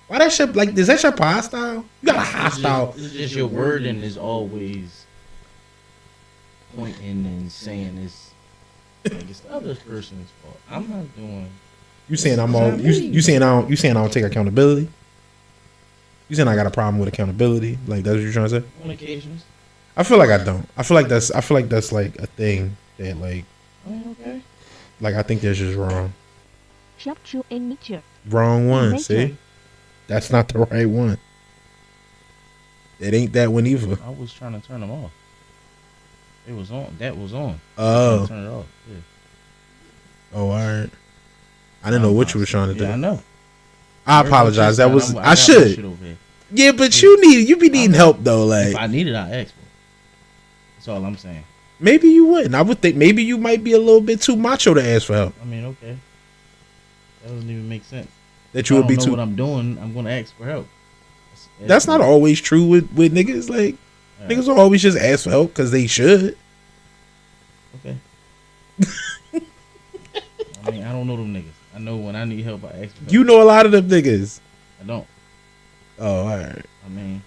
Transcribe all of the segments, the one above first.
Why that shit like? Is that your hostile? You got a hostile. It's just your wording is always pointing and saying it's like it's the other person's fault. I'm not doing. You saying I'm all you saying I don't take accountability? You saying I got a problem with accountability? Like that's what you're trying to say? On occasions. I feel like I don't. I feel like that's like a thing that like Okay. I think that's just wrong. Shop to nature. Wrong one. Nature. See, that's not the right one. It ain't that one either. I was trying to turn them off. It was on. That was on. Oh. Turn it off. Yeah. Oh, all right. I didn't know what you were trying to do. Yeah, I know. I apologize. That was I got should. shit over here. Yeah, but you be needing help though. If Like I need it, I ask for it. That's all I'm saying. maybe you wouldn't. I would think maybe you might be a little bit too macho to ask for help. I mean, okay. That doesn't even make sense. That you would be I don't know too. what I'm doing. I'm gonna ask for help. That's not always true with niggas. Like niggas will always just ask for help because they should. Okay. I mean, I don't know them niggas. I know when I need help, I ask for help. You know a lot of them niggas. I don't. Oh, all right. I mean,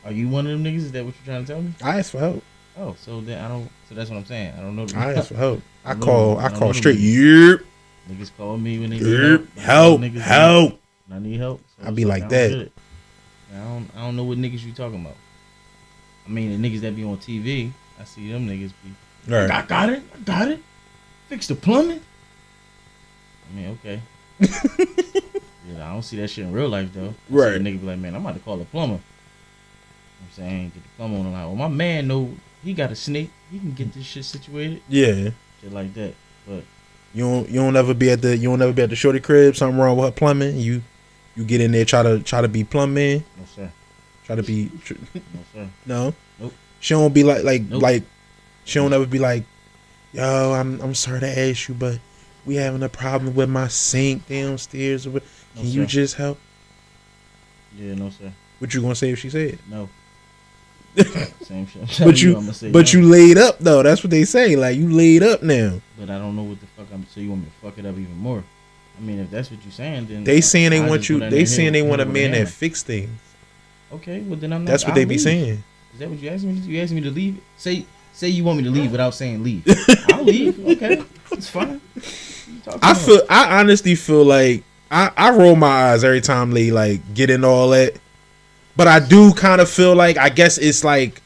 are you one of them niggas? Is that what you're trying to tell me? I ask for help. Oh, so then I don't. So that's what I'm saying. I don't know. Them. I ask for help. I don't know call them straight. niggas. Yep. Niggas call me when they need Yep. help. Help. Niggas Help. when I need help. So I be it's like I'm that. good. I don't know what niggas you talking about. I mean, the niggas that be on TV, I see them niggas be. Right. I got it. Fix the plumbing. I mean, okay. Yeah, I don't see that shit in real life though. I Right. see a nigga be like, man, I'm about to call a plumber. I'm saying, get the plumber on the line. Well, my man know he got a snake. He can get this shit situated. Yeah. Shit like that. But You don't ever be at the shorty crib. Something wrong with her plumbing. You get in there try to be plumbing. no sir. Try to be. No sir. No. Nope. She don't be like Nope. she don't ever be like, yo, I'm sorry to ask you, but we having a problem with my sink downstairs. Can No, you sir. just help? Yeah, no sir. What you gonna say if she said? No. Same shit. I'm But telling you I'ma say but no. you laid up though. That's what they say. Like you laid up now. But I don't know what the fuck I'm. So you want me to fuck it up even more? I mean, if that's what you're saying, then They saying they I want just you. go down They there saying and they hit want a it with man that hammer. fix things. Okay, well then I'm not. That's what I'll they be leave. saying. Is that what you asked me? You asked me to leave? Say you want me to leave without saying leave. I'll leave. Okay, it's fine. You talk to me. I honestly feel like I roll my eyes every time they like get into all that. But I do kind of feel like I guess it's like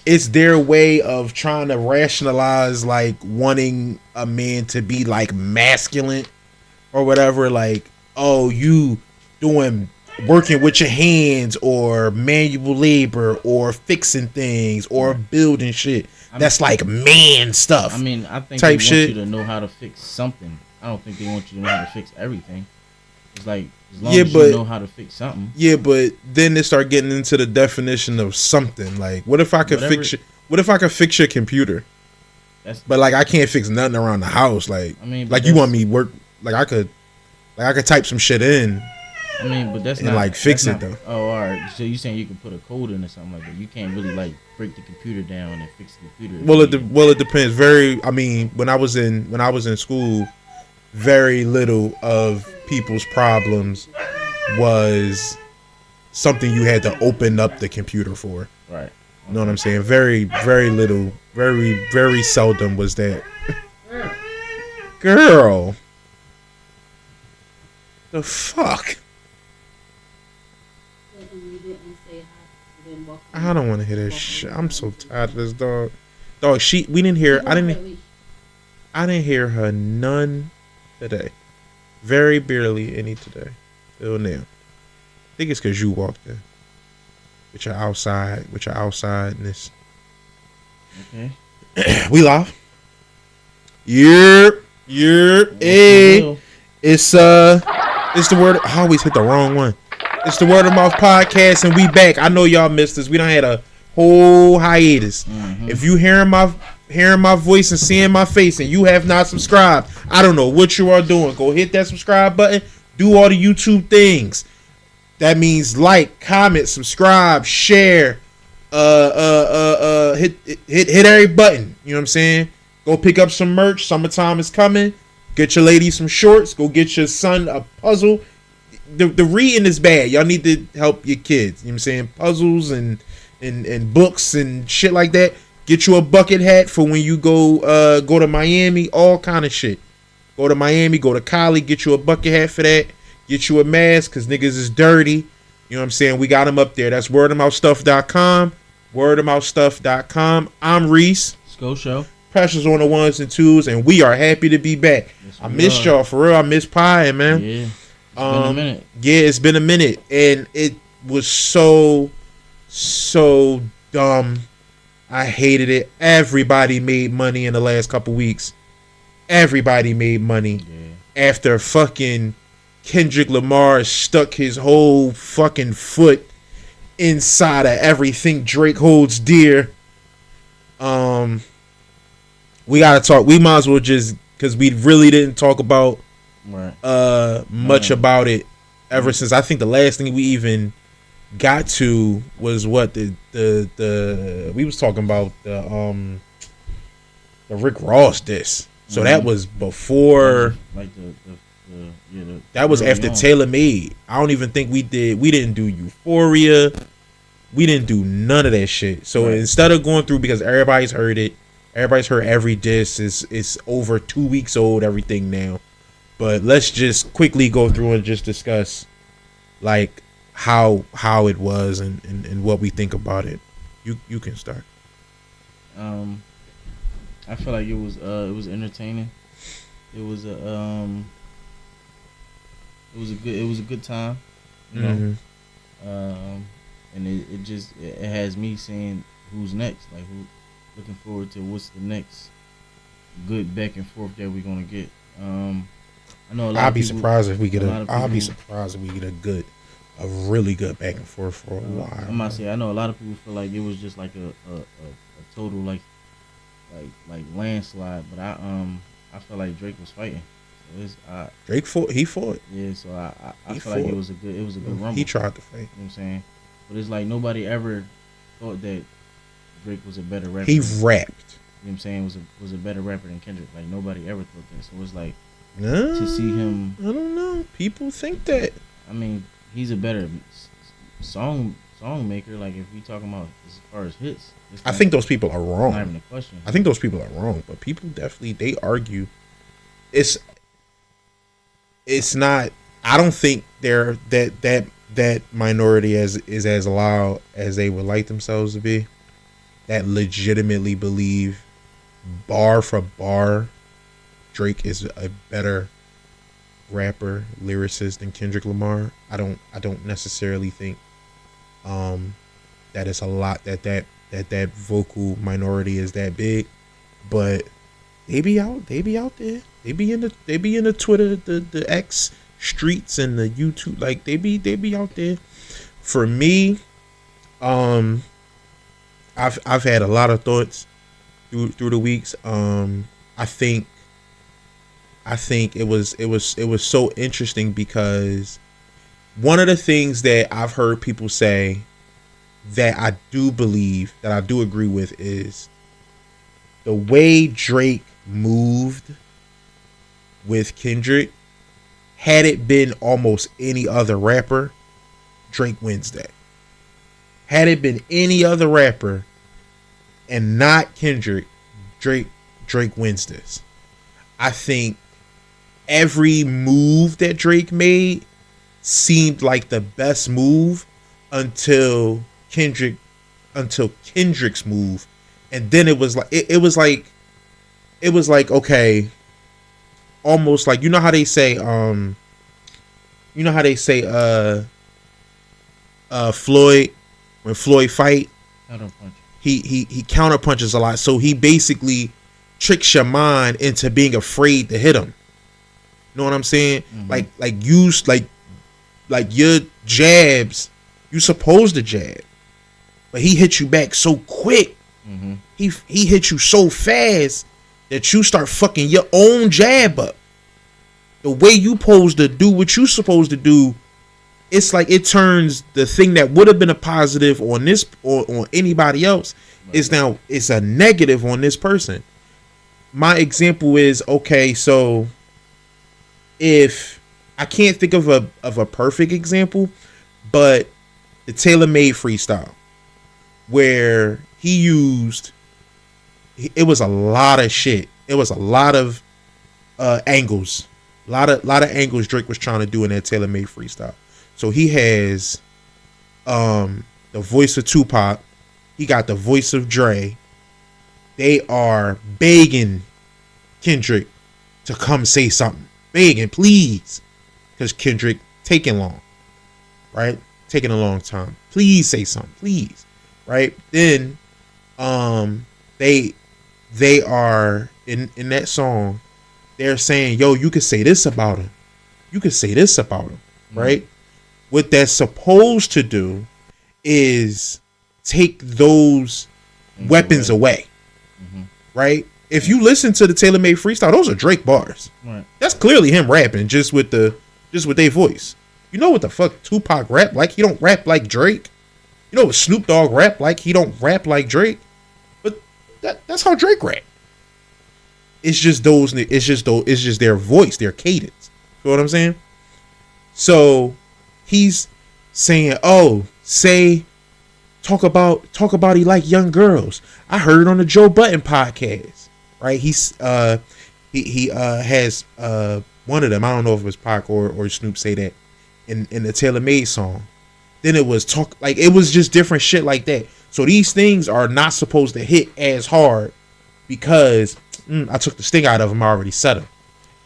it's their way of trying to rationalize like wanting a man to be like masculine or whatever. Like, oh, you doing working with your hands or manual labor or fixing things or building shit. That's like man stuff. I mean, I think type they want shit. you to know how to fix something. I don't think they want you to know how to fix everything. It's like as long Yeah, as but- you know how to fix something. Yeah, but then they start getting into the definition of something. Like, what if I could Whatever- fix your, what if I could fix your computer? That's But like I can't fix nothing around the house. Like, I mean, but like you want me work? Like I could type some shit in. I mean, but that's And, not like, fix that's it, not- though. Oh, all right. So you saying you can put a code in or something like that? You can't really like break the computer down and fix the computer. Well, it depends. I mean, when I was in school, very little of people's problems was something you had to open up the computer for. Right. You know what I'm saying? Very, very little, very, very seldom was that. Girl. The fuck? I don't want to hear this shit. I'm so tired of this dog. Dog, we didn't hear, I didn't hear her none today. Very barely any today. Till now. I think it's because you walked in. With your outsideness. Okay. We live. Yep. Hey. It's the word. I always hit the wrong one. It's the Word of Mouth podcast, and we back. I know y'all missed us. We done had a whole hiatus. If you hearing my voice and seeing my face, and you have not subscribed, I don't know what you are doing. Go hit that subscribe button. Do all the YouTube things. That means like, comment, subscribe, share, hit every button. You know what I'm saying? Go pick up some merch. Summertime is coming. Get your lady some shorts. Go get your son a puzzle. The reading is bad. Y'all need to help your kids. You know what I'm saying? Puzzles and books and shit like that. Get you a bucket hat for when you go to Miami. All kind of shit. Go to Miami. Go to Cali. Get you a bucket hat for that. Get you a mask because niggas is dirty. You know what I'm saying? We got them up there. That's wordofmouthstuff.com. Wordofmouthstuff.com. I'm Reese. Sco Show. Pressures on the ones and twos, and we are happy to be back. Yes, I missed y'all for real. I miss Pie, man. Yeah. It's been a minute. Yeah, it's been a minute, and it was so dumb. I hated it. Everybody made money in the last couple weeks. Everybody made money after fucking Kendrick Lamar stuck his whole fucking foot inside of everything Drake holds dear. We gotta talk. We might as well just, because we really didn't talk about much about it ever since. I think the last thing we even got to was what the we was talking about the Rick Ross diss. So that was before, like that was after Taylor Made. I don't even think we didn't do Euphoria. We didn't do none of that shit. So instead of going through, because everybody's heard it, everybody's heard every diss, is over 2 weeks old, everything now. But let's just quickly go through and just discuss like how it was and what we think about it. You can start. I feel like it was entertaining. It was a good time, you know. And it has me saying who's next, like who, looking forward to what's the next good back and forth that we're gonna get. I know I'll be surprised if we get a really good back and forth for a while. I'm about to say, I know a lot of people feel like it was just like a total like landslide, but I feel like Drake was fighting. So Drake fought. He fought. Yeah, so I feel like it was a good rumble. He tried to fight. You know what I'm saying? But it's like nobody ever thought that Drake was a better rapper. He rapped. You know what I'm saying? Was a better rapper than Kendrick. Like nobody ever thought that. So it's like to see him. I don't know. People think that. I mean, he's a better song maker. Like if we talking about as far as hits, I think those people are wrong. Not even a question. I think those people are wrong, but people definitely they argue. It's not. I don't think they're that minority is as loud as they would like themselves to be. That legitimately believe bar for bar Drake is a better rapper, lyricist than Kendrick Lamar. I don't necessarily think that it's a lot that vocal minority is that big, but they be out there. They be in the Twitter, the X streets and the YouTube, like they be out there. For me, I've had a lot of thoughts through the weeks. I think it was so interesting because one of the things that I've heard people say that I do believe, that I do agree with, is the way Drake moved with Kendrick. Had it been almost any other rapper, Drake wins that. Had it been any other rapper and not Kendrick, Drake wins this. I think every move that Drake made seemed like the best move until Kendrick's move, and then it was like okay, almost like, you know how they say Floyd, when Floyd fight, he counter punches a lot, so he basically tricks your mind into being afraid to hit him. You know what I'm saying? Mm-hmm. Like your jabs, you supposed to jab, but he hit you back so quick. Mm-hmm. He hit you so fast that you start fucking your own jab up. The way you supposed to do what you supposed to do, it's like it turns the thing that would have been a positive on this or on anybody else is now it's a negative on this person. My example is, okay, so if I can't think of a perfect example, but the Taylor Made freestyle where he used, it was a lot of shit. It was a lot of angles, a lot of angles Drake was trying to do in that Taylor Made freestyle. So he has the voice of Tupac, he got the voice of Dre. They are begging Kendrick to come say something, begging, please, because Kendrick taking long, right? Taking a long time. Please say something, please, right? Then, they are in that song. They're saying, "Yo, you could say this about him. You could say this about him," right? What that's supposed to do is take those weapons away, right? If you listen to the Taylor Made freestyle, those are Drake bars. Right. That's clearly him rapping just with their voice. You know what the fuck Tupac rap like? He don't rap like Drake. You know what Snoop Dogg rap like? He don't rap like Drake. But that's how Drake rap. It's just their voice, their cadence. You know what I'm saying? So he's saying, "Oh, talk about he like young girls. I heard it on the Joe Budden podcast." Right? He's he has one of them. I don't know if it was Pac or Snoop say that in the Taylor Made song. Then it was it was just different shit like that. So these things are not supposed to hit as hard because I took the sting out of them. I already said them,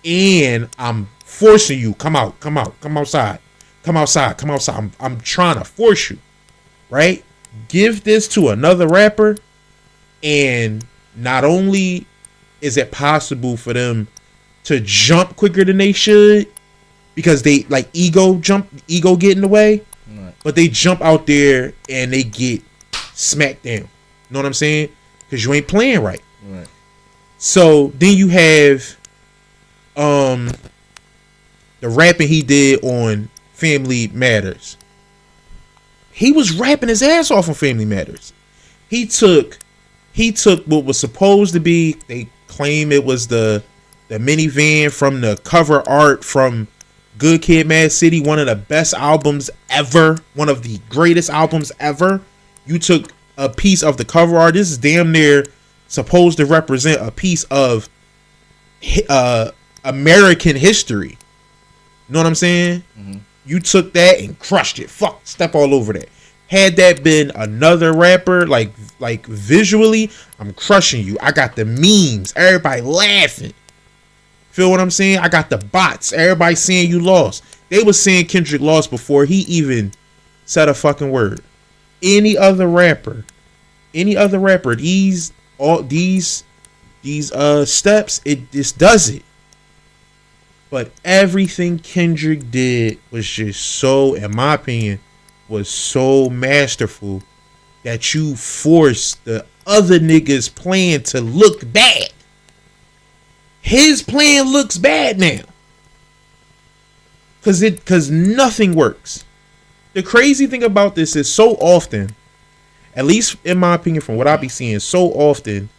and I'm forcing you. Come outside. I'm trying to force you, right? Give this to another rapper, and not only is it possible for them to jump quicker than they should because they like ego get in the way, right, but they jump out there and they get smacked down. You know what I'm saying? Because you ain't playing right. Right. So then you have the rapping he did on Family Matters. He was rapping his ass off on Family Matters. He took what was supposed to be, they claim it was the minivan from the cover art from Good Kid, Mad City, one of the best albums ever, one of the greatest albums ever. You took a piece of the cover art. This is damn near supposed to represent a piece of American history. You know what I'm saying? Mm-hmm. You took that and crushed it. Step all over that. Had that been another rapper, like visually, I'm crushing you. I got the memes. Everybody laughing. Feel what I'm saying? I got the bots. Everybody saying you lost. They was saying Kendrick lost before he even said a fucking word. Any other rapper, these steps, it just does it. But everything Kendrick did was just so, in my opinion, was so masterful that you forced the other niggas' plan to look bad. His plan looks bad now. Cause nothing works. The crazy thing about this is so often, at least in my opinion from what I be seeing, so often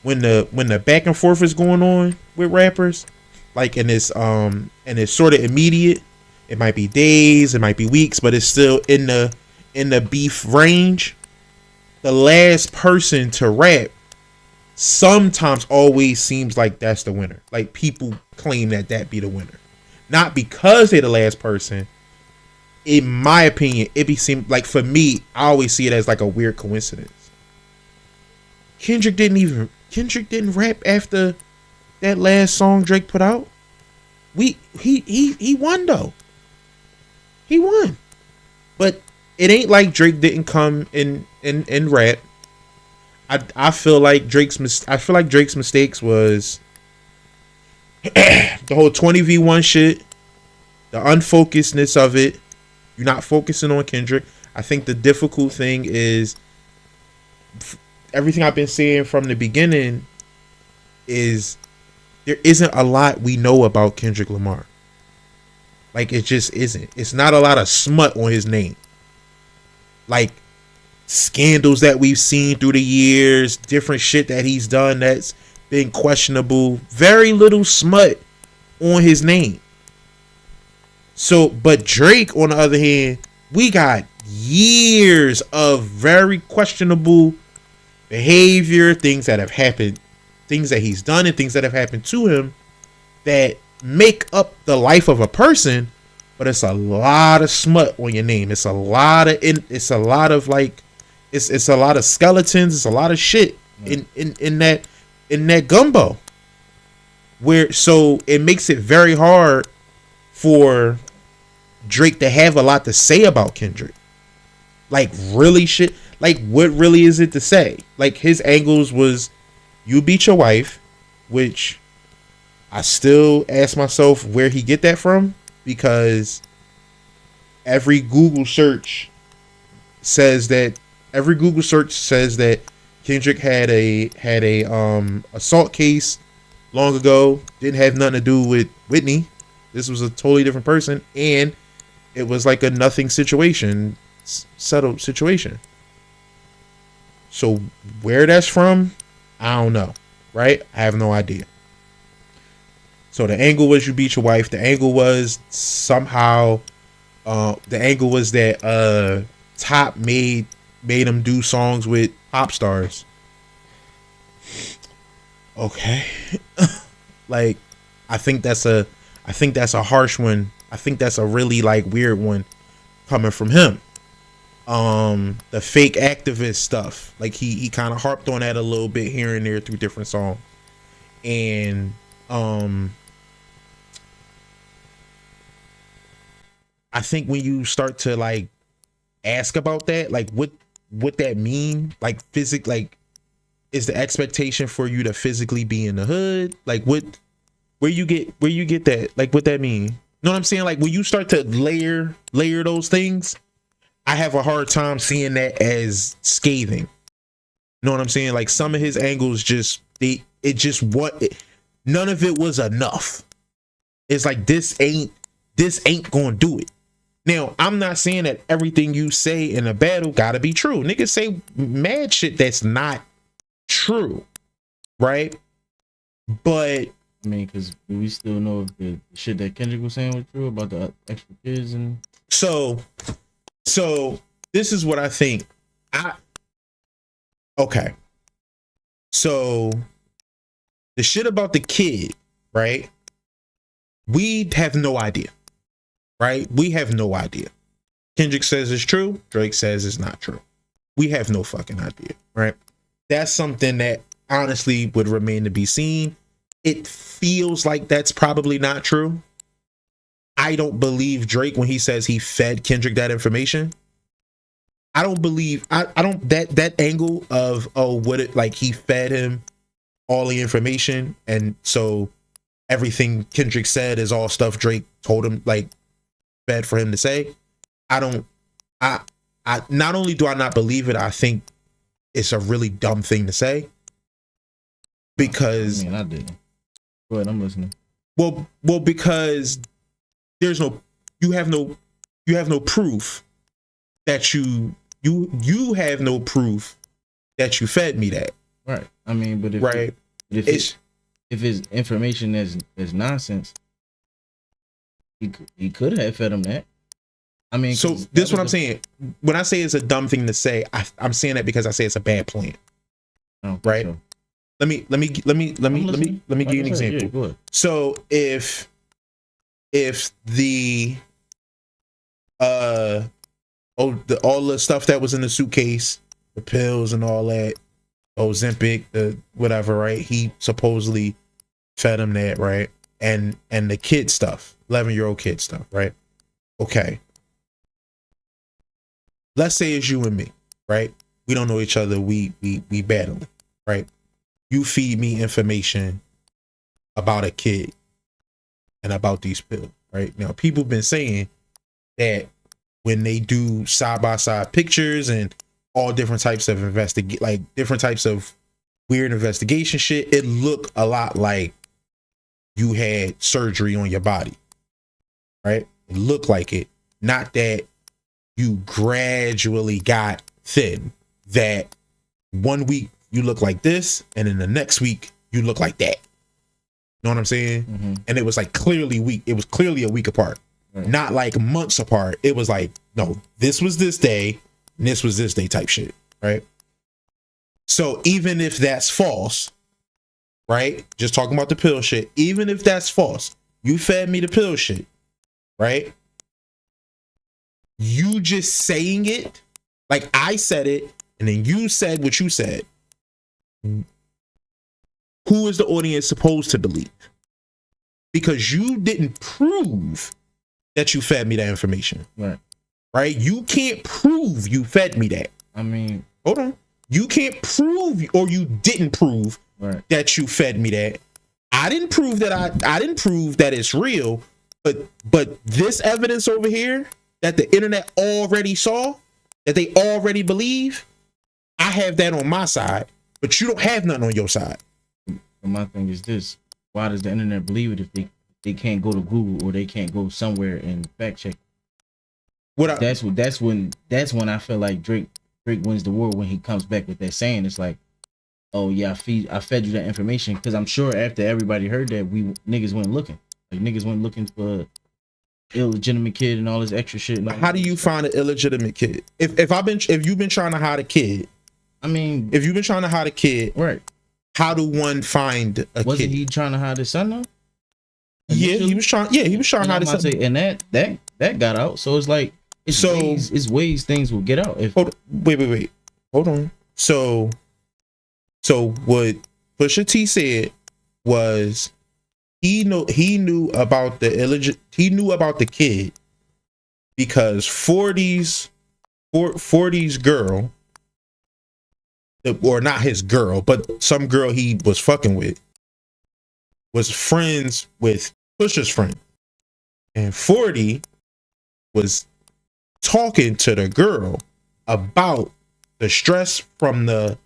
when the back and forth is going on with rappers, like and it's sort of immediate. It might be days, it might be weeks, but it's still in the beef range. The last person to rap sometimes always seems like that's the winner. Like people claim that be the winner, not because they're the last person. In my opinion, seem like, for me, I always see it as like a weird coincidence. Kendrick didn't rap after that last song Drake put out. He won though. He won. But it ain't like Drake didn't come in rap. I feel like Drake's mistakes was the whole 20v1 shit, the unfocusedness of it. You're not focusing on Kendrick. I think the difficult thing is everything I've been saying from the beginning is there isn't a lot we know about Kendrick Lamar. Like, it just isn't. It's not a lot of smut on his name. Like, scandals that we've seen through the years, different shit that he's done that's been questionable. Very little smut on his name. So, but Drake, on the other hand, we got years of very questionable behavior, things that have happened, things that he's done, and things that have happened to him that make up the life of a person. But it's a lot of smut on your name. It's a lot of it's a lot of skeletons. It's a lot of shit in that gumbo. Where so it makes it very hard for Drake to have a lot to say about Kendrick. Like really shit. Like what really is it to say? Like his angles was you beat your wife, which I still ask myself where he get that from, because every Google search says that Kendrick had a assault case long ago. Didn't have nothing to do with Whitney. This was a totally different person, and it was like a nothing situation, settled situation. So where that's from, I don't know, right? I have no idea. So the angle was you beat your wife. The angle was somehow, that Top made him do songs with pop stars. Okay, like I think that's a harsh one. I think that's a really like weird one coming from him. The fake activist stuff, like he kind of harped on that a little bit here and there through different songs, and I think when you start to like ask about that, like what that mean, like like is the expectation for you to physically be in the hood, like where you get that, like what that mean? You know what I'm saying? Like when you start to layer those things, I have a hard time seeing that as scathing. You know what I'm saying? Like some of his angles none of it was enough. It's like this ain't gonna do it. Now, I'm not saying that everything you say in a battle gotta be true. Niggas say mad shit that's not true, right? But I mean, because we still know if the shit that Kendrick was saying was true about the extra kids and so this is what I think. Okay. So the shit about the kid, right? We have no idea. Right? We have no idea. Kendrick says it's true. Drake says it's not true. We have no fucking idea. Right? That's something that honestly would remain to be seen. It feels like that's probably not true. I don't believe Drake when he says he fed Kendrick that information. I don't believe that angle of he fed him all the information, and so everything Kendrick said is all stuff Drake told him, like bad for him to say. I not only do I not believe it, I think it's a really dumb thing to say, because I didn't. Go ahead, I'm listening. Well, because you have no proof that you have no proof that you fed me that. Right. I mean, but if it's information that's nonsense, he could have fed him that. I mean, so this is what I'm saying. When I say it's a dumb thing to say, I'm saying that because I say it's a bad plan. Right? So. Let me give you an example. Yeah, so if the all the stuff that was in the suitcase, the pills and all that, Ozempic, the whatever, right? He supposedly fed him that, right? And the kid stuff, 11-year-old kid stuff, right? Okay. Let's say it's you and me, right? We don't know each other. We battling, right? You feed me information about a kid and about these pills, right? Now, people have been saying that when they do side-by-side pictures and all different types of different types of weird investigation shit, it looked a lot like you had surgery on your body, right? It looked like it. Not that you gradually got thin, that 1 week you look like this and then the next week you look like that. You know what I'm saying? Mm-hmm. And it was like clearly weak. It was clearly a week apart. Right. not like months apart. It was like, no, this was this day, and this was this day type shit, right? So even if that's false, right? Just talking about the pill shit. Even if that's false, you fed me the pill shit, right? You just saying it, like I said it, and then you said what you said. Who is the audience supposed to believe? Because you didn't prove that you fed me that information. Right. Right? You can't prove you fed me that. I mean, Hold on. You can't prove, or you didn't prove right. that you fed me that. I didn't prove that I didn't prove that it's real, but this evidence over here that the internet already saw, that they already believe, I have that on my side, but you don't have nothing on your side. But my thing is this: why does the internet believe it if they can't go to Google or they can't go somewhere and fact check? That's when I feel like Drake wins the war when he comes back with that saying. It's like, oh yeah, I fed you that information, because I'm sure after everybody heard that, niggas went looking. Like niggas went looking for illegitimate kid and all this extra shit. How do you find an illegitimate kid? If you've been trying to hide a kid, I mean, if you've been trying to hide a kid, right? How do one find a kid? Wasn't he trying to hide his son though? Yeah, he was trying. Yeah, he was trying to hide his son. And that got out. So it's like it's ways things will get out. Wait. Hold on. So what Pusha T said was he knew about the kid because 40's girl, or not his girl, but some girl he was fucking with, was friends with Pusha's friend, and 40 was talking to the girl about the stress from the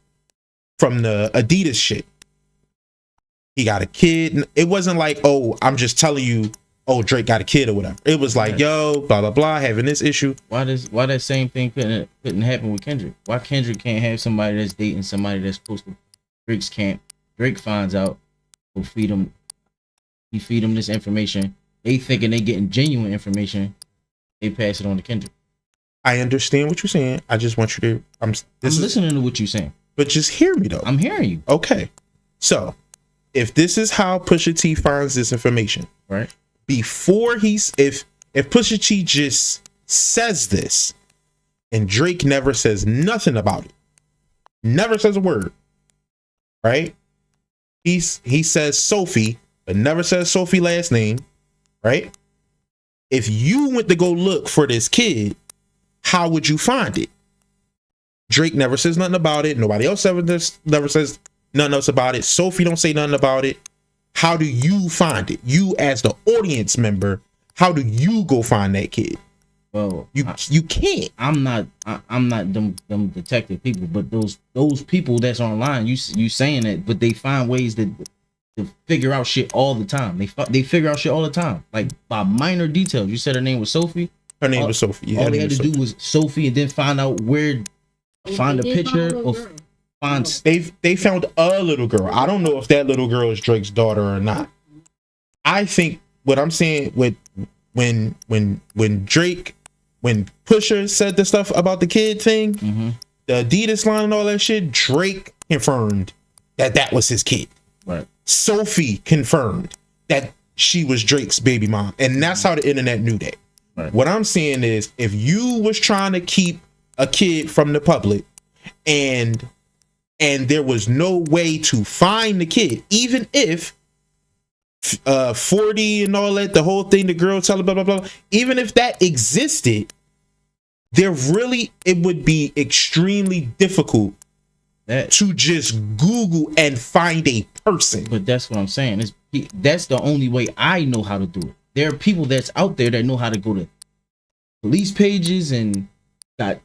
Adidas shit. He got a kid. It wasn't like, oh, I'm just telling you, oh, Drake got a kid or whatever. It was like, yo, blah blah blah, having this issue. Why that same thing couldn't happen with Kendrick? Why Kendrick can't have somebody that's dating somebody that's close to Drake's camp? Drake finds out, he feed him this information. They thinking they getting genuine information. They pass it on to Kendrick. I understand what you're saying. I just want you to. I'm listening to what you're saying. But just hear me though. I'm hearing you. Okay. So, if this is how Pusha T finds this information, right? Before if Pusha T just says this, and Drake never says nothing about it, never says a word, right? He says Sophie, but never says Sophie last name, right? If you went to go look for this kid, how would you find it? Drake never says nothing about it. Nobody else never says nothing else about it. Sophie don't say nothing about it. How do you find it? You as the audience member, how do you go find that kid? Well, you can't. I'm not them detective people, but those people that's online, you saying that, but they find ways to figure out shit all the time. They figure out shit all the time, like by minor details. You said her name was Sophie. Her name was Sophie. Yeah, all they had to do was Sophie, and then find out find a picture of. They found a little girl. I don't know if that little girl is Drake's daughter or not. I think what I'm saying with when Pusha said the stuff about the kid thing, the Adidas line and all that shit, Drake confirmed that was his kid. Right. Sophie confirmed that she was Drake's baby mom, and that's how the internet knew that. Right. What I'm saying is, if you was trying to keep a kid from the public, and there was no way to find the kid, even if 40 and all that, the whole thing, the girl telling blah blah blah, even if that existed, it would be extremely difficult to just Google and find a person. But that's what I'm saying. That's the only way I know how to do it. There are people that's out there that know how to go to police pages and that.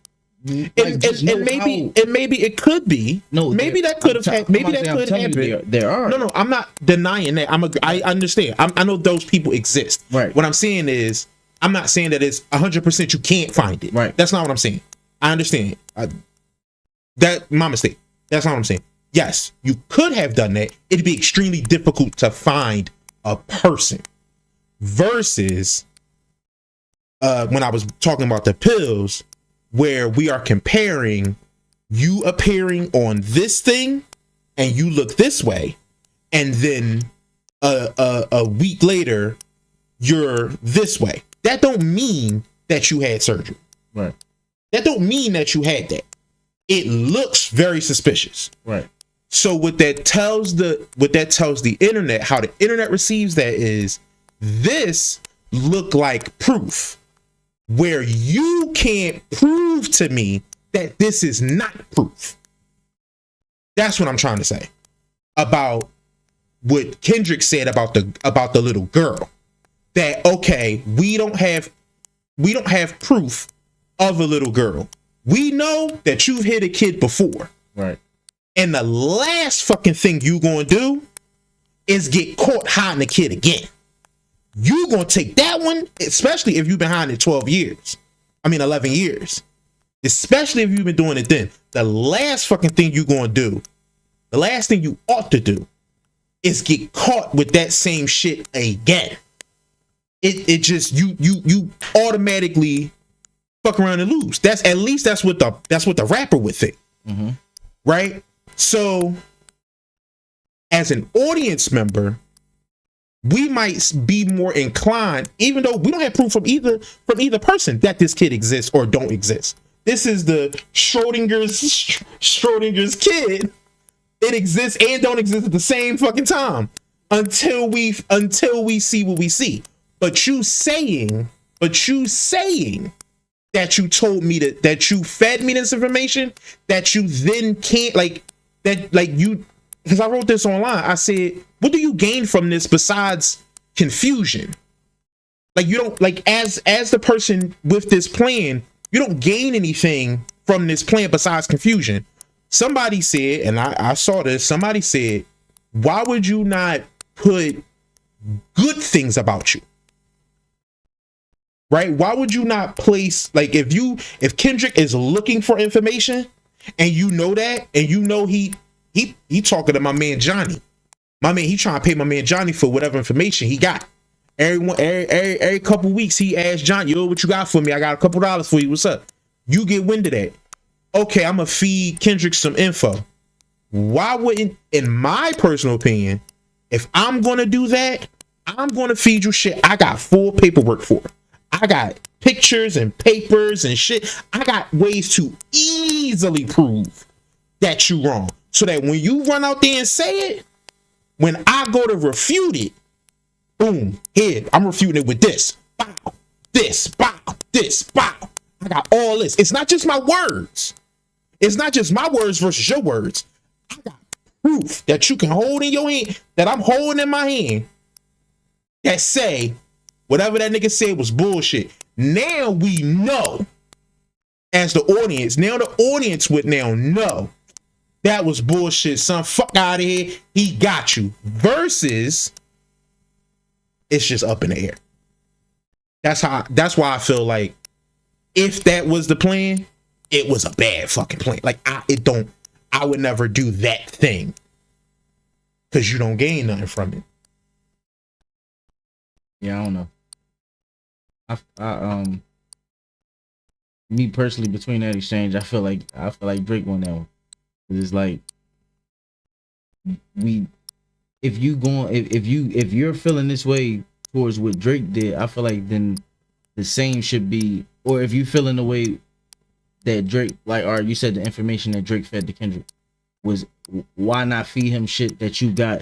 Maybe it could be. No, maybe that could have happened. Maybe that could happen. There are. No, I'm not denying that. I understand. I know those people exist. Right. What I'm saying is, I'm not saying that it's 100% you can't find it. Right. That's not what I'm saying. I understand. That my mistake. That's not what I'm saying. Yes, you could have done that. It'd be extremely difficult to find a person versus when I was talking about the pills, where we are comparing you appearing on this thing and you look this way, and then a week later you're this way. That don't mean that you had surgery. Right. That don't mean that you had that. It looks very suspicious. Right. So what that tells the internet, how the internet receives that is, this look like proof, where you can't prove to me that this is not proof. That's what I'm trying to say about what Kendrick said about the little girl. That, okay, we don't have proof of a little girl. We know that you've hit a kid before. Right. And the last fucking thing you gonna do is get caught hiding a kid again. You gonna take that one, especially if you've been hiding it 11 years. Especially if you've been doing it then. The last fucking thing you gonna do, the last thing you ought to do, is get caught with that same shit again. It just, you automatically fuck around and lose. That's what the rapper would think. Mm-hmm. Right? So as an audience member, we might be more inclined, even though we don't have proof from either person that this kid exists or don't exist. This is the Schrodinger's kid. It exists and don't exist at the same fucking time until we see what we see. But you saying that you told me that you fed me this information, that you then can't because I wrote this online. I said, what do you gain from this besides confusion? Like, you don't, like, as the person with this plan, you don't gain anything from this plan besides confusion. Somebody said, and I saw this, somebody said, why would you not put good things about you? Right? Why would you not place, like, if Kendrick is looking for information and you know that, and you know he talking to my man Johnny. My man, he trying to pay my man Johnny for whatever information he got. Every couple weeks he asks Johnny, yo, what you got for me? I got a couple dollars for you. What's up? You get wind of that. Okay, I'm gonna feed Kendrick some info. Why wouldn't, in my personal opinion, if I'm gonna do that, I'm gonna feed you shit I got full paperwork for. I got pictures and papers and shit. I got ways to easily prove that you wrong. So that when you run out there and say it, when I go to refute it, boom, here, I'm refuting it with this. Bow, this, bow, this, bow. I got all this. It's not just my words. It's not just my words versus your words. I got proof that you can hold in your hand, that I'm holding in my hand, that say whatever that nigga said was bullshit. Now we know, as the audience, now the audience would now know that was bullshit, son. Fuck out of here. He got you. Versus, it's just up in the air. That's why I feel like if that was the plan, it was a bad fucking plan. Like, I would never do that thing. Cause you don't gain nothing from it. Yeah, I don't know. Me personally, between that exchange, I feel like Drake won that one. It's like, if you're feeling this way towards what Drake did, I feel like then the same should be, or if you feeling the way that Drake, like, or you said the information that Drake fed to Kendrick was, why not feed him shit that you got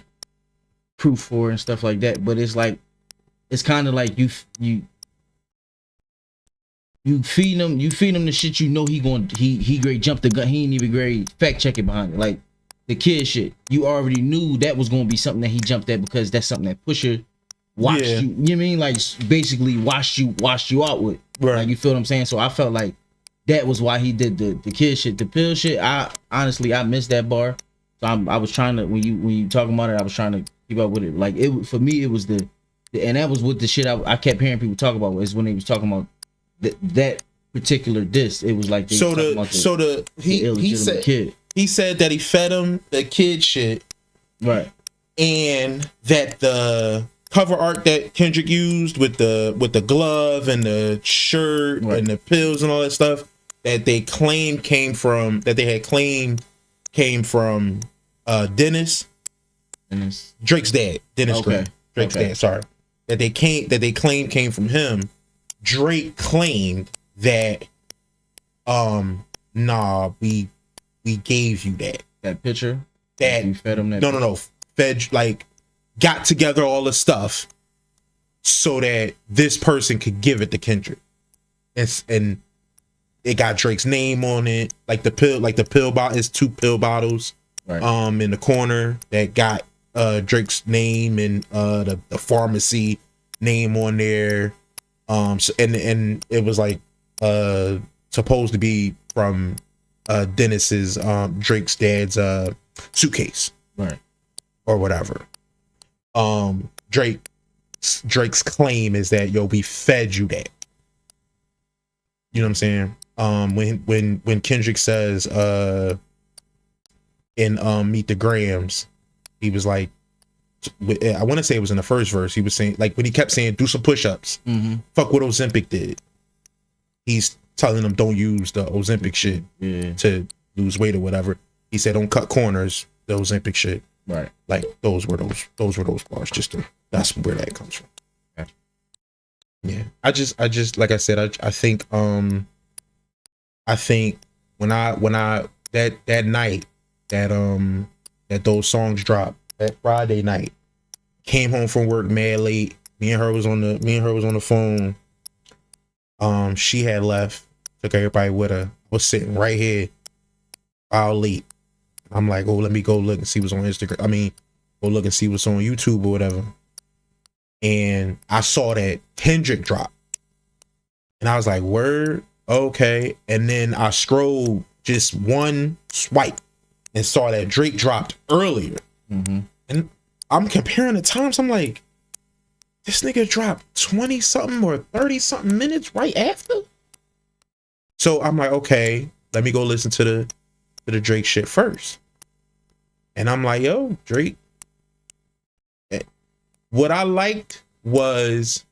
proof for and stuff like that? But it's like, it's kind of like you feed him the shit you know he great jump the gun. He ain't even great fact check it behind it. Like the kid shit, you already knew that was gonna be something that he jumped at because that's something that Pusha watched you. You know what I mean? Like basically washed you out with. Right. Like, you feel what I'm saying? So I felt like that was why he did the kid shit. The pill shit, I honestly missed that bar. So I was trying to, when you talking about it, I was trying to keep up with it. Like, it for me, it was and that was what the shit I kept hearing people talk about, is when they was talking about that particular diss. It was like he said that he fed him the kid shit, right? And that the cover art that Kendrick used with the glove and the shirt and the pills and all that stuff that they claimed came from Dennis. Drake's dad. Dennis Green. Drake's dad, sorry. That they claimed came from him. Drake claimed that nah, we gave you that picture. That you fed him that. No. Fed, like, got together all the stuff so that this person could give it to Kendrick, and it got Drake's name on it, like the pill bottle. It's 2 pill bottles, in the corner that got Drake's name and the pharmacy name on there. So, and it was like supposed to be from Dennis's Drake's dad's suitcase, or whatever. Drake's claim is that, yo, we fed you that. You know what I'm saying? When Kendrick says in Meet the Grams, he was like, I want to say it was in the first verse, he was saying, like, when he kept saying do some push-ups, fuck what Ozempic did, he's telling them don't use the Ozempic shit to lose weight or whatever. He said don't cut corners, the Ozempic shit. Right. Like those were those bars. That's where that comes from. Gotcha. Yeah. I just like I said, I think when I that night that those songs dropped, that Friday night, came home from work mad late. Me and her was on the phone. She had left, took everybody with her. I was sitting right here, all late. I'm like, oh, let me go look and see what's on Instagram. I mean, go look and see what's on YouTube or whatever. And I saw that Kendrick drop. And I was like, word, okay. And then I scrolled just one swipe and saw that Drake dropped earlier. And I'm comparing the times. I'm like, this nigga dropped 20 something or 30 something minutes right after. So I'm like, okay, let me go listen to the Drake shit first. And I'm like, yo, Drake. What I liked was,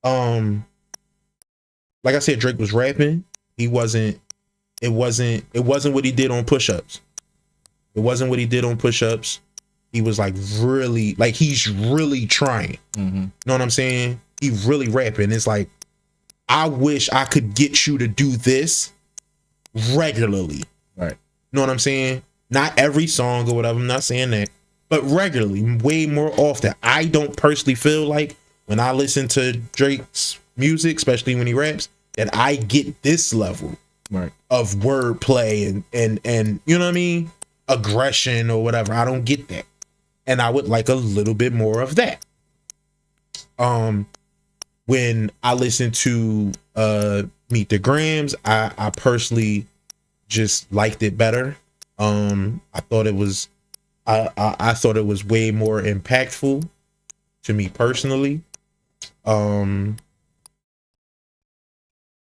like I said, Drake was rapping. It wasn't what he did on push-ups. It wasn't what he did on push-ups. He was like really, like he's really trying. Know what I'm saying? He really rapping. It's like, I wish I could get you to do this regularly. Right. Know what I'm saying? Not every song or whatever. I'm not saying that, but regularly, way more often. I don't personally feel like when I listen to Drake's music, especially when he raps, that I get this level of wordplay and you know what I mean? Aggression or whatever. I don't get that. And I would like a little bit more of that. When I listen to Meet the Grams, I personally just liked it better. I thought it was I thought it was way more impactful to me personally. I'm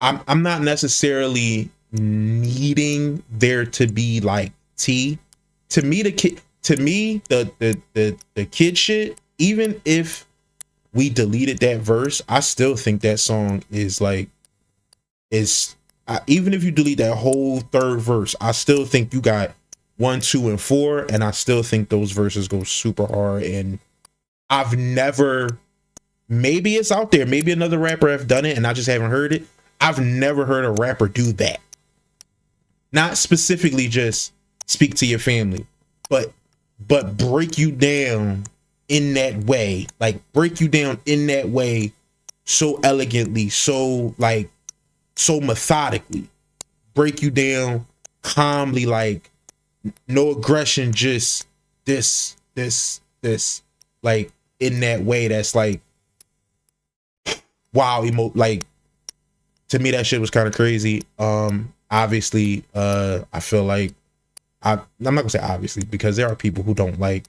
not necessarily needing there to be like tea. To me, the kid shit, even if we deleted that verse, I still think that song is like, even if you delete that whole third verse, I still think you got 1, 2, and 4, and I still think those verses go super hard. And I've never, maybe it's out there, maybe another rapper have done it and I just haven't heard it. I've never heard a rapper do that. Not specifically just speak to your family, but break you down in that way, like break you down in that way so elegantly, so like so methodically, break you down calmly, like no aggression, just this like in that way that's like, wow, like to me that shit was kind of crazy. Obviously I feel like I'm not gonna say obviously, because there are people who don't like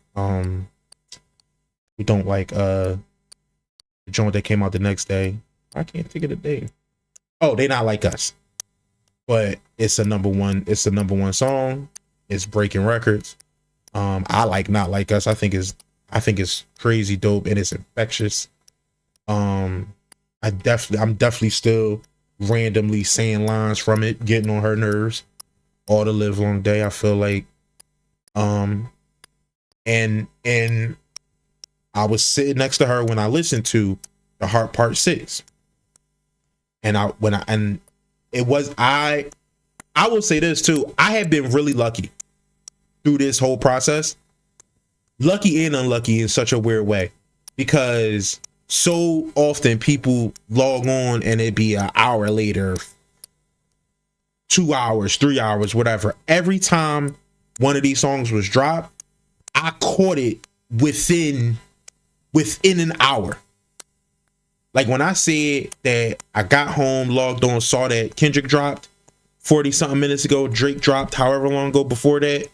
the joint that came out the next day. I can't think of the day. Oh, They Not Like Us. But it's a number one song. It's breaking records. I like Not Like Us. I think it's I think it's crazy dope and it's infectious. I'm definitely still randomly saying lines from it, getting on her nerves all the live long day. I feel like, and I was sitting next to her when I listened to the Heart Part 6, and I will say this too. I have been really lucky through this whole process. Lucky and unlucky in such a weird way, because so often people log on and it'd be an hour later, 2 hours, 3 hours, whatever. Every time one of these songs was dropped, I caught it within an hour. Like when I said that I got home, logged on, saw that Kendrick dropped 40 something minutes ago, Drake dropped however long ago before that.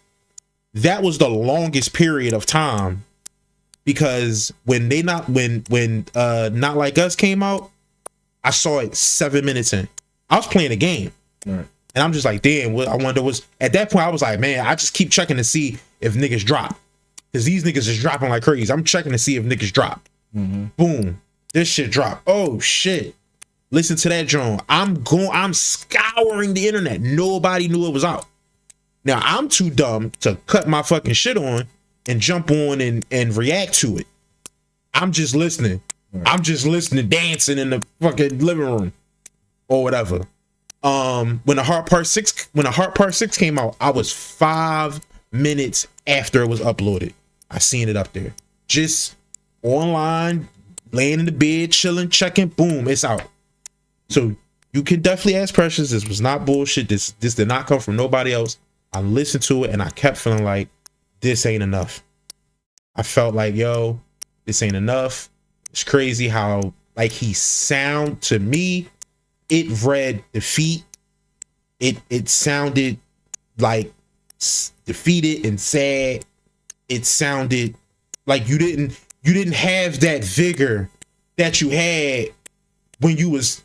That was the longest period of time, because when Not Like Us came out, I saw it 7 minutes in. I was playing a game. Right. And I'm just like, damn, I wonder what's at that point. I was like, man, I just keep checking to see if niggas drop, because these niggas is dropping like crazy. I'm checking to see if niggas drop. Mm-hmm. Boom, this shit drop. Oh shit, listen to that John. I'm scouring the internet. Nobody knew it was out. Now I'm too dumb to cut my fucking shit on and jump on and react to it. I'm just listening. Right. I'm just listening, dancing in the fucking living room or whatever. When the Heart Part 6 came out, I was 5 minutes after it was uploaded. I seen it up there, just online, laying in the bed, chilling, checking. Boom, it's out. So you can definitely ask Precious. This was not bullshit. This did not come from nobody else. I listened to it and I kept feeling like this ain't enough. I felt like, yo, this ain't enough. It's crazy how like he sound to me. It read defeat. It sounded like defeated and sad. It sounded like you didn't have that vigor that you had when you was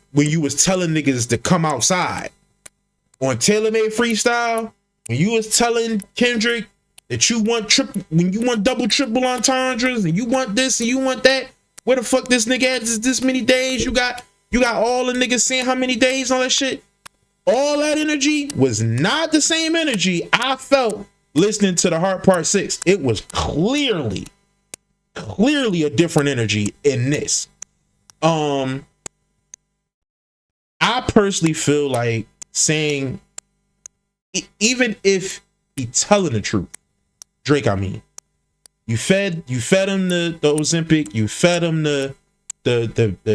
telling niggas to come outside on Taylor Made Freestyle. When you was telling Kendrick that you want double triple entendres and you want this and you want that. Where the fuck this nigga at this many days? You got all the niggas saying how many days, all that shit. All that energy was not the same energy I felt listening to the Heart Part 6. It was clearly a different energy in this. I personally feel like saying, even if he telling the truth, Drake, I mean, you fed him the Ozempic, you fed him the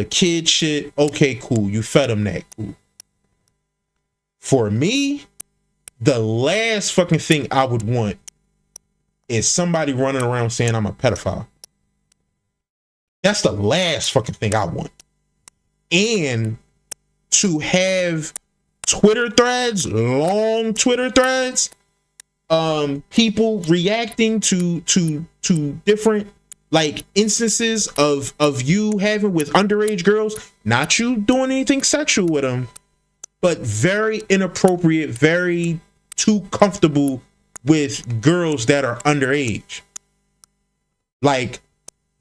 kid shit. Okay, cool. You fed him that. Cool. For me, the last fucking thing I would want is somebody running around saying I'm a pedophile. That's the last fucking thing I want. And to have Twitter threads, long Twitter threads, people reacting to different like instances of you having with underage girls, not you doing anything sexual with them, but very inappropriate, very too comfortable with girls that are underage. Like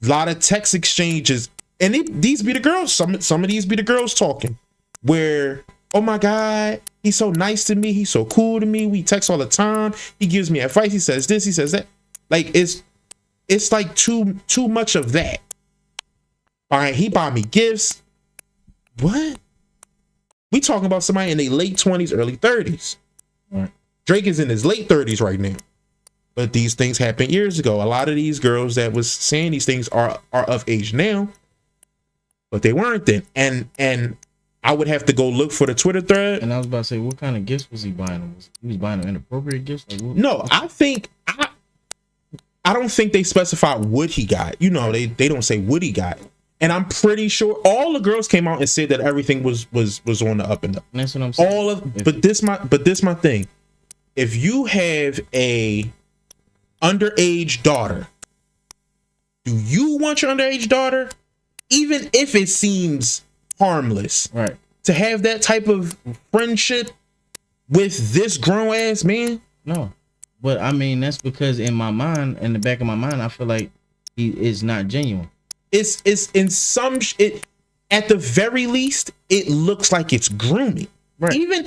a lot of text exchanges, and these be the girls. Some of these be the girls talking, where, oh my God, he's so nice to me, he's so cool to me, we text all the time, he gives me advice, he says this, he says that. Like it's like too much of that. All right, he bought me gifts. What? We talking about somebody in their late 20s, early 30s. Right. Drake is in his late 30s right now. But these things happened years ago. A lot of these girls that was saying these things are of age now, but they weren't then. And I would have to go look for the Twitter thread. And I was about to say, what kind of gifts was he buying them? He was buying them inappropriate gifts? Like, no, I don't think they specified what he got. You know, they don't say what he got. And I'm pretty sure all the girls came out and said that everything was on the up and up. And that's what I'm saying. But this my thing. If you have a underage daughter, do you want your underage daughter, even if it seems harmless, right, to have that type of friendship with this grown ass man? No. But I mean, that's because in my mind, in the back of my mind, I feel like he is not genuine. It's in it at the very least, it looks like it's grooming. Right. Even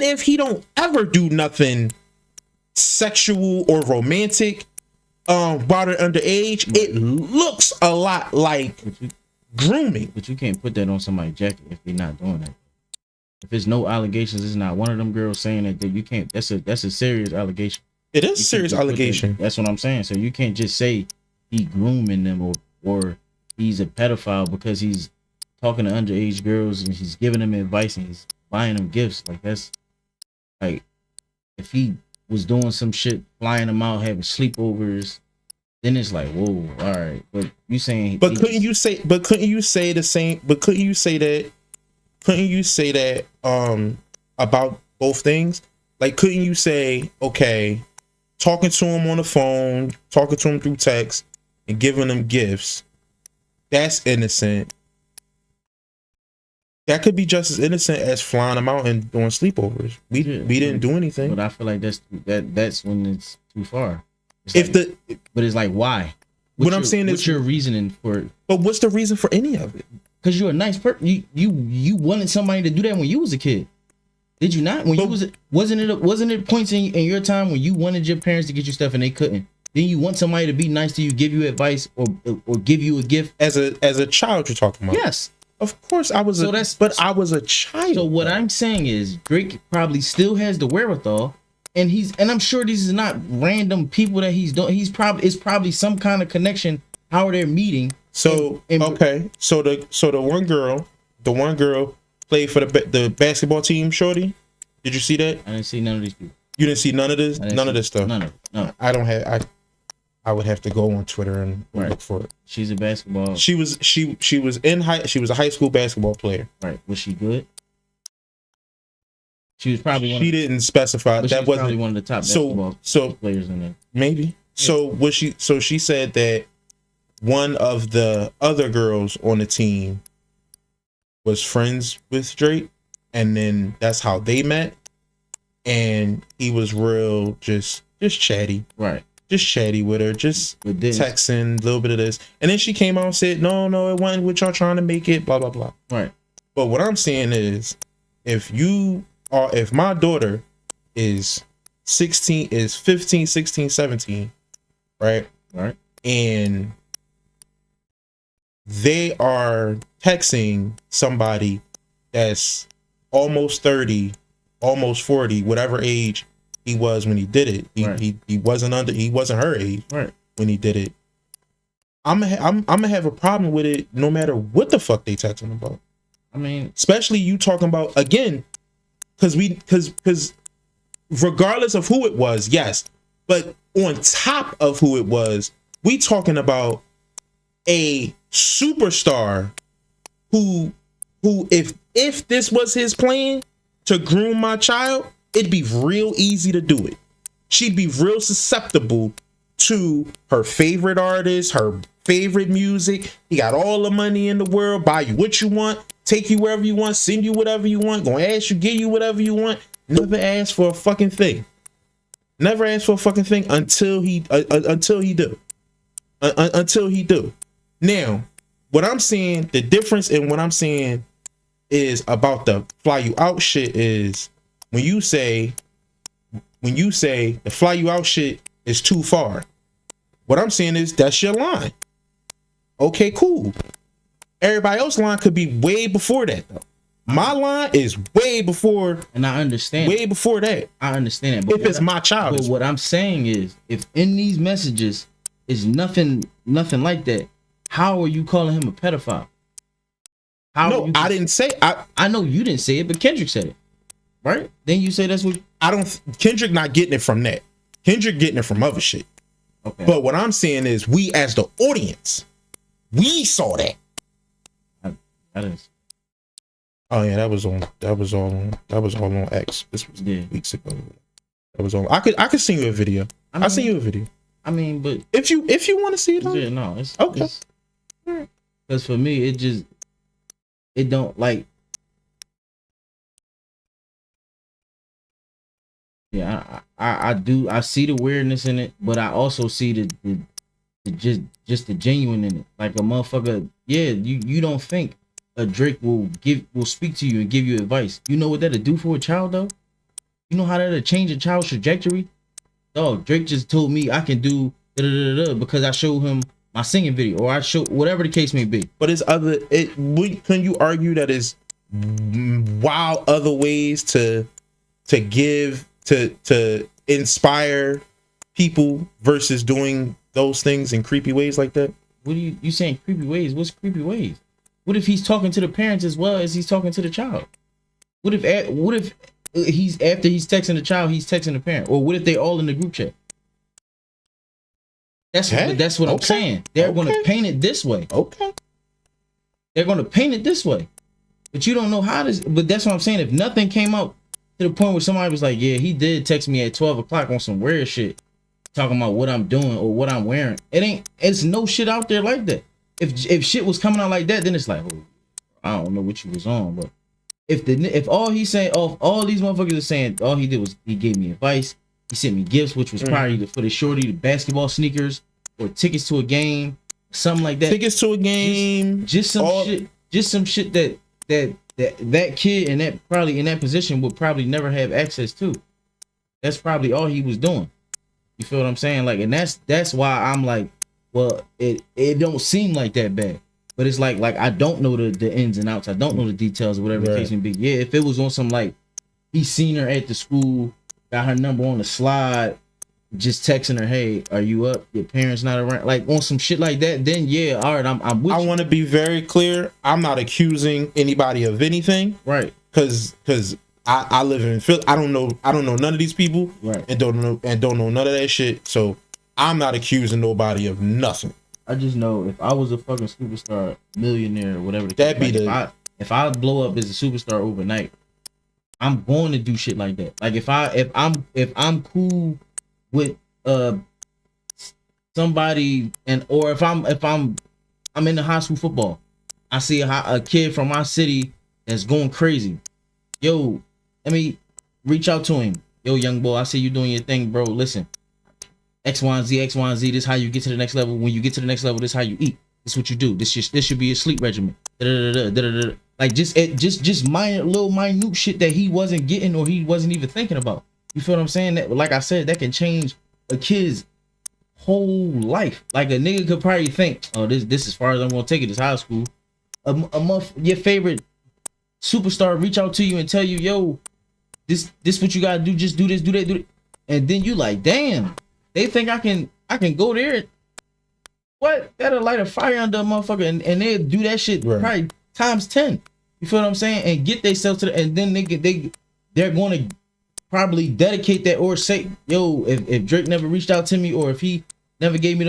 if he don't ever do nothing sexual or romantic while they're underage, it looks a lot like grooming. But you can't put that on somebody's jacket if they're not doing that. If there's no allegations, it's not one of them girls saying that you can't. That's a serious allegation. It is a serious allegation. That's what I'm saying. So you can't just say he grooming them or he's a pedophile because he's talking to underage girls and he's giving them advice and he's buying them gifts. Like, that's like, if he was doing some shit, flying them out, having sleepovers, then it's like, whoa, all right. But you saying, couldn't you say the same? But couldn't you say that? Couldn't you say that about both things? Like, couldn't you say, okay, talking to him on the phone, talking to him through text, and giving him gifts, that's innocent. That could be just as innocent as flying him out and doing sleepovers. We didn't do anything. But I feel like that's when it's too far. But it's like, why? What's your reasoning for it? But what's the reason for any of it? Because you're a nice person. You wanted somebody to do that when you was a kid. Did you not? Wasn't it points in your time when you wanted your parents to get you stuff and they couldn't? Then you want somebody to be nice to you, give you advice, or give you a gift as a child. You're talking about? Yes, of course. I was I was a child. So what I'm saying is Drake probably still has the wherewithal, and I'm sure these is not random people that he's doing. It's probably some kind of connection. How are they meeting? So okay, so the one girl played for the basketball team. Shorty, did you see that? I didn't see none of these people. You didn't see none of this stuff. None of it. No. I don't have. I would have to go on Twitter and look for it. She's a basketball. She was a high school basketball player. Right. Was she good? She was probably She didn't specify. That wasn't probably one of the top basketball players in there. Maybe. Yeah. So she said that one of the other girls on the team was friends with Drake, and then that's how they met. And he was real, just chatty, right? Just chatty with her, just texting a little bit of this, and then she came out and said, "No, it wasn't what y'all trying to make it." Blah blah blah. Right. But what I'm saying is, if my daughter is 15, 16, 17, right, and they are texting somebody that's almost 30. Almost 40, whatever age he was when he did it. He wasn't her age when he did it. I'm gonna have a problem with it no matter what the fuck they texting about. I mean, especially you talking about, again, because regardless of who it was, yes, but on top of who it was, we talking about a superstar who if this was his plan to groom my child, it'd be real easy to do it. She'd be real susceptible to her favorite artist, her favorite music. He got all the money in the world, buy you what you want, take you wherever you want, send you whatever you want, gonna ask you, give you whatever you want. Never ask for a fucking thing. Never ask for a fucking thing until he do. Until he do. Now, what I'm saying, the difference in what I'm saying is about the fly you out shit is when you say the fly you out shit is too far. What I'm saying is that's your line. Okay, cool. Everybody else's line could be way before that though. My line is way before, and I understand. Way before that. I understand it. But if it's my child. But what I'm saying is, if in these messages is nothing like that, how are you calling him a pedophile? No, I didn't say. I know you didn't say it, but Kendrick said it, right? Then you say that's what Kendrick not getting it from that. Kendrick getting it from other shit. Okay. But what I'm saying is, we as the audience, we saw that. I didn't. Oh yeah, that was all on X. This was weeks ago. That was on. I could send you a video. I'll send you a video. I mean, but if you want to see it, yeah, no, it's okay. Because for me, it don't like. Yeah, I see the weirdness in it, but I also see the just the genuine in it. Like a motherfucker, yeah, you don't think a Drake will speak to you and give you advice. You know what that'll do for a child though? You know how that'll change a child's trajectory? Dog, Drake just told me I can do because I showed him my singing video, or I show whatever the case may be. But it's can you argue that is wild other ways to give to inspire people versus doing those things in creepy ways like that? What are you saying creepy ways? What's creepy ways? What if he's talking to the parents as well as he's talking to the child? What if he's after he's texting the child, he's texting the parent? Or what if they all in the group chat? That's what I'm saying. They're going to paint it this way. Okay. They're going to paint it this way. But you don't know how to. But that's what I'm saying. If nothing came out to the point where somebody was like, yeah, he did text me at 12 o'clock on some weird shit, talking about what I'm doing or what I'm wearing. It's no shit out there like that. If shit was coming out like that, then it's like, oh, I don't know what you was on. But if all he's saying, all these motherfuckers are saying, all he did was he gave me advice. He sent me gifts, which was probably for the shorty, the basketball sneakers or tickets to a game, something like that. Tickets to a game, just some shit that kid and that probably in that position would probably never have access to. That's probably all he was doing. You feel what I'm saying? Like, and that's why I'm like, well, it don't seem like that bad. But it's like I don't know the ins and outs. I don't know the details or whatever the case may be. Yeah, if it was on some like he seen her at the school, got her number on the slide, just texting her, hey, are you up? Your parents not around, like on some shit like that, then yeah, all right, I'm with you. I want to be very clear. I'm not accusing anybody of anything. Right. Cause I live in Philly. I don't know none of these people. Right. And don't know none of that shit. So I'm not accusing nobody of nothing. I just know if I was a fucking superstar, millionaire, or whatever the case, if I blow up as a superstar overnight, I'm going to do shit like that. Like if I'm cool with somebody or if I'm in the high school football, I see a kid from my city that's going crazy. Yo, let me reach out to him. Yo, young boy, I see you doing your thing, bro. Listen, X, Y, and Z, X, Y, and Z. This is how you get to the next level. When you get to the next level, this is how you eat. This is what you do. This should be a sleep regimen. Like just minute shit that he wasn't getting or he wasn't even thinking about. You feel what I'm saying? That, like I said, that can change a kid's whole life. Like a nigga could probably think, oh, this as far as I'm gonna take it is high school. A month, your favorite superstar reach out to you and tell you, yo, this what you gotta do. Just do this, do that, do it. And then you like, damn, they think I can go there. What? That'll light a fire under a motherfucker, and they'll do that shit probably times 10. You feel what I'm saying? And get themselves to and then they're going to probably dedicate that or say, yo, if Drake never reached out to me or if he never gave me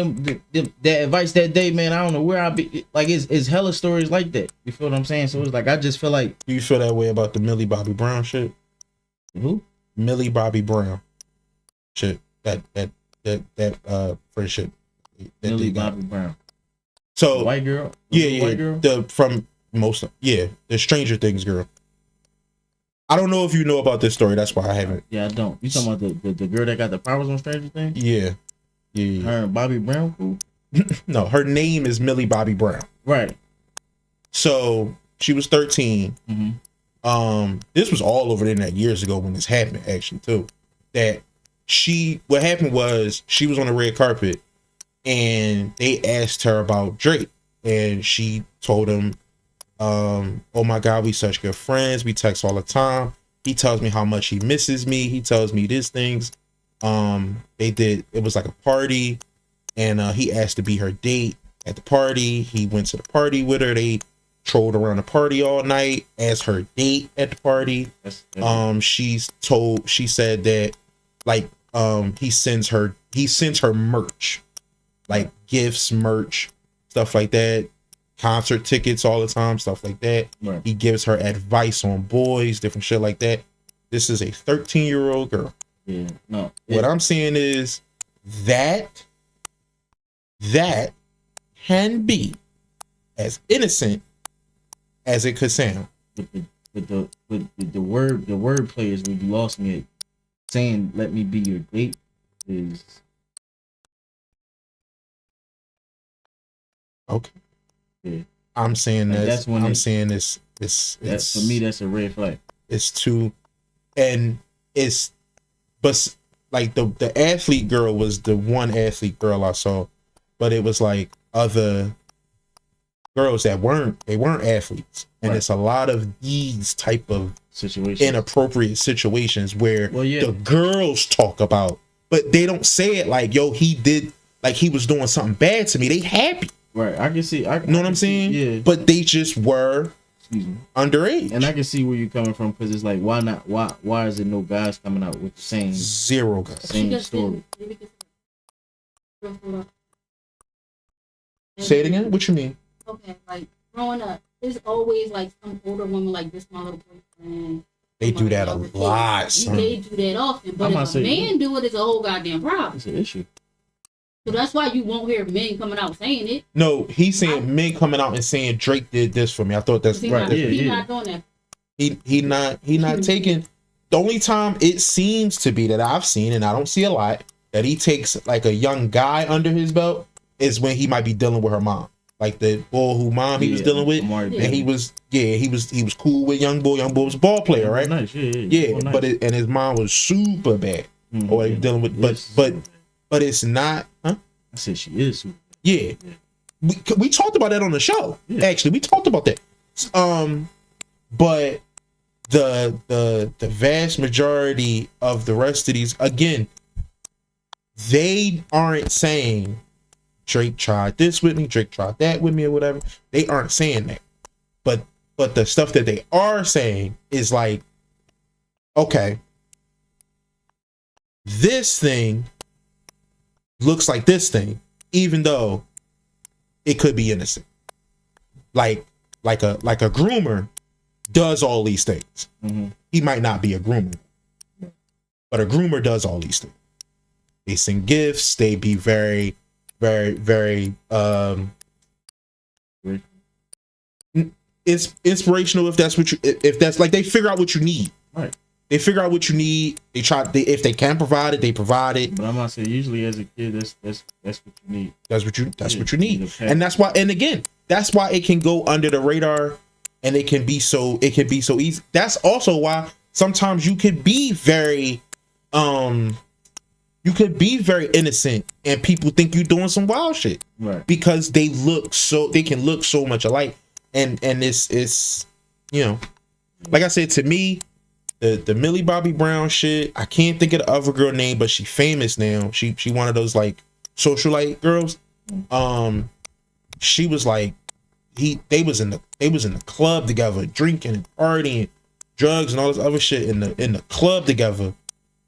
that advice that day, man, I don't know where I'll be. Like it's hella stories like that. You feel what I'm saying? So it's like I just feel like. Do you feel that way about the Millie Bobby Brown shit? Who? Millie Bobby Brown shit. That friendship. Millie Bobby Brown. So the white girl. Yeah. White girl? The Stranger Things girl. I don't know if you know about this story. That's why I haven't. Yeah, I don't. You talking about the girl that got the powers on Stranger Things? Yeah. Her and Bobby Brown, cool? No, her name is Millie Bobby Brown. Right. So she was 13. Mm-hmm. This was all over the internet years ago when this happened, actually, too. What happened was she was on the red carpet and they asked her about Drake, and she told him, oh my God, we such good friends. We text all the time. He tells me how much he misses me. He tells me these things. It was like a party, and he asked to be her date at the party. He went to the party with her. They trolled around the party all night as her date at the party. She said that like he sends her merch, like gifts, merch, stuff like that, concert tickets all the time, stuff like that. Right. He gives her advice on boys, different shit like that. This is a 13-year-old girl. Yeah, no. What I'm saying is that can be as innocent as it could sound. With the word players where you lost me at saying let me be your date is Okay. Yeah. I'm saying Like, that's when I'm saying it's for me that's a red flag. It's too, and it's, but like the athlete girl was the one athlete girl I saw, but it was like other girls that weren't athletes, and it's a lot of these type of situations, inappropriate situations where yeah, the girls talk about, but they don't say it like, yo, he did, like he was doing something bad to me. They happy, right? I can see. You know what I'm saying? Yeah, but they just were underage, and I can see where you're coming from, because it's like, why not? Why is it no guys coming out with the same zero guys, same story? Say it again. What you mean? Okay, like growing up, there's always like some older woman like this, my little boyfriend. They do that a lot. They do that often, but if a man do it, it's a whole goddamn problem. It's an issue. So that's why you won't hear men coming out saying it. No, he's saying men coming out and saying Drake did this for me. I thought that's right. He's not doing that. He not taking. The only time it seems to be that I've seen, and I don't see a lot, that he takes like a young guy under his belt is when he might be dealing with her mom. Like the boy who mom he was dealing with, and he was cool with young boy. Young boy was a ball player, right? Nice, yeah. But and his mom was super bad. Or he was dealing with, but it's not. Huh? I said she is super. Yeah. We talked about that on the show. Yeah. Actually, we talked about that. But the vast majority of the rest of these, again, they aren't saying Drake tried this with me, Drake tried that with me, or whatever. They aren't saying that. But the stuff that they are saying is like, okay, this thing looks like this thing, even though it could be innocent. Like a groomer does all these things. He might not be a groomer, but a groomer does all these things. They send gifts. They be very, very, very it's inspirational if that's what you, if that's like, they figure out what you need. Right. They figure out what you need. They try. If they can provide it, they provide it. But I'm gonna say, usually as a kid, that's what you need. That's what you need. And that's why. And again, that's why it can go under the radar, and it can be so easy. That's also why sometimes you could be very, innocent, and people think you're doing some wild shit, right? Because they can look so much alike, and it's you know, like I said, to me. The Millie Bobby Brown shit, I can't think of the other girl name, but she famous now. She one of those like socialite girls. She was like, they was in the club together, drinking and partying, drugs and all this other shit in the club together,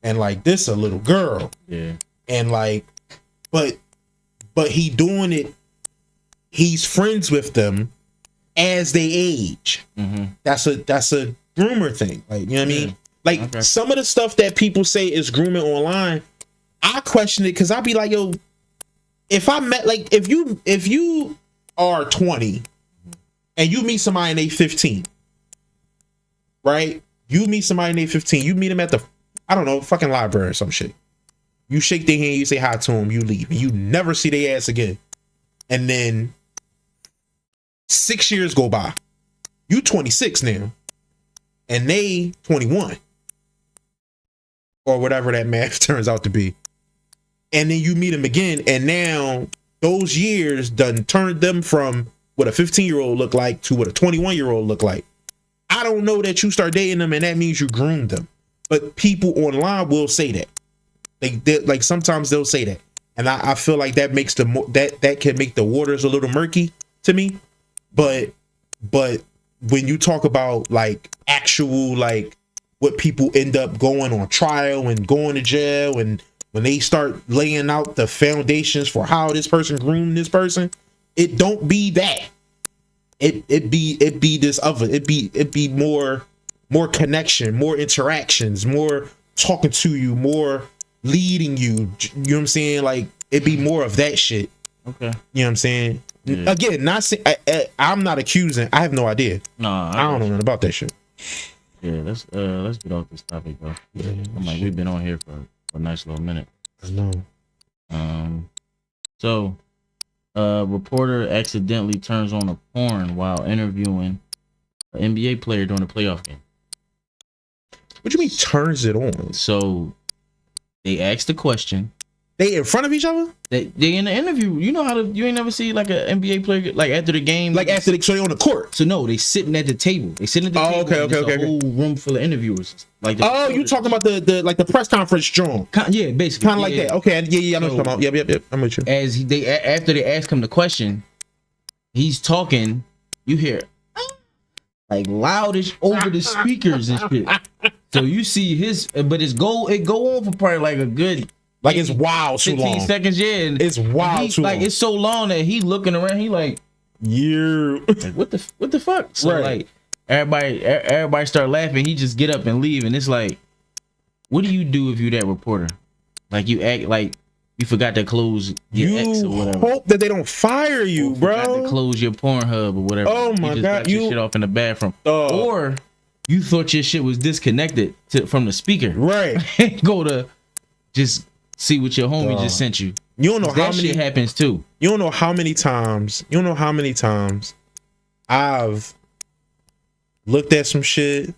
and like this a little girl. Yeah. And like, but he doing it. He's friends with them as they age. That's a groomer thing, like, you know what I mean? Like, some of the stuff that people say is grooming online, I question it, because I'll be like, yo, if I met, like, if you are 20 and you meet somebody and they 15, right? You meet somebody and they 15, you meet them at the, I don't know, fucking library or some shit. You shake their hand, you say hi to them, you leave, and you never see their ass again. And then 6 years go by. You 26 now. And they 21 or whatever that math turns out to be. And then you meet them again, and now those years done turned them from what a 15-year-old look like to what a 21-year-old look like. I don't know that you start dating them and that means you groomed them, but people online will say that. They like, sometimes they'll say that, and I feel like that makes that can make the waters a little murky to me. But when you talk about like actual, like what people end up going on trial and going to jail, and when they start laying out the foundations for how this person groomed this person, it don't be that. It be this other. It be more connection, more interactions, more talking to you, more leading you. You know what I'm saying? Like, it be more of that shit. Okay. You know what I'm saying? Yeah. Again, not saying I'm not accusing. I have no idea. No, I don't know nothing about that shit. Yeah, let's get off this topic, bro. Yeah, I'm like, we've been on here for a nice little minute. I know. So Reporter accidentally turns on a porn while interviewing an NBA player during a playoff game. What you mean turns it on? So they asked the question. They in front of each other? They in the interview. You know how you ain't never see like an NBA player like after the game. Like after they show you on the court. So no, they sitting at the table. They sitting at the table. Okay, and it's okay. a whole room full of interviewers. Like You talking about the like the press conference John? Yeah, basically. Kind of like that. Okay, yeah, I know what you're talking about. Yep. I'm with you. As after they ask him the question, he's talking. You hear like loudish over the speakers and shit. So you see but it go on for probably like a good. Like it's wild too 15 long. seconds, yeah. And it's wild too like long. it's so long that he looking around, he like, like what the fuck? So right. like everybody start laughing, he just get up and leave, and it's like, what do you do if you that reporter? Like you act like you forgot to close your X or whatever. Hope that they don't fire you, bro. Forgot to close your Pornhub or whatever. Oh my you just god, got your shit off in the bathroom. Or you thought your shit was disconnected from the speaker. Right. Go to just see what your homie just sent you. You don't know how many shit happens too. You don't know how many times. I've looked at some shit.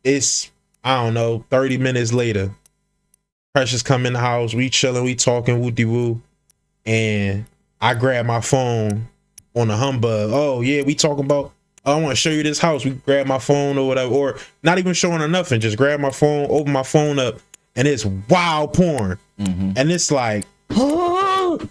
It's I don't know. 30 minutes later, Precious come in the house. We chilling. We talking. Woo de woo. And I grab my phone on the humbug. Oh yeah, we talking about. I want to show you this house. We grab my phone or whatever, or not even showing her nothing. Just grab my phone, open my phone up, and it's wild porn. And it's like trying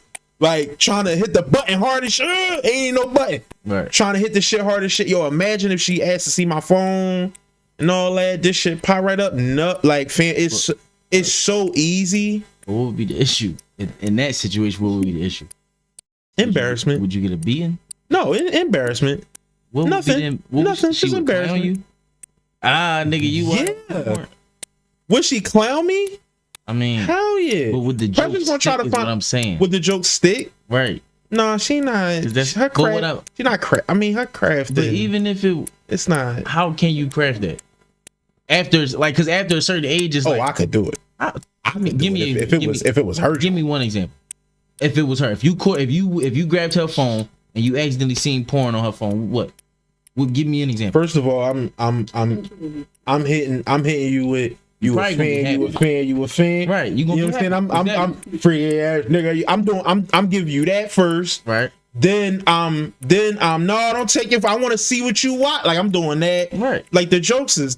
to hit the button hard as shit. Ain't no button. Right. Trying to hit the shit hard as shit. Yo, imagine if she asked to see my phone and all that. This shit pop right up. No, like, fam, it's so easy. What would be the issue in that situation? What would be the issue? Embarrassment. Would you get a beating? No, embarrassment. What nothing. Nothing. Just embarrassment. You? Nigga, you yeah. Would she clown me? I mean, hell yeah. But with the joke gonna try to find what I'm saying. Would the joke stick? Right. No, she not. That's her craft. She not craft. I mean, her craft. But even if it's not. How can you craft that? Because after a certain age, it's I could do it. I could give me if it was her. Give me one example. If it was her, if you grabbed her phone and you accidentally seen porn on her phone, what? Give me an example. First of all, I'm hitting you with. You a fan. Right. You know what I'm saying? I'm free ass nigga. I'm giving you that first. Right. Then no, don't take it. I want to see what you watch. Like I'm doing that. Right. Like the jokes is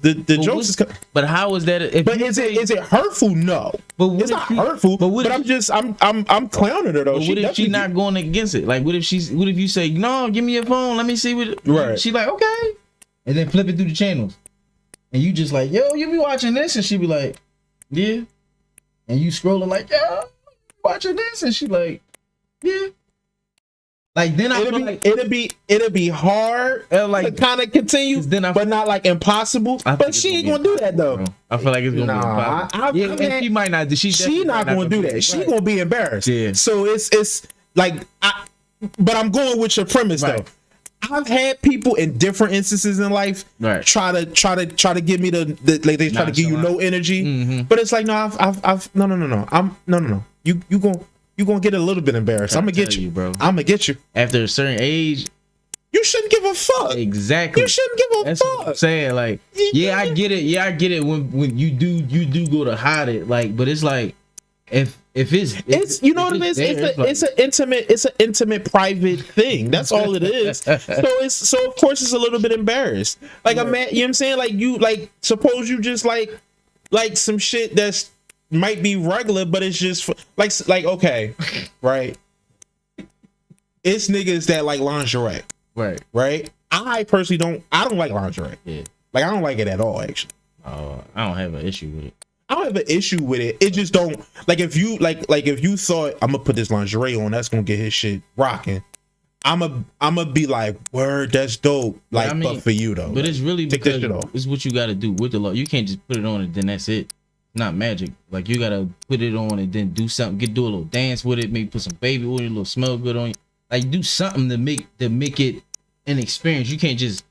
But how is that? Is it hurtful? No. But it's not hurtful. But I'm clowning her though. But what if she not going against it? Like what if you say no? Give me your phone. Let me see what. Right. She like okay, and then flip it through the channels. And you just like, yo, you be watching this? And she be like, yeah. And you scrolling like, yo, watching this? And she like, yeah. Like then it'll be hard to kind of continue, but not like impossible. But she ain't gonna do that though. I feel like it's gonna be impossible. And she might not. She not gonna do that. Right. She gonna be embarrassed. Yeah. So it's like, but I'm going with your premise though. I've had people in different instances in life try to give me the like they try to give you no energy, but it's like no, I've no. You gonna get a little bit embarrassed. I'm gonna get you, bro. I'm gonna get you. After a certain age, you shouldn't give a fuck. Exactly. You shouldn't give a fuck. What I'm saying, like, yeah, I get it. Yeah, I get it. When you do go to hide it, like, but it's like if it's you know what it is. It's an intimate private thing. That's all it is. So of course it's a little bit embarrassed. Like you know what I'm saying. Like suppose you just like some shit that's might be regular, but it's just like okay, right? It's niggas that like lingerie, right. I personally don't like lingerie. Yeah, like I don't like it at all. Actually, I don't have an issue with it. I don't have an issue with it. It just don't like if you like if you thought I'm gonna put this lingerie on, that's gonna get his shit rocking. I'm a be like, word, that's dope. Like, but for you though. But like, it's really take because this shit off. It's what you got to do with the law. You can't just put it on and then that's it. It's not magic. Like you gotta put it on and then do something. Do a little dance with it. Maybe put some baby oil, a little smell good on you. Like do something to make it an experience. You can't just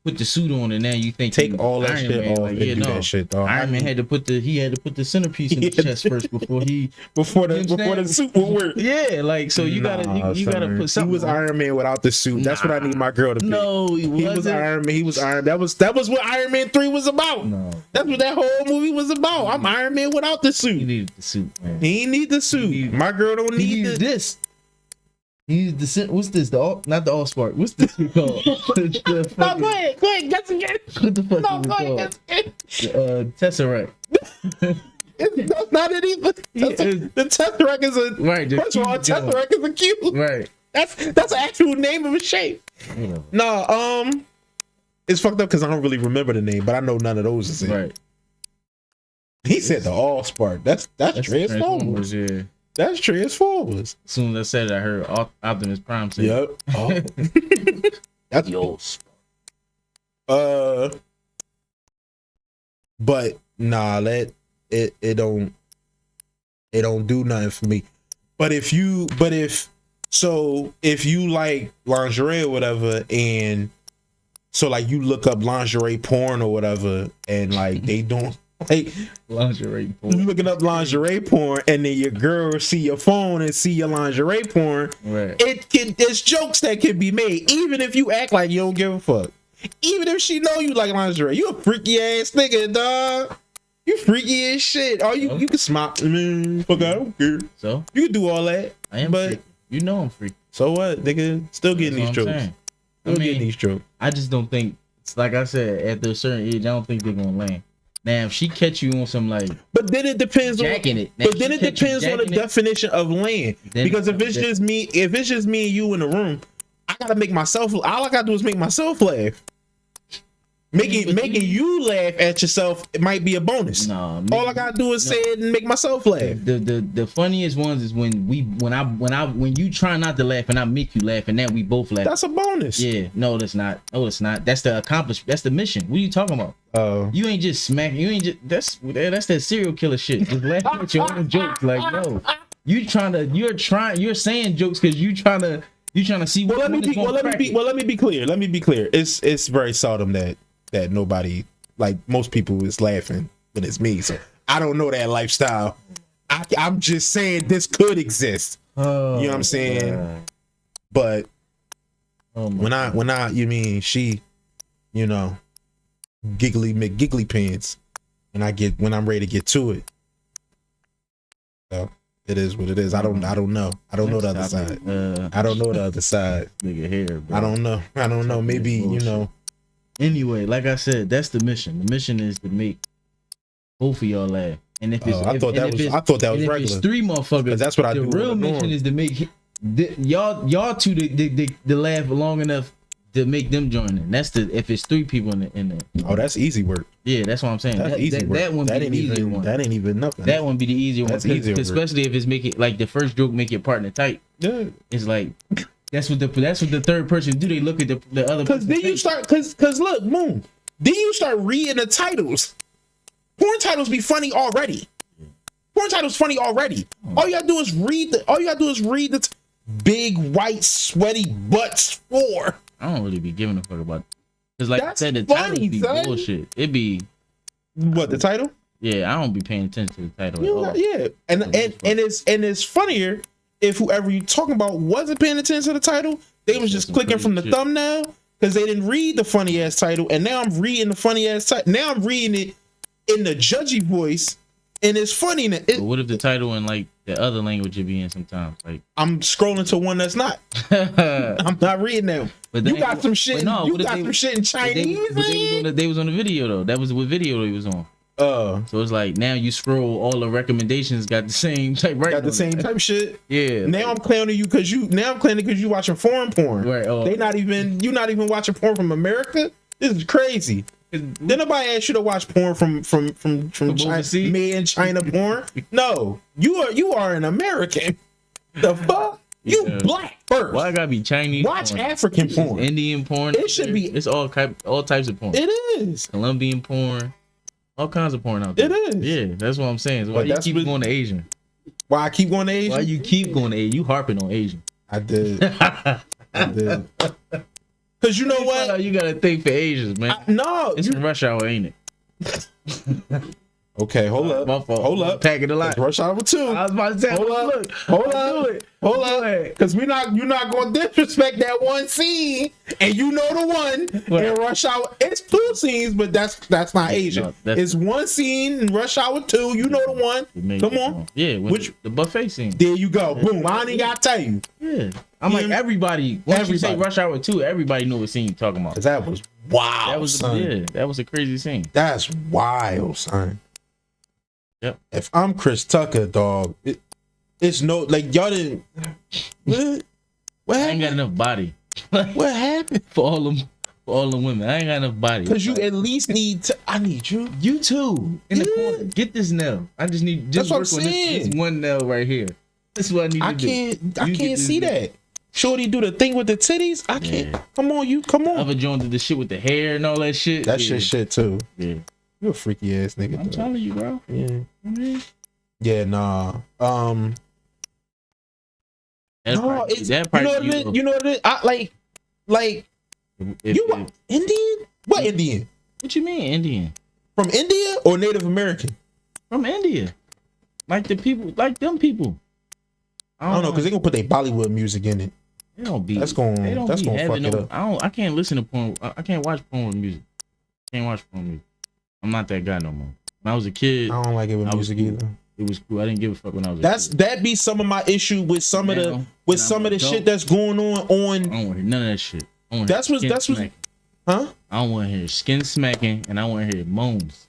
put the suit on, and now you think Take you all that Iron shit Man. off Like, and yeah, do no. that shit, dog. Iron Man had to put the centerpiece in his chest first before he before You know what I'm the saying? suit would work. yeah, like so you gotta you gotta son. put something. He was on. Iron Man without the suit. That's what I need my girl to be. No, he He was wasn't. Iron Man. He was Iron. That was what Iron Man 3 was about. No, That's what that whole movie was about. I'm Iron Man without the he suit. needed the suit, man. He ain't need the suit. He- My girl don't He need used the. this. He used the what's this? Not the All Spark. What's this shit called? the No, fucking- go ahead, guess again. What the fuck No, is go it ahead, called? guess again. Tesseract. That's not it either. The Tesseract is a Right. the First of all, cube gun. Tesseract is a cube. Right. That's the actual name of a shape. Whatever. No, it's fucked up because I don't really remember the name, but I know none of those is it. Right. He said the All Spark. That's Transformers. Yeah. That's Transformers. As soon as I said it, I heard Optimus Prime say, Yep. Oh. That's yours. But nah, it don't do nothing for me. But if you like lingerie or whatever, and so like you look up lingerie porn or whatever, and like they don't like lingerie you porn. looking up lingerie porn, and then your girl see your phone and see your lingerie porn, Right. there's jokes that can be made, even if you act like you don't give a fuck. Even if she know you like lingerie, you a freaky ass nigga, dog. You freaky as shit. Or you can smile. Man, fuck, I don't care. So You can do all that. I am But- freaky. You know I'm freaky. So what, nigga? Still getting these That's what I'm jokes. saying. Still I getting mean, these jokes. I just don't think it's like I said, at a certain age, I don't think they're gonna land. Now if she catch you on some like But then it depends on. jacking it. Now, But if then she it catch you depends on the jacking it, definition of land. then Because if it's that- just me and you in the room, I gotta make myself. All I gotta do is make myself laugh. Making you laugh at yourself, it might be a bonus. Nah, All I gotta do is say it and make myself laugh. the funniest ones is when you try not to laugh and I make you laugh and then we both laugh. That's a bonus. Yeah, no, that's not. No, it's not. That's the accomplishment. That's the mission. What are you talking about? Oh. You ain't just smacking. You ain't just that's that serial killer shit. Just laughing at your own jokes. Like, no, you're saying jokes because you trying to see. Well, let me be clear. Let me be clear. It's very seldom that nobody, like most people, is laughing when it's me. So I don't know that lifestyle. I'm just saying this could exist. Oh, You know what I'm saying? God. But Oh my when I you mean she, you know, giggly pants, and when I'm ready to get to it. So it is what it is. I don't know. I don't know the other side. I don't know the other side. Nigga here, bro. I don't know. Maybe, you know. Anyway, like I said, that's the mission. The mission is to make both of y'all laugh. And if it's I thought that was if it's regular. three motherfuckers, That's what I the do. real mission is to make y'all two to laugh long enough to make them join in. That's if it's three people in the Oh, that's easy work. yeah, that's what I'm saying. That's easy work. That one be the easier one. That ain't even nothing. That one be the easier one. That's easier work. Especially if it's making like the first joke make your partner tight. Yeah. It's like that's what the third person do. They look at the other Cause person's then you face. start cause look, Moon. Then you start reading the titles. Porn titles be funny already. Porn titles funny already. All you gotta do is read the big white sweaty butts 4. I don't really be giving a fuck about. Cause like That's I said, the funny, titles be son. bullshit. It be What, the title? yeah. I don't be paying attention to the title at all. Yeah. And it's funnier if whoever you talking about wasn't paying attention to the title. They was just Some clicking crazy from the shit. thumbnail because they didn't read the funny ass title, and now I'm reading the funny ass title. Now I'm reading it in the judgy voice, and it's funny. But what if the title in like the other language you be in sometimes? Like, I'm scrolling to one that's not. but I'm not reading them. You got some shit. You got some shit in Chinese. They was on the video though. That was what video they was on. So it's like now you scroll, all the recommendations got the same type. Right, Got the same type shit. Yeah. Now I'm clowning you because you watching foreign porn. Right. Oh. You not even watching porn from America. This is crazy. Then nobody asked you to watch porn from China, overseas? made in China porn. No, you are an American. The fuck? You Yeah. black first. Why I gotta be Chinese? Watch porn? African It's porn. Indian porn. It should be- It's all types of porn. It is. Colombian porn. All kinds of porn out there. It is. Yeah, that's what I'm saying. So why But you that's keep what- going to Asian? Why I keep going to Asia? Why you keep going to Asian? You harping on Asian. I did. I did. Cause you know what? You gotta think for Asians, man. No, It's in rush hour, ain't it? okay, hold up. My fault. Hold up. Pack it a lot. It's Rush Hour 2. I was about to say, Hold up. look, Hold do up. it. Hold Do up. it. Cause you're not gonna disrespect that one scene. And you know the one What? in Rush Hour. It's 2 scenes, but that's not Asian. No, that's- it's one scene in Rush Hour 2. You know the one. It made Come it on. wrong. Yeah, Which- the buffet scene. There you go. Boom. I ain't gotta tell you. Yeah. I'm like, Yeah. everybody. Once you say Everybody. Rush Hour 2, everybody knew what scene you talking about. Cause that was wild. That was son. that was a crazy scene. That's wild, son. Yep. If I'm Chris Tucker, dog, it's no like y'all didn't. What I ain't got happened? enough body What happened? for all them women. I ain't got enough body. Because you at least need to. I need you. You too in the Yeah. corner. Get this nail. I just need That's just what work I'm on saying. this one nail right here. This is what I need I to can't. do. I You get can't this see nail. that. Shorty do the thing with the titties. I can't. Yeah. Come on, you. Come on. Other joint did the shit with the hair and all that shit. That yeah. shit too. Yeah. You a freaky ass nigga. I'm dog. telling you, bro. Yeah. Mhm. Yeah. Nah. That No. probably- It's, that you know probably what it is. You know what it is. I like. if- You if- Indian? What Indian? what you mean Indian? From India or Native American? From India. Like the people, like them people. I don't know because they gonna put their Bollywood music in it. they don't be. That's gonna- They don't that's be gonna having fuck it no. up. I can't listen to porn. I can't watch porn with music. Can't watch porn with music. I'm not that guy no more. When I was a kid, I don't like it with I was music cool. either. it was cool. I didn't give a fuck when I was. That be some of my issue with some of Now, the when some I'm of the adult, shit that's going on. I don't want to hear none of that shit. I don't wanna That's hear what- skin that's what- smacking. Huh? I don't want to hear skin smacking, and I want to hear moans.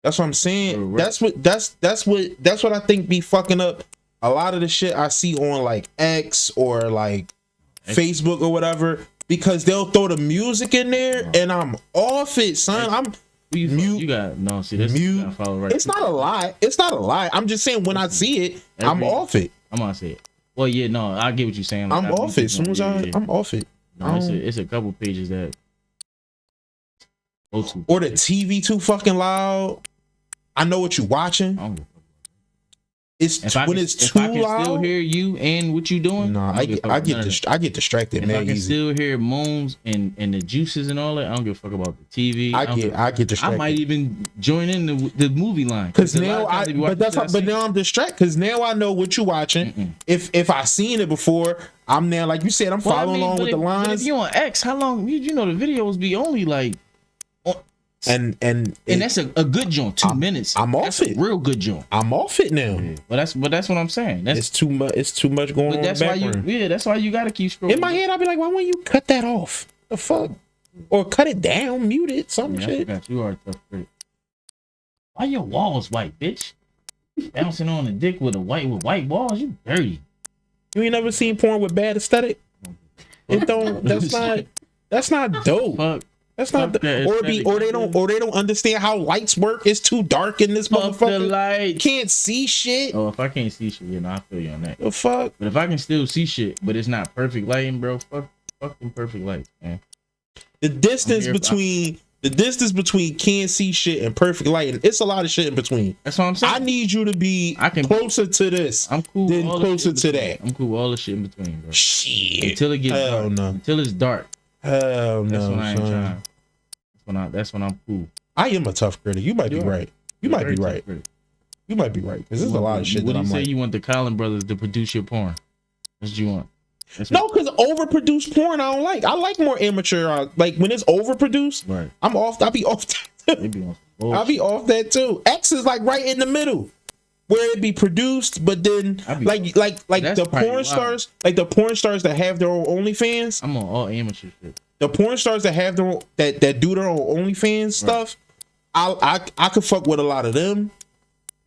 That's what I'm saying. Correct. That's what I think be fucking up a lot of the shit I see on like X or like Facebook or whatever because they'll throw the music in there and I'm off it, son. I'm Who you, Mute. you got no. See, this Mute. you gotta follow right. It's not a lie. It's not a lie. I'm just saying when I see it, I'm Every- off it. I'm gonna say it. Well, yeah, no, I get what you're saying. I'm I off be it. As soon as yeah. I'm off it. No, it's a couple pages that go to. Or the TV too fucking loud. I know what you're watching. I don't give a fuck. It's If I when can, it's if too I can loud. still hear you and what you doing, Nah, don't I give a get fuck I about get none of that. I get distracted, If I man. can Easy. still hear moans and the juices and all that, I don't give a fuck about the TV. I don't get give a I fuck. get I distracted. might even join in the movie line Because a lot now of times if you watch but that's shit I how, but see- now I'm distracted because now I know what you're watching. Mm-mm. If I seen it before, I'm now like you said, I'm Well, I following mean, along but with the if- But lines if you on X, how long? You know the videos be only like, and and that's a good joint. 2 minutes. I'm off That's it. a real good joint. I'm off it now. But that's what I'm saying. That's It's too much. It's too much going but on. that's in the why you background. that's why you gotta keep scrolling. In my head, I'll be like, why wouldn't you cut that off? The fuck, or cut it down, mute it, some Yeah, I shit. forgot you are a tough critic. Why your walls white, bitch? Bouncing on a dick with white walls, you dirty. You ain't never seen porn with bad aesthetic. It don't. That's not. That's not dope. Fuck. That's not. Fuck that Or be. Or they don't. Or they don't understand how lights work. It's too dark in this Fuck the motherfucker. light. Can't see shit. Oh, if I can't see shit, I feel you on that. The fuck. But if I can still see shit, but it's not perfect lighting, bro, fuck them perfect lights, man. The distance I'm here- between can't see shit and perfect lighting. It's a lot of shit in between. That's what I'm saying. I need you to be I can- closer to this. I'm cool. Then all the closer shit to in between. that. I'm cool. With all the shit in between, bro. Shit. Until it gets Hell dark. no. Until it's dark. Hell That's no, when I ain't son. trying. That's when I'm cool. I am a tough critic. You might be You are. right. You You're might very be tough right. critic. You might be right. Because there's a lot of shit What that do you I'm say like. you want the Collin brothers to produce your porn? That's what you want. That's No, what- because overproduced porn I don't like. I like more amateur. Like when it's overproduced, Right. I'm off. I'll be off. They be on some I'll be off that too. X is like right in the middle, where it be produced, but then I be- like That's the probably porn why. stars, like the porn stars that have their own OnlyFans. I'm on all amateur shit. The porn stars that have their own, that do their own OnlyFans stuff. I could fuck with a lot of them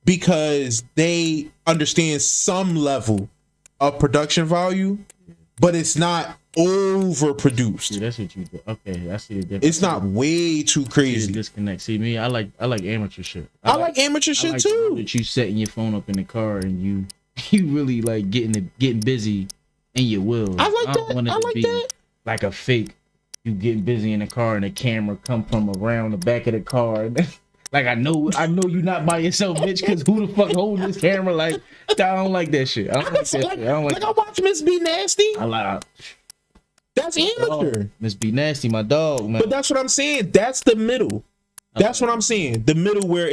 because they understand some level of production value, but it's not overproduced. See, that's what you do. Okay, I see the difference. It's not way too See the crazy. disconnect. See me, I like amateur shit. I like amateur I shit like the one too. That you setting your phone up in the car and you really like getting busy in your will. I like don't that. want it I to like be that. like a fake. You getting busy in the car and the camera come from around the back of the car. Like I know you're not by yourself, bitch. Because who the fuck holding this camera? Like I don't like that shit. I don't like that shit. I don't like. Like I watch Miss B Nasty. I like. That's amateur. Miss B Nasty, my dog, man. But that's what I'm saying. That's the middle. That's what I'm saying. The middle where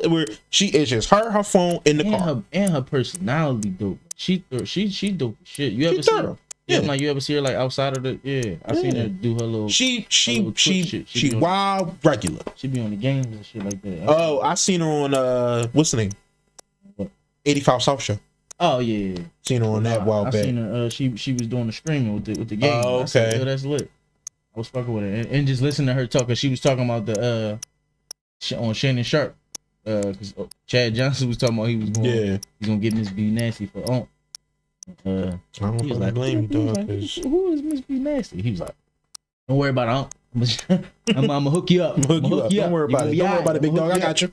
where she is just her phone in the car. Her personality dope. She dope as shit. You ever She see thorough. her? Yeah, like you ever see her like outside of the I seen her do her little. She shit. wild regular. She be on the games and shit like that. Oh, I seen her on what's the name? What? 85 South Show. Oh yeah. Seen her on that while I back. seen her. She was doing the streaming with the game. Oh, I said, okay. yo, that's lit. I was fucking with her and just listening to her talk. Cause she was talking about the on Shannon Sharp. Cause Chad Johnson was talking about he's gonna get Miss B Nasty for on. I don't fucking blame you, dog. Who is Miss B Nasty? He was like, don't worry about it. I'm gonna hook you up. Hook you up. Don't worry about it. Don't worry about it, big dog. I got you.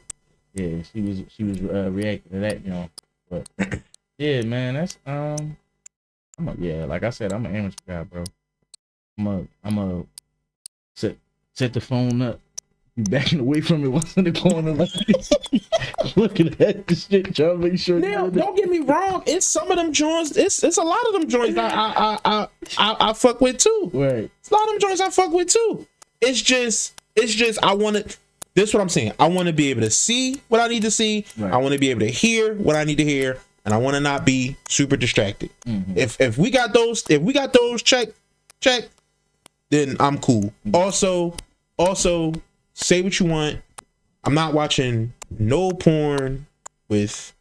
Yeah, she was reacting to that, you know. But yeah, man, that's like I said, I'm an amateur guy, bro. I'm a set the phone up. You backing away from it once in the corner, like looking at the shit, trying to make sure. Now, don't get me wrong. It's some of them joints. It's a lot of them joints I fuck with too. Right. It's a lot of them joints I fuck with too. It's just I want to. This is what I'm saying. I want to be able to see what I need to see. Right. I want to be able to hear what I need to hear, and I want to not be super distracted. Mm-hmm. If we got those check, then I'm cool. Mm-hmm. Also, say what you want. I'm not watching no porn with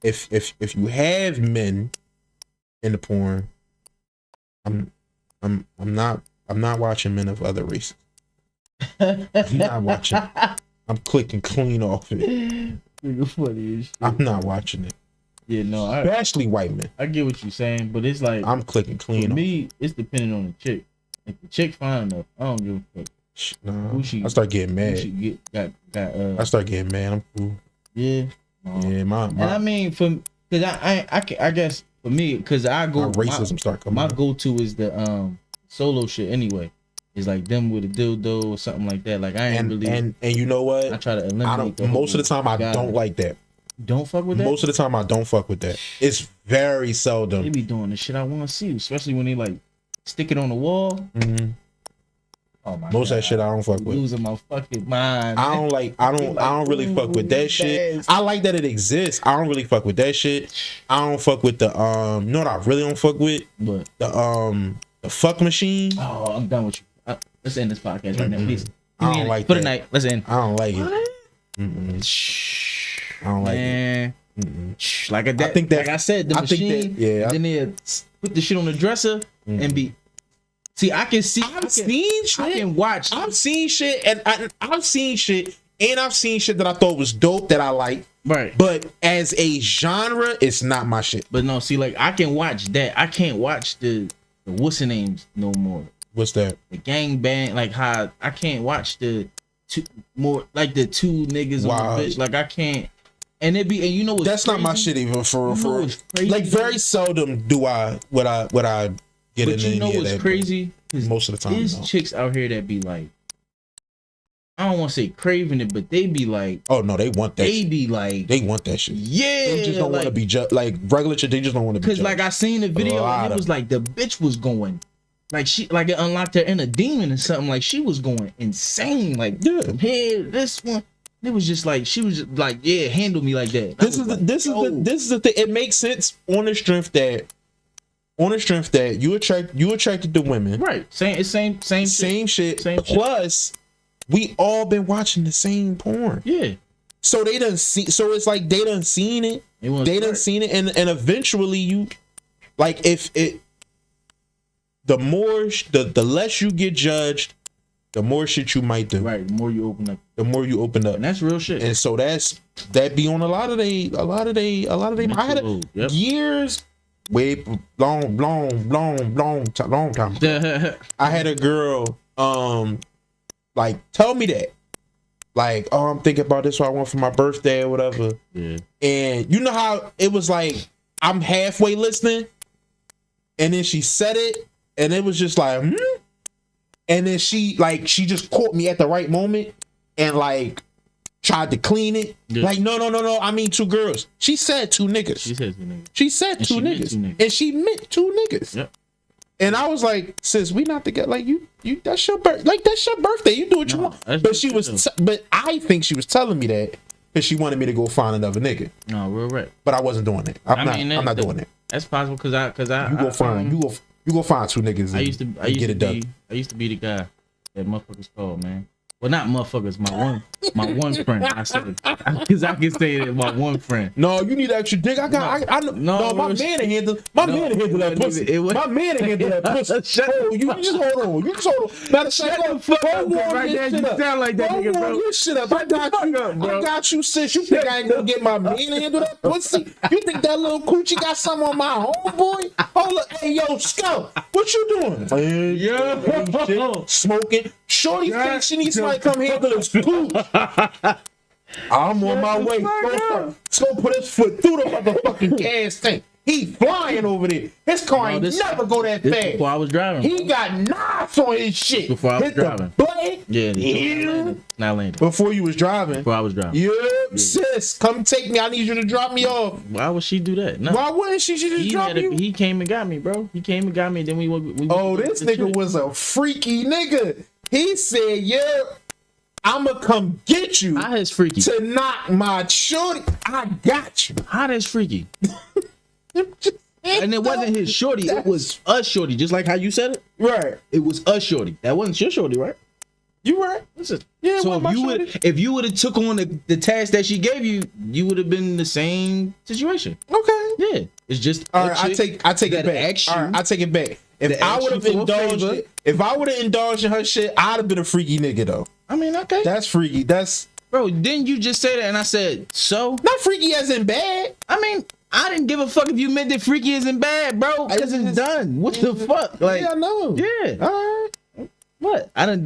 if you have men in the porn, I'm not watching men of other races. I'm not watching. I'm clicking clean off it. Nigga funny as shit. I'm not watching it. Yeah, no, Especially white men. I get what you're saying, but it's like I'm clicking clean for off. me, it's depending on the chick. If the chick fine enough, I don't give a fuck. No, I I start getting mad. I start getting mad. I'm cool. Yeah. Yeah, my And I mean, because I guess for me, because I go my racism start coming. My out. go-to is the solo shit anyway. It's like them with a dildo or something like that. Like I ain't really. And you know what? I try to eliminate. Most of the time I don't like that. Don't fuck with that. Most of the time I don't fuck with that. It's very seldom. They be doing the shit I want to see, especially when they like stick it on the wall. Mm-hmm. Oh my Most God. of that shit I don't fuck with. Losing my fucking mind. I don't really fuck with that shit. I like that it exists. I don't really fuck with that shit. I don't fuck with the you know what I really don't fuck with? But The fuck machine. oh, I'm done with you. Let's end this podcast right now, please. I don't like for that. the night. Let's end. I don't like it. Mm-mm. Shh. I don't like it. Man. Mm-mm. Shh. Like that. I think that- like I said, the I think machine. that- yeah. Then they put the shit on the dresser and be. See, I can see. I've seen shit. I can watch. I've seen shit and I've seen shit that I thought was dope that I like. Right. But as a genre, it's not my shit. But no, see, like I can watch that. I can't watch the what's the names no more. What's that? The gang bang, like how I can't watch the two niggas Wow. on the bitch. Like I can't. And it be, and you know what's That's not my crazy? shit even for You know what's crazy, like very seldom do I would I get But in you any know of what's that. crazy? Most of the time, There's no. chicks out here that be like, I don't want to say craving it, but they be like, Oh no, they want that. they Shit. be like, They want that shit. yeah, They just don't want to be like regular shit. They just don't want to be. Because like I seen the video lot and it of was like the bitch was going, like she like it unlocked her inner demon or something. Like she was going insane. Like Yeah. here, this one. It was just like she was just like, yeah, handle me like that. This is the thing. It makes sense on the strength that you attracted to women. right. Same shit. Same shit. Same shit. Plus, we all been watching the same porn. Yeah. So they done see. So it's like they done seen it. They done seen it, and eventually you, like, if it, the less you get judged, the more shit you might do. Right. The more you open up, The more you open up, and that's real shit. and so that be on a lot of they. I had Mental load, years, way long time ago. I had a girl, like tell me that, like, oh, I'm thinking about this, what I want for my birthday or whatever. Yeah. And you know how it was like, I'm halfway listening, and then she said it, and it was just like, and then she just caught me at the right moment, and like tried to clean it. Yeah. Like, no, I mean 2 girls. She said 2 niggas. She said to niggas. She said And 2 she meant niggas. 2 niggas. And she meant 2 niggas. Yep. And I was like, sis, we not together. Like you that's your that's your birthday. You do what you want. But she was, but I think she was telling me that because she wanted me to go find another nigga. No, real right. But I wasn't doing it. I'm not doing it. That's possible because I you go find two niggas. I used to get it done. I used to be the guy that motherfuckers called, man. Well, not motherfuckers. My one friend. I said because I can say that my one friend. No, you need extra dick. I no, my man handle that pussy. My man handle that pussy. Oh, you just hold on. You just hold on. Matter of fact, hold on right there. You sound like that nigga, bro. Your shit up. I got you, sis. You think I ain't gonna get my man to handle that pussy? You think that little coochie got something on my homeboy? Hold up, hey yo, Scout, what you doing? Yeah, smoking. Shorty thinks she needs somebody to come handle this pooch. I'm on my way. Let's go put his foot through the motherfucking gas tank. He flying over there. His car ain't never go that fast. Before I was driving. He got knives on his shit. Before I was driving. Yeah. Not landing. Before you was driving. Before I was driving. Yeah, sis, come take me. I need you to drop me off. Why would she do that? No. Why wouldn't she just drop you? He came and got me, bro. He came and got me. Then we this nigga was a freaky nigga. He said, yeah, I'ma come get you. How is freaky? To knock my shorty. I got you. How that's freaky? And it wasn't his shorty. It was us shorty. Just like how you said it. Right. It was us shorty. That wasn't your shorty, right? You right. Listen. Yeah. So if you would have took on the task that she gave you, you would have been in the same situation. Okay. Yeah. It's just all right. I take it back. All right, I take it back. If I would have indulged in her shit, I'd have been a freaky nigga though. I mean, okay. That's freaky. That's bro. Didn't you just say that? And I said so. Not freaky as in bad. I mean, I didn't give a fuck if you meant that freaky isn't bad, bro. Because it's done. What the fuck? Like, yeah, I know. Yeah. All right. What? I done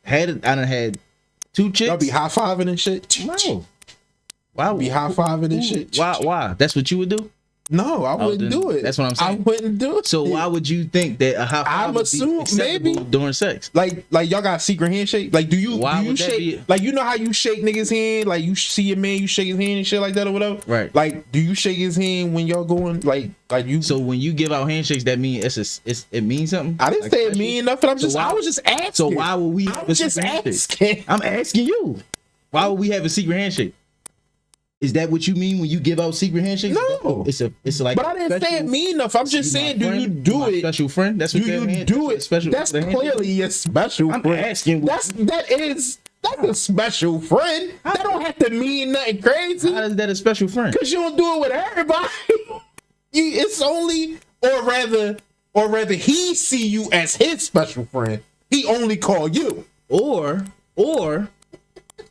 had two chicks. Y'all be high fiving and shit. No. Why be high fiving and shit? Why? That's what you would do? No, I wouldn't do it. That's what I'm saying. I wouldn't do it. So why would you think that a high five would be acceptable during sex? Like y'all got a secret handshake? Like do you shake? Like you know how you shake niggas' hand? Like you see a man, you shake his hand and shit like that or whatever. Right. Like do you shake his hand when y'all going like you? So when you give out handshakes, that means it means something. I didn't say it mean nothing. I was just asking. So why would we? I'm just asking. I'm asking you. Why would we have a secret handshake? Is that what you mean when you give out secret handshakes? No, it's like. But I didn't say it mean enough. I'm just saying, do you do it? Special friend. That's what you do it. Special. That's clearly your special friend. I'm asking. That's a special friend. That don't have to mean nothing crazy. How is that a special friend? Because you don't do it with everybody. It's only, or rather, he see you as his special friend. He only call you, or.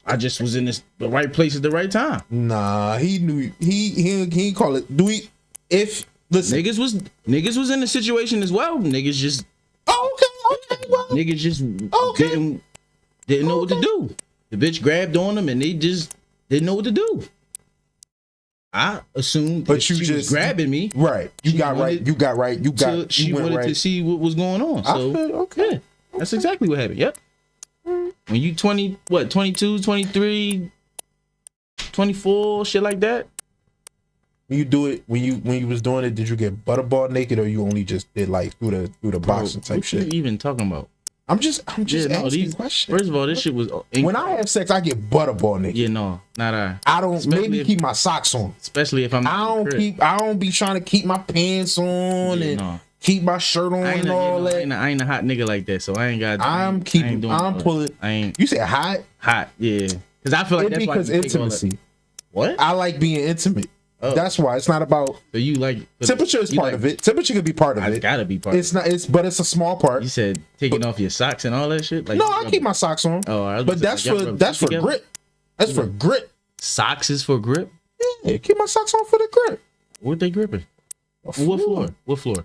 I just was in the right place at the right time. Nah, he knew he call it. Listen, niggas was in the situation as well. Niggas just okay. Well, niggas just didn't know what to do. The bitch grabbed on them and they just didn't know what to do. I assumed, but she was grabbing me. Right, you got right. She wanted to see what was going on. So okay, yeah, that's exactly what happened. Yep. When you 22, 23, 24, shit like that. When you do it, when you was doing it, did you get butterball naked or you only just did like through the boxing type shit? What you even talking about? I'm just asking questions. First of all, this shit was when I have sex, I get butterball naked. Yeah, no, not I. I don't keep my socks on. Especially if I don't be trying to keep my pants on keep my shirt on and all that. I ain't a hot nigga like that, so I ain't got. I'm pulling. I ain't. You said hot? Hot, yeah. Because I feel like that's because intimacy. What? I like being intimate. Oh. That's why it's not about. So you like temperature is part of it. Temperature could be part of it. It's gotta be part. It's not. But it's a small part. You said taking off your socks and all that shit. Like no, I keep my socks on. Oh, but that's for grip. That's for grip. Socks is for grip. Yeah, keep my socks on for the grip. What they gripping? What floor?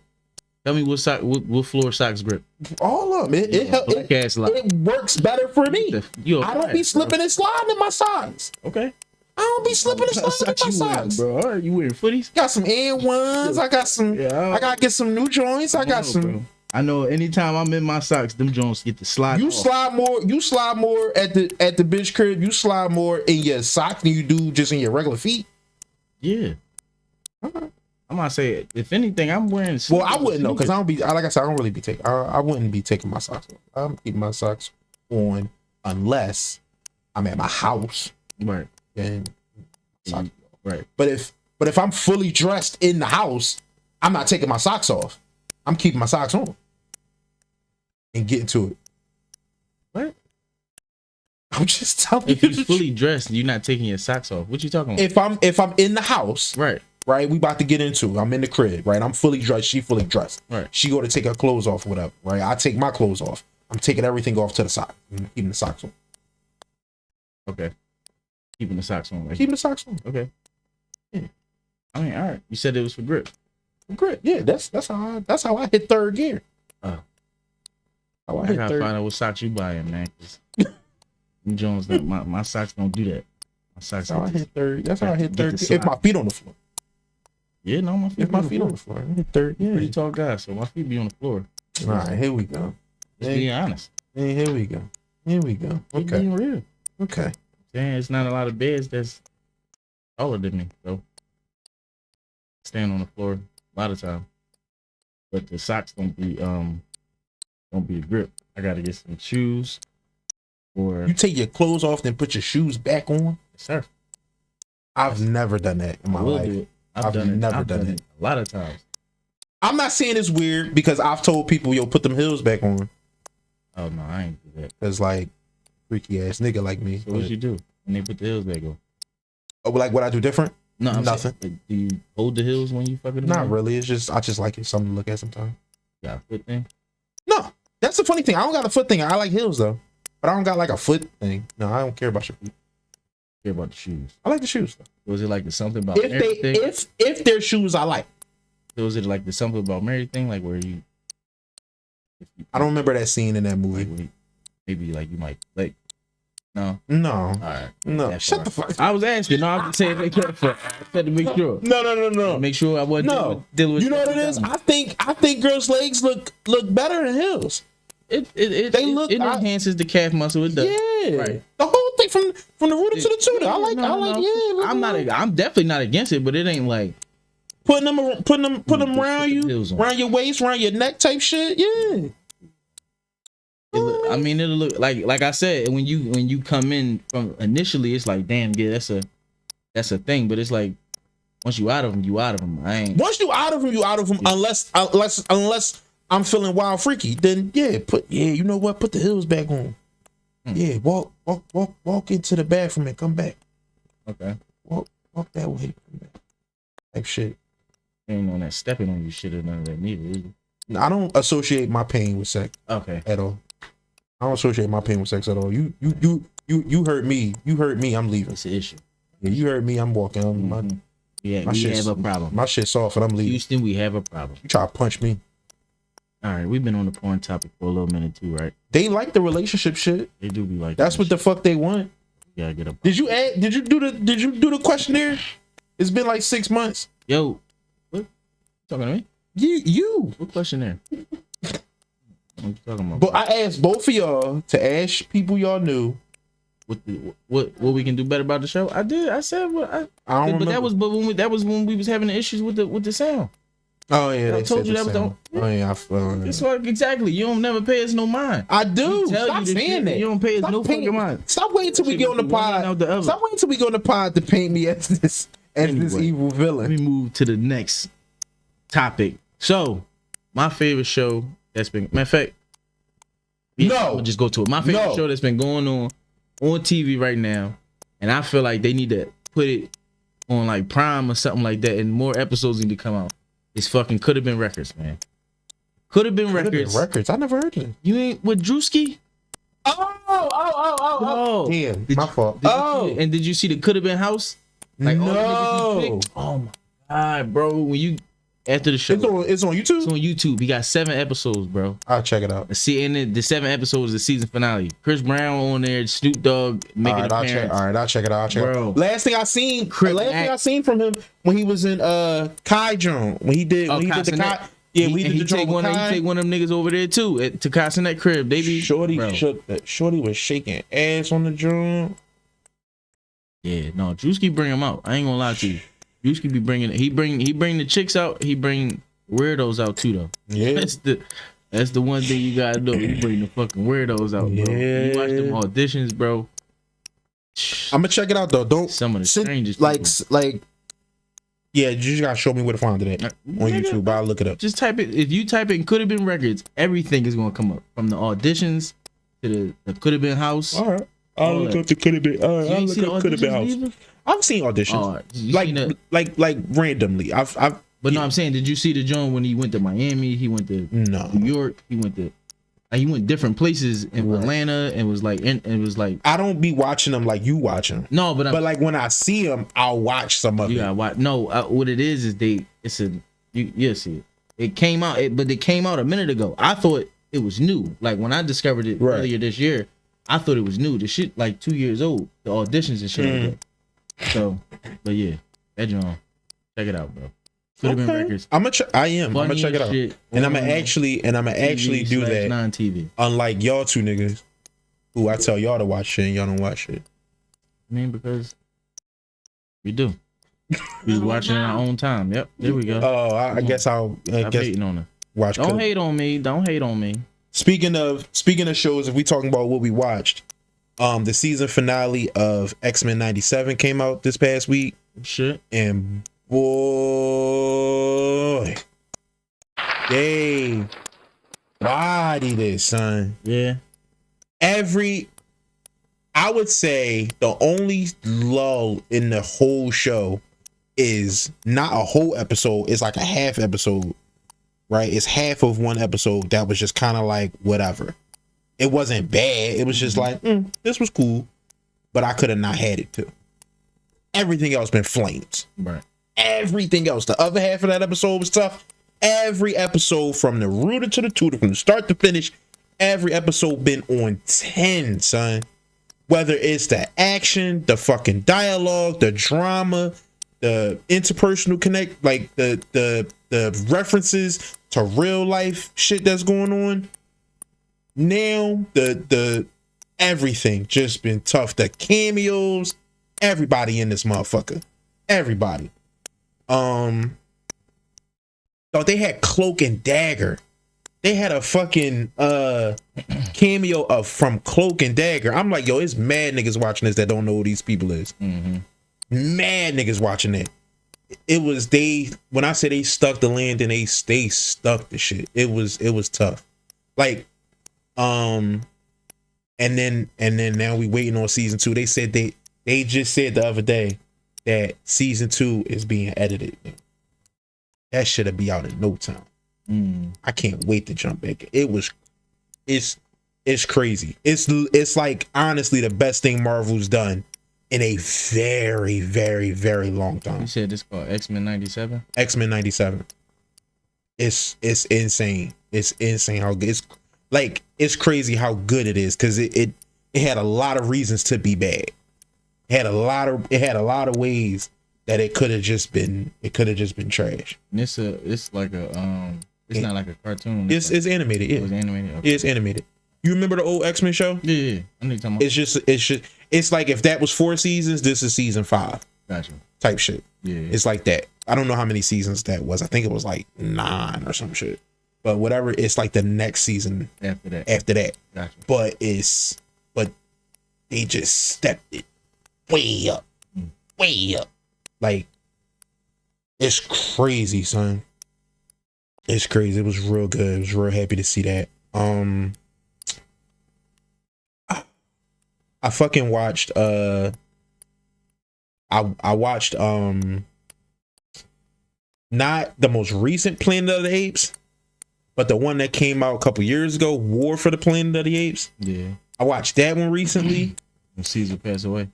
Tell me what floor socks grip. All of them. It works better for me. I don't be slipping and sliding in my socks. Okay. I don't be slipping and sliding in my socks. Bro. All right, you wearing footies? Got some N1s. I got some. I gotta get some new joints. I got some. Bro. I know anytime I'm in my socks, them joints get to slide. You slide more at the bitch crib. You slide more in your socks than you do just in your regular feet. Yeah. I'm gonna say, if anything, I'm wearing. Well, I wouldn't know because I don't be. Like I said, I don't really be taking. I wouldn't be taking my socks off. I'm keeping my socks on unless I'm at my house. Right. And socks. Right. But if I'm fully dressed in the house, I'm not taking my socks off. I'm keeping my socks on and getting to it. What? I'm just telling If you. you're fully dressed, you're not taking your socks off. What you talking about? If I'm in the house, Right. right, we about to get into. I'm in the crib, right. I'm fully dressed. She fully dressed. Right. She go to take her clothes off, whatever. Right. I take my clothes off. I'm taking everything off to the side. I'm keeping the socks on. Okay. Keeping the socks on. Right? Keeping the socks on. Okay. Yeah. I mean, all right. You said it was for grip. Grip. Yeah. That's how I hit third gear. Oh. How I gotta find out what socks you buying, man. Them Jones, my socks don't do that. My socks. That's how I hit third. That's how I hit Get third. the If my feet on the floor. Yeah, no, my feet. If my feet on the floor, I hit third. Yeah. Pretty tall guy, so my feet be on the floor. All right, here we go. Just being honest. Hey, here we go. Here we go. Just Okay. being real. Okay. Damn, it's not a lot of beds that's taller than me, so stand on the floor a lot of times. But the socks don't be a grip. I gotta get some shoes or You take your clothes off, then put your shoes back on. sir. I've never done that in my I will life. do it. I've never done it. a lot of times. I'm not saying it's weird because I've told people, yo, put them heels back on. Oh no, I ain't do that. Cause like freaky ass nigga like me. So what you do when they put the heels back on? Oh, like what I do different? No, I'm Nothing. saying, do you hold the heels when you fucking? Not really. It's just I just like it. Something to look at sometimes. Got a foot thing. No, that's the funny thing. I don't got a foot thing. I like heels though, but I don't got like a foot thing. No, I don't care about your feet. Care about the shoes. I like the shoes though. Was it like the something about If married they thing? if they're shoes I like. Was it like the something about married thing, like where you? I don't remember that scene in that movie. Like, maybe like you might like. No. No. All right. No. That Shut far. the fuck. I was asking. No, I'm just saying they care for. I had to make sure. No. Make sure I wasn't dealing with. You know what it is? I think girls' legs look better in heels. It They enhances the calf muscle. It does. Yeah. Right. The whole thing from the rooter to the tutor. I like. No. Yeah. I'm definitely not against it, but it ain't like putting them around you, heels on. around your waist, around your neck type shit. Yeah. I mean, it'll look like I said when you come in from initially, it's like damn, yeah, that's a thing. But it's like once you out of them, you out of them. I ain't. Once you out of them, you out of them. Unless I'm feeling wild freaky, then yeah, you know what? Put the heels back on. Yeah, walk into the bathroom and come back. Okay. Walk that way. Come back. Type shit. Ain't on that stepping on you shit or none of that neither. Is you? No, I don't associate my pain with sex Okay. at all. I don't associate my pain with sex at all. You hurt me. You hurt me. I'm leaving. It's an issue. Yeah, you hurt me. I'm walking. Yeah, my we shit's- have a problem. My shit's off and I'm leaving. Houston, we have a problem. You try to punch me. All right, we've been on the porn topic for a little minute too, right? They like the relationship shit. They do be like That's that what the fuck they want. shit. Gotta get up. Did you do the questionnaire? It's been like 6 months. Yo, what? Talking to me? You. What question there? What you talking about? But I asked both of y'all to ask people y'all knew. What we can do better about the show? I did. I said what I. I don't But remember. that was when we was having the issues with the sound. Oh yeah, I they told said you the that was same. Oh yeah, It's like exactly. You don't never pay us no mind. I do. Tell Stop you this saying shit, that. You don't pay us Stop no paying- fucking mind. Stop waiting till we Shit get on the be one out the pod. other. Stop waiting till we go on the pod to paint me as this Anyway. evil Let villain. me move to the next topic. So, my favorite show that's been matter of fact. No. I'm gonna just go to it. My favorite No. show that's been going on TV right now, and I feel like they need to put it on like Prime or something like that, and more episodes need to come out. It's fucking Could Have Been Records, man. Could Have Been Records. Records. I never heard of it. You ain't with Drewski? Oh. Damn, Did my you- fault. Did you see it? And did you see the Could Have Been House? Like all the niggas he No. picked? Oh my god, bro! When you after the show, It's on YouTube. it's on YouTube. He got 7 episodes, bro. I'll check it out. The 7 episodes is the season finale. Chris Brown on there, Snoop Dogg making All right, an appearance. I'll check it out. Bro. Last thing I seen, Crip last Act. thing I seen from him when he was in Kai Jones when he did Oh, the Kai Kai. Yeah, we did he the take joint one. with He Kai. take one of them niggas over there too to Cassinet crib. They be Shorty bro. Shorty was shaking ass on the drum. Yeah, no, Drewski bring him out. I ain't gonna lie to you. Drewski be bringing he bring the chicks out. He bring weirdos out too though. Yeah. That's the one thing you gotta do. You bring the fucking weirdos out, bro. Yeah. You watch them auditions, bro. I'm gonna check it out though. Don't Some of the strangest like. Yeah, you just gotta show me where to find it at on YouTube. I'll look it up. Just type it. If you type in "could have been records," everything is gonna come up from the auditions to the could have been house. All right, I'll look up the could have been. I'll look up could have been house. Either? I've seen auditions, like randomly. I've. But no, I'm saying, did you see the joint when he went to Miami? He went to New York. He went different places in Atlanta, and was like, I don't be watching them like you watch them. No, but like when I see them, I'll watch some of it. Yeah, watch. No, what it is you'll see it. It came out, but it came out a minute ago. I thought it was new. Like when I discovered it earlier this year, I thought it was new. The shit like 2 years old. The auditions and shit like that. So, but yeah, that joint, check it out, bro. Could have been records. I'm gonna check it out, and I'm gonna actually do that. Non-TV. Unlike y'all two niggas, who I tell y'all to watch shit and y'all don't watch shit. I mean, because we do. We watching in our own time. Yep, there we go. Oh, I guess I'll. Stop hating on her. Watch. Don't hate on me. Don't hate on me. Speaking of shows, if we talking about what we watched, the season finale of X-Men '97 came out this past week. Shit. And boy, they bodied it, son. Yeah. I would say the only lull in the whole show is not a whole episode. It's like a half episode, right? It's half of one episode that was just kind of like whatever. It wasn't bad. It was just like, this was cool, but I could have not had it too. Everything else been flames. Right. Everything else. The other half of that episode was tough. Every episode from the rooter to the tutor, from the start to finish, every episode been on 10, son. Whether it's the action, the fucking dialogue, the drama, the interpersonal connect, like the references to real life shit that's going on. Now the everything just been tough. The cameos, everybody in this motherfucker. Everybody. Oh, they had Cloak and Dagger. They had a fucking cameo from Cloak and Dagger. I'm like, yo, it's mad niggas watching this that don't know who these people is. Mm-hmm. Mad niggas watching it. It was when I say they stuck the land and they stuck the shit. It was tough. Like, and then now we waiting on season 2. They said they just said the other day that season 2 is being edited. That shit'll be out in no time. I can't wait to jump back. It's crazy. It's like honestly the best thing Marvel's done in a very, very, very long time. You said this called X-Men '97? X-Men '97. It's insane. It's insane how good it's crazy how good it is, because it had a lot of reasons to be bad. It had a lot of ways that it could have just been trash. And it's like a it's not like a cartoon. It's animated. Yeah, it was animated. Okay. It's animated. You remember the old X-Men show? Yeah. I know talking about. It's like if that was 4 seasons, this is season 5. Gotcha. Type shit. Yeah. It's like that. I don't know how many seasons that was. I think it was like 9 or some shit. But whatever, it's like the next season after that. Gotcha. But they just stepped it way up. Way up. Like, it's crazy, son. It's crazy. It was real good. I was real happy to see that. I fucking watched I watched not the most recent Planet of the Apes, but the one that came out a couple years ago, War for the Planet of the Apes. Yeah. I watched that one recently. When Caesar passed away.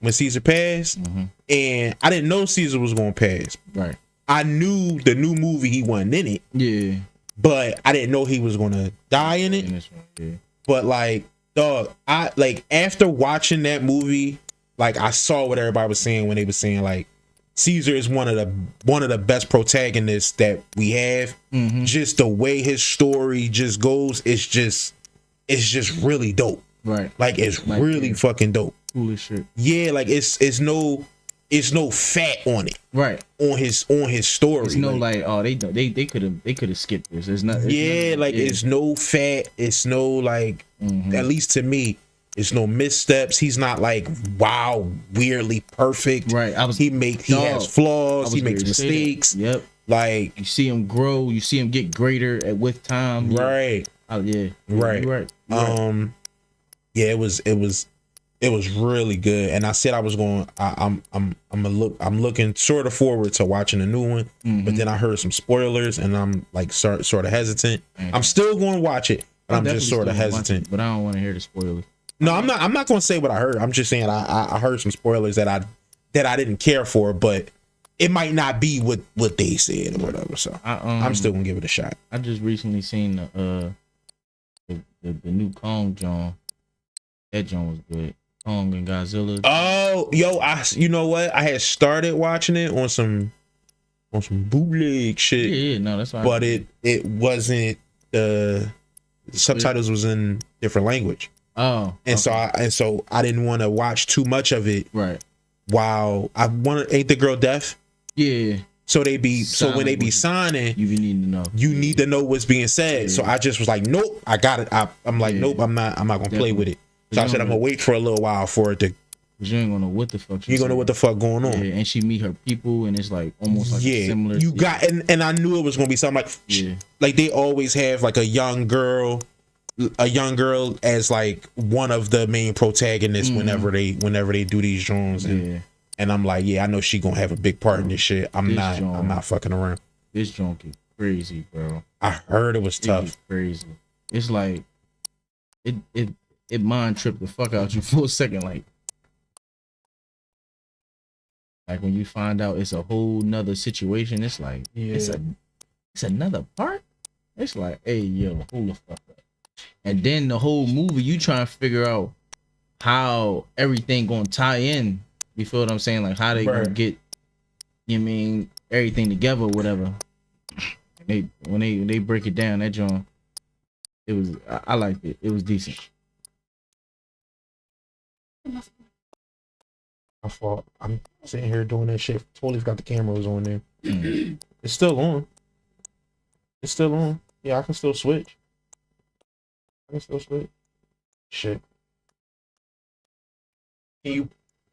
And I didn't know Caesar was gonna pass. Right. I knew the new movie he wasn't in it. Yeah. But I didn't know he was gonna die in it. Yeah. But like, dog, I like after watching that movie, like I saw what everybody was saying when they were saying like Caesar is one of the best protagonists that we have. Mm-hmm. Just the way his story just goes, it's just really dope. Right. Like it's really fucking dope. Cool as shit. Yeah, like it's it's no fat on it. Right. On his story. It's no like oh they could have skipped this. It's not. It's no fat. It's no like at least to me, it's no missteps. He's not like wow weirdly perfect. Right. He has flaws. He makes mistakes. Yep. Like you see him grow. You see him get greater with time. Right. Yeah. Right. You're right. Yeah, it was really good, and I said I was going. I'm looking sort of forward to watching the new one, but then I heard some spoilers, and I'm like sort of hesitant. I'm still going to watch it, but I'm just sort of hesitant. But I don't want to hear the spoilers. No, I'm not going to say what I heard. I'm just saying I heard some spoilers that I didn't care for, but it might not be what they said or whatever. So I'm still gonna give it a shot. I just recently seen the new Kong John. That John was good. Kong and Godzilla. Oh, yo, you know what? I had started watching it on some bootleg shit. Yeah, no, that's why. But it wasn't the subtitles was in different language. Oh, and so I didn't want to watch too much of it. Right. While I wanted, ain't the girl deaf? Yeah. So when they be signing, you need to know. You need to know what's being said. Yeah. So I just was like, nope, I got it. I'm like, nope, I'm not gonna play with it. So I said I'm gonna wait for a little while for it to. You ain't gonna know what the fuck. You gonna know what the fuck going on. Yeah, and she meet her people, and it's like almost like similar. You got and I knew it was gonna be something like like they always have like a young girl as like one of the main protagonists whenever they do these drones. And I'm like, yeah, I know she gonna have a big part in this shit. I'm not fucking around. This joint is crazy, bro. I heard it was tough. Crazy. It's like it mind tripped the fuck out you for a second, like when you find out it's a whole nother situation. It's like it's another part. It's like, hey yo, hold the fuck up. And then the whole movie, you trying to figure out how everything gonna tie in. You feel what I'm saying? Like how they gonna get, you know what I mean, everything together or whatever. When they break it down, that joint, it was I liked it. It was decent. My fault. I'm sitting here doing that shit. Totally forgot the camera was on there. It's still on. It's still on. Yeah, I can still switch. Shit. Can you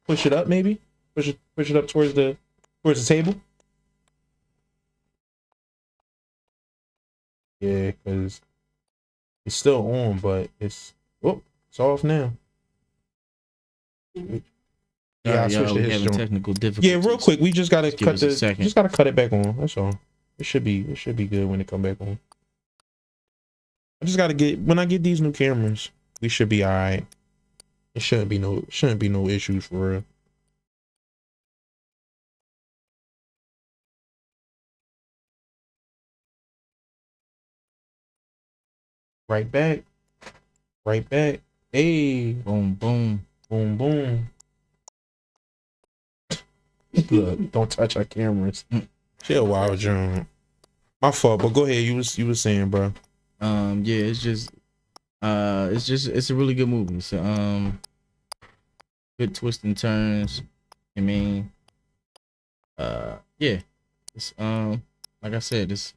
push it up maybe? Push it up towards the table? Yeah, because it's still on, but it's off now. Yeah, I switched to his joint. Technical difficulties. Yeah, real quick, we just gotta cut it back on. That's all. It should be good when it come back on. I just gotta when I get these new cameras, we should be all right. It shouldn't be no issues for real. Right back. Hey, boom, boom, boom, boom. Look, don't touch our cameras. Chill, Wild John. My fault, but go ahead. You was saying, bro. Yeah, it's a really good movie. It's good twists and turns. I mean, yeah, it's like I said, it's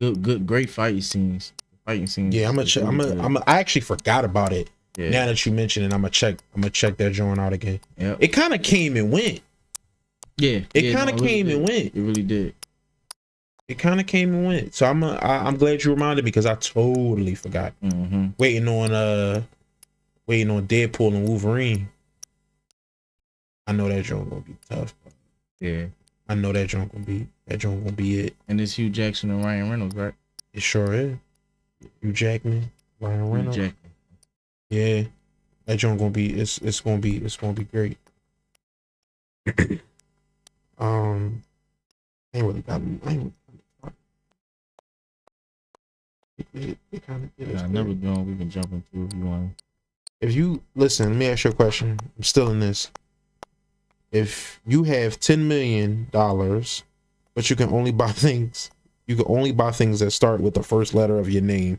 good, great fighting scenes. Yeah, I actually forgot about it. Yeah. Now that you mention it, I'm gonna check that joint out again. Yep. It kind of came and went. Yeah, it kind of came and went. It really did. It kind of came and went. So I'm glad you reminded me because I totally forgot. Waiting on Deadpool and Wolverine. I know that joint gonna be tough. Yeah, I know that joint gonna be it. And it's Hugh Jackson and Ryan Reynolds, right? It sure is. Hugh Jackman, Ryan Reynolds. Yeah, that joint gonna be it's gonna be great. Another joint we can jump into if you want. If you listen, let me ask you a question. I'm still in this. If you have $10 million, but you can only buy things that start with the first letter of your name,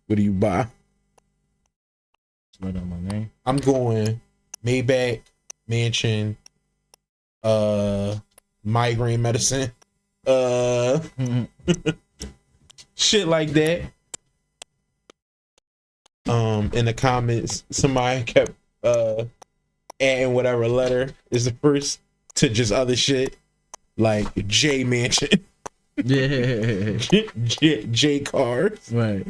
what do you buy? Letter of my name. I'm going Maybach, mansion, migraine medicine, shit like that. In the comments, somebody kept adding whatever letter is the first to just other shit like J Mansion. Yeah. J cars. Right.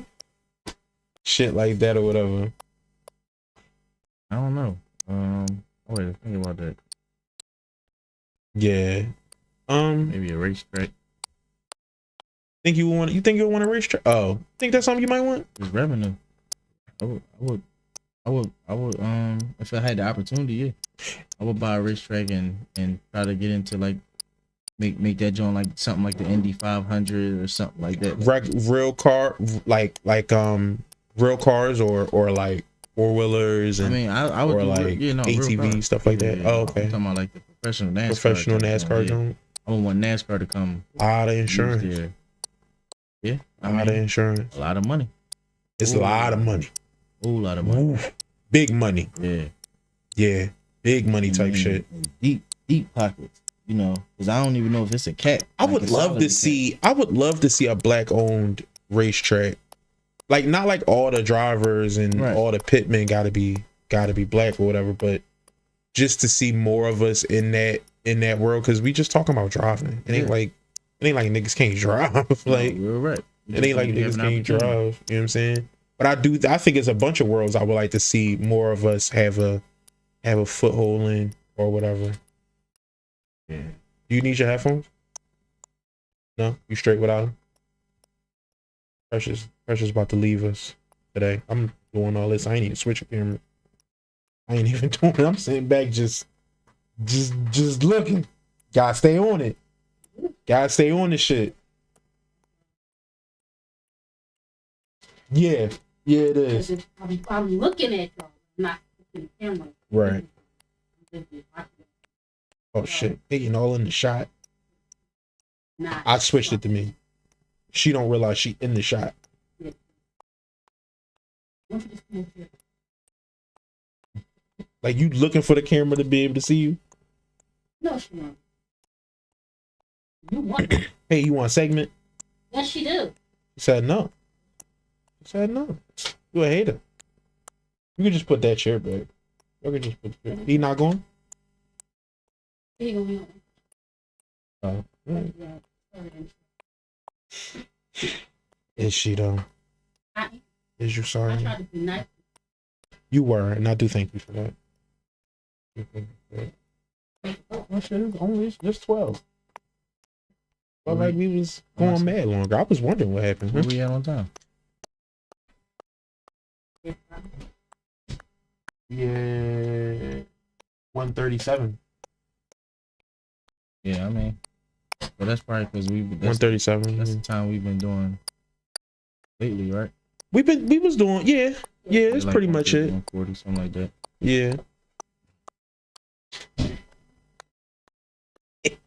Shit like that or whatever. I don't know. Wait, think about that. Yeah. Maybe a racetrack. You think you'll want a racetrack? Oh, think that's something you might want? It's revenue. I would if I had the opportunity, yeah. I would buy a racetrack and try to get into like make that joint like something like the Indy 500 or something like that. Real car real cars or like four-wheelers and I mean I would or do like ATV stuff like that. Yeah, Oh, okay. I'm talking about like the professional NASCAR joint. I would want NASCAR to come. A lot of insurance. There. Yeah. A lot of insurance. A lot of money. It's a lot of money. Ooh, a lot of money. Ooh, big money. Yeah. Yeah. Big money type shit. Deep pockets. You know, because I don't even know if it's a cat. I would love to see a black owned racetrack. Like not like all the drivers and all the pitmen gotta be black or whatever, but just to see more of us in that world, because we just talking about driving. It ain't like niggas can't drive. Like you're right. It ain't like niggas can't drive. You know what I'm saying? But I think it's a bunch of worlds I would like to see more of us have a foothold in or whatever. Yeah. Do you need your headphones? No? You straight without them? Precious about to leave us today. I'm doing all this. I ain't even switch a camera. I ain't even doing it. I'm sitting back just looking. Gotta stay on it. Gotta stay on this shit. Yeah. Yeah, it is. I'm looking at y'all, not looking at the camera. Right. Oh shit. Hitting all in the shot. Nah, I switched it to me. She don't realize she in the shot. Yeah. Like you looking for the camera to be able to see you? No, she won't. You want? Hey, you want a segment? Yes, she do. He said no. He said no. You a hater. You can just put that chair back. You can just put the chair. He not going? He gonna be Oh. Right. Yeah. Is she though? Is you I sorry? tried to be nice. You were, and I do thank you for that. Oh shit, it's only just 12. Felt like we was going mad longer. I was wondering what happened. Where we at on time? Yeah, 137. Yeah, I mean, but that's probably because 137. That's the time we've been doing lately, right? We was doing, yeah. It's like pretty much it. 140, something like that. Yeah.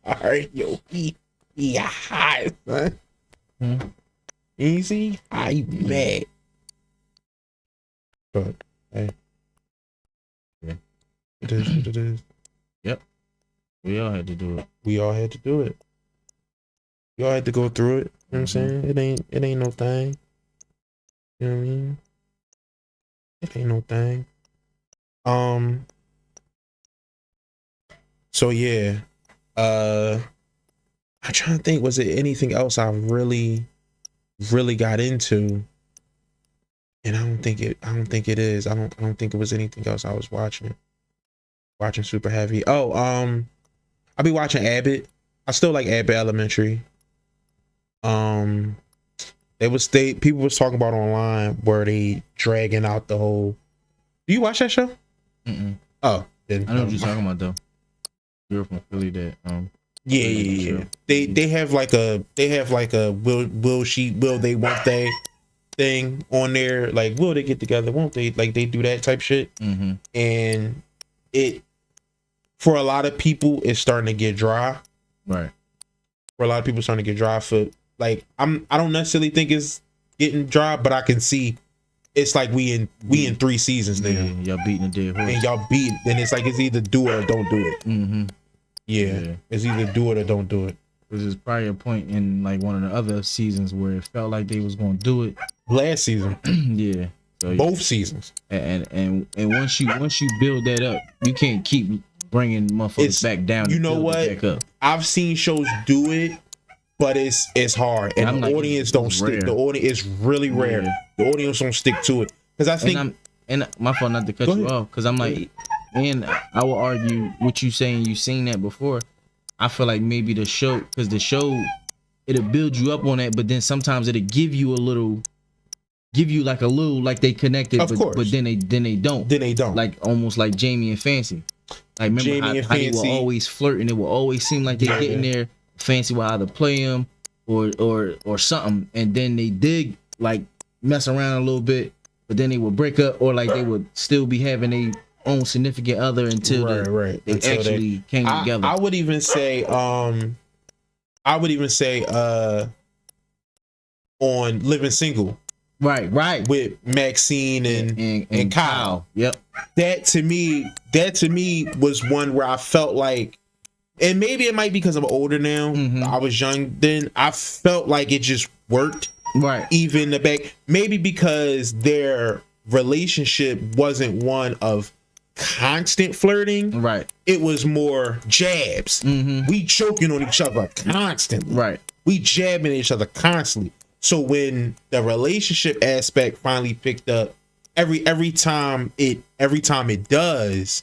All right, yo, he high, son. Easy, I mad. But hey, yeah, it is what it is. Yep, we all had to do it. We all had to do it. We all had to go through it. You know what I'm saying? It ain't no thing. You know what I mean? It ain't no thing. So yeah. I'm trying to think, was it anything else I really got into? And I don't think it is. I don't think it was anything else I was watching super heavy. Oh, I be watching Abbott. I still like Abbott Elementary. People was talking about online where they dragging out the whole. Do you watch that show? Oh, then I know what you're talking about though. You're from Philly, that yeah. They have like a will they won't they thing on there, like will they get together, won't they, like they do that type shit. And it, for a lot of people, it's starting to get dry. Right. For a lot of people, it's starting to get dry. For like I don't necessarily think it's getting dry, but I can see it's like we in 3 seasons now. Yeah, y'all beating a dead horse. And y'all beat, and it's like it's either do it or don't do it. Yeah. It's either do it or don't do it. Because there's probably a point in like one of the other seasons where it felt like they was gonna do it. Last season. Yeah. So both seasons. And once you build that up, you can't keep bringing motherfuckers back down. You know what? I've seen shows do it, but it's hard, and the audience don't stick. The audience is really rare. The audience don't stick to it because I think. And my fault not to cut you off, because I'm like, and I will argue with you saying you've seen that before. I feel like maybe the show, because the show, it'll build you up on that, but then sometimes it'll give you like a little like they connected, but then they don't. Then they don't. Like almost like Jamie and Fancy. Like remember how they will always flirt, and it will always seem like they're getting there. Fancy will either play him or something, and then they did like mess around a little bit, but then they would break up, or like they would still be having a own significant other until they actually came together. I would even say on Living Single. Right. With Maxine and Kyle. Yep. That to me was one where I felt like, and maybe it might be because I'm older now. I was young then. I felt like it just worked. Right. Even the back. Maybe because their relationship wasn't one of constant flirting. Right. It was more jabs. We choking on each other constantly. Right. We jabbing each other constantly. So when the relationship aspect finally picked up, every time it does,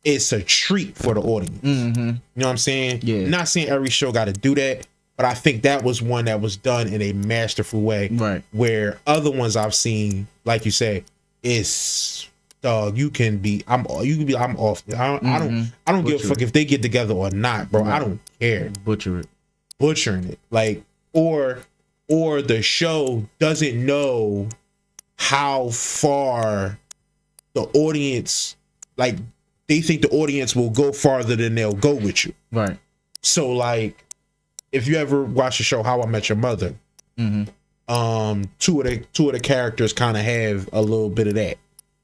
it's a treat for the audience. You know what I'm saying? Yeah. Not saying every show got to do that, but I think that was one that was done in a masterful way. Right. Where other ones I've seen, like you say, is dog. I'm off. I don't give a fuck if they get together or not, bro. Right. I don't care. Butchering it, like or the show doesn't know how far the audience, like they think the audience will go farther than they'll go with you. Right. So like, if you ever watch the show How I Met Your Mother, two of the characters kind of have a little bit of that.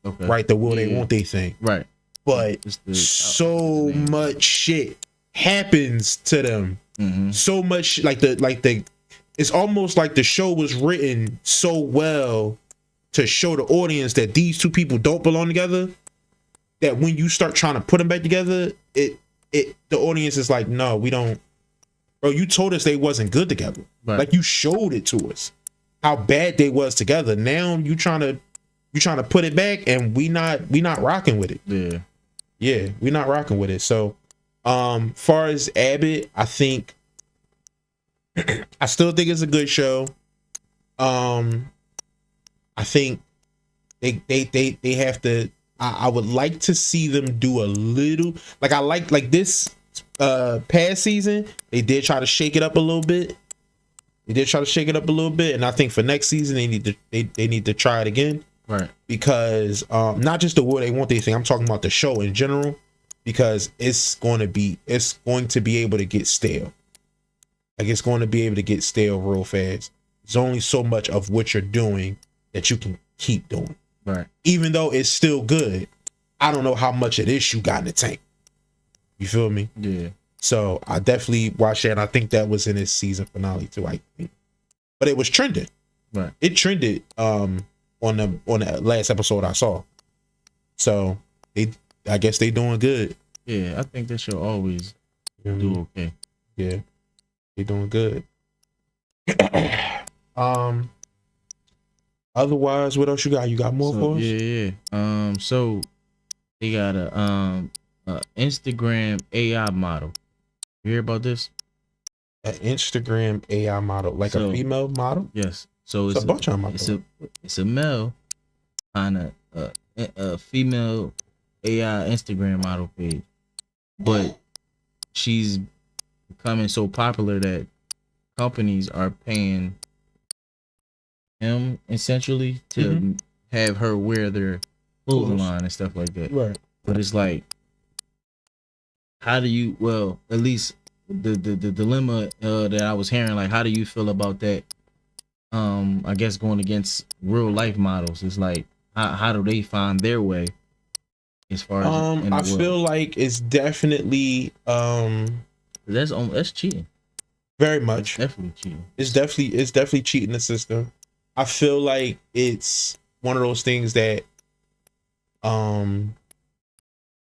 Okay. Right, the will they won't they thing. Right. But so much shit happens to them. So much like the it's almost like the show was written so well to show the audience that these two people don't belong together, that when you start trying to put them back together, the audience is like, no, we don't. Bro, you told us they wasn't good together. Right. Like you showed it to us how bad they was together. Now you trying to put it back, and we not rocking with it. Yeah, we not rocking with it. So far as Abbott, I think I still think it's a good show. I think they have to. I would like to see them do a little, like I like this past season. They did try to shake it up a little bit. And I think for next season they need to try it again. Right. Because not just the will they won't they thing. I'm talking about the show in general, because it's going to be able to get stale. Like it's going to be able to get stale real fast. There's only so much of what you're doing that you can keep doing. Right. Even though it's still good, I don't know how much of this you got in the tank. You feel me? Yeah. So I definitely watched that, and I think that was in his season finale too, I think. But it was trending. Right. It trended on the last episode I saw. So I guess they doing good. Yeah, I think that show always do okay. Yeah. They doing good. Otherwise, what else you got? You got more for us? Yeah. So they got a Instagram AI model. You hear about this? An Instagram AI model, like a female model? Yes. So it's a bunch of models. It's a male on a female AI Instagram model page, but she's becoming so popular that companies are paying him essentially to have her wear their clothing line and stuff like that. Right. But it's like, how do you? Well, at least the dilemma that I was hearing, like, how do you feel about that? I guess going against real life models, it's like, how do they find their way As far as I feel like it's definitely that's cheating. Very much. It's definitely cheating. It's definitely cheating the system. I feel like it's one of those things that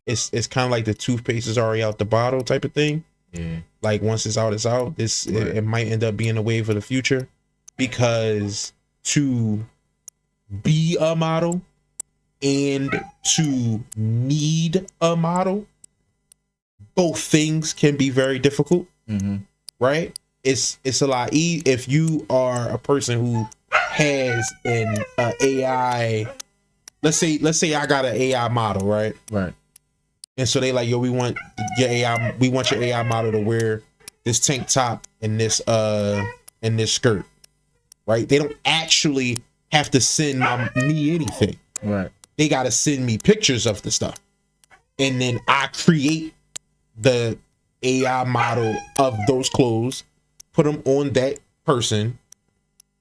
it's kind of like the toothpaste is already out the bottle type of thing. Yeah. Like once it's out, it's out. It might end up being a wave of the future, because to be a model and to need a model, both things can be very difficult. Right? It's a lot if you are a person who has an AI. Let's say I got an AI model, right? Right. And so they like, yo, we want your AI model to wear this tank top and this skirt, right? They don't actually have to send me anything. Right. They got to send me pictures of the stuff, and then I create the AI model of those clothes, put them on that person,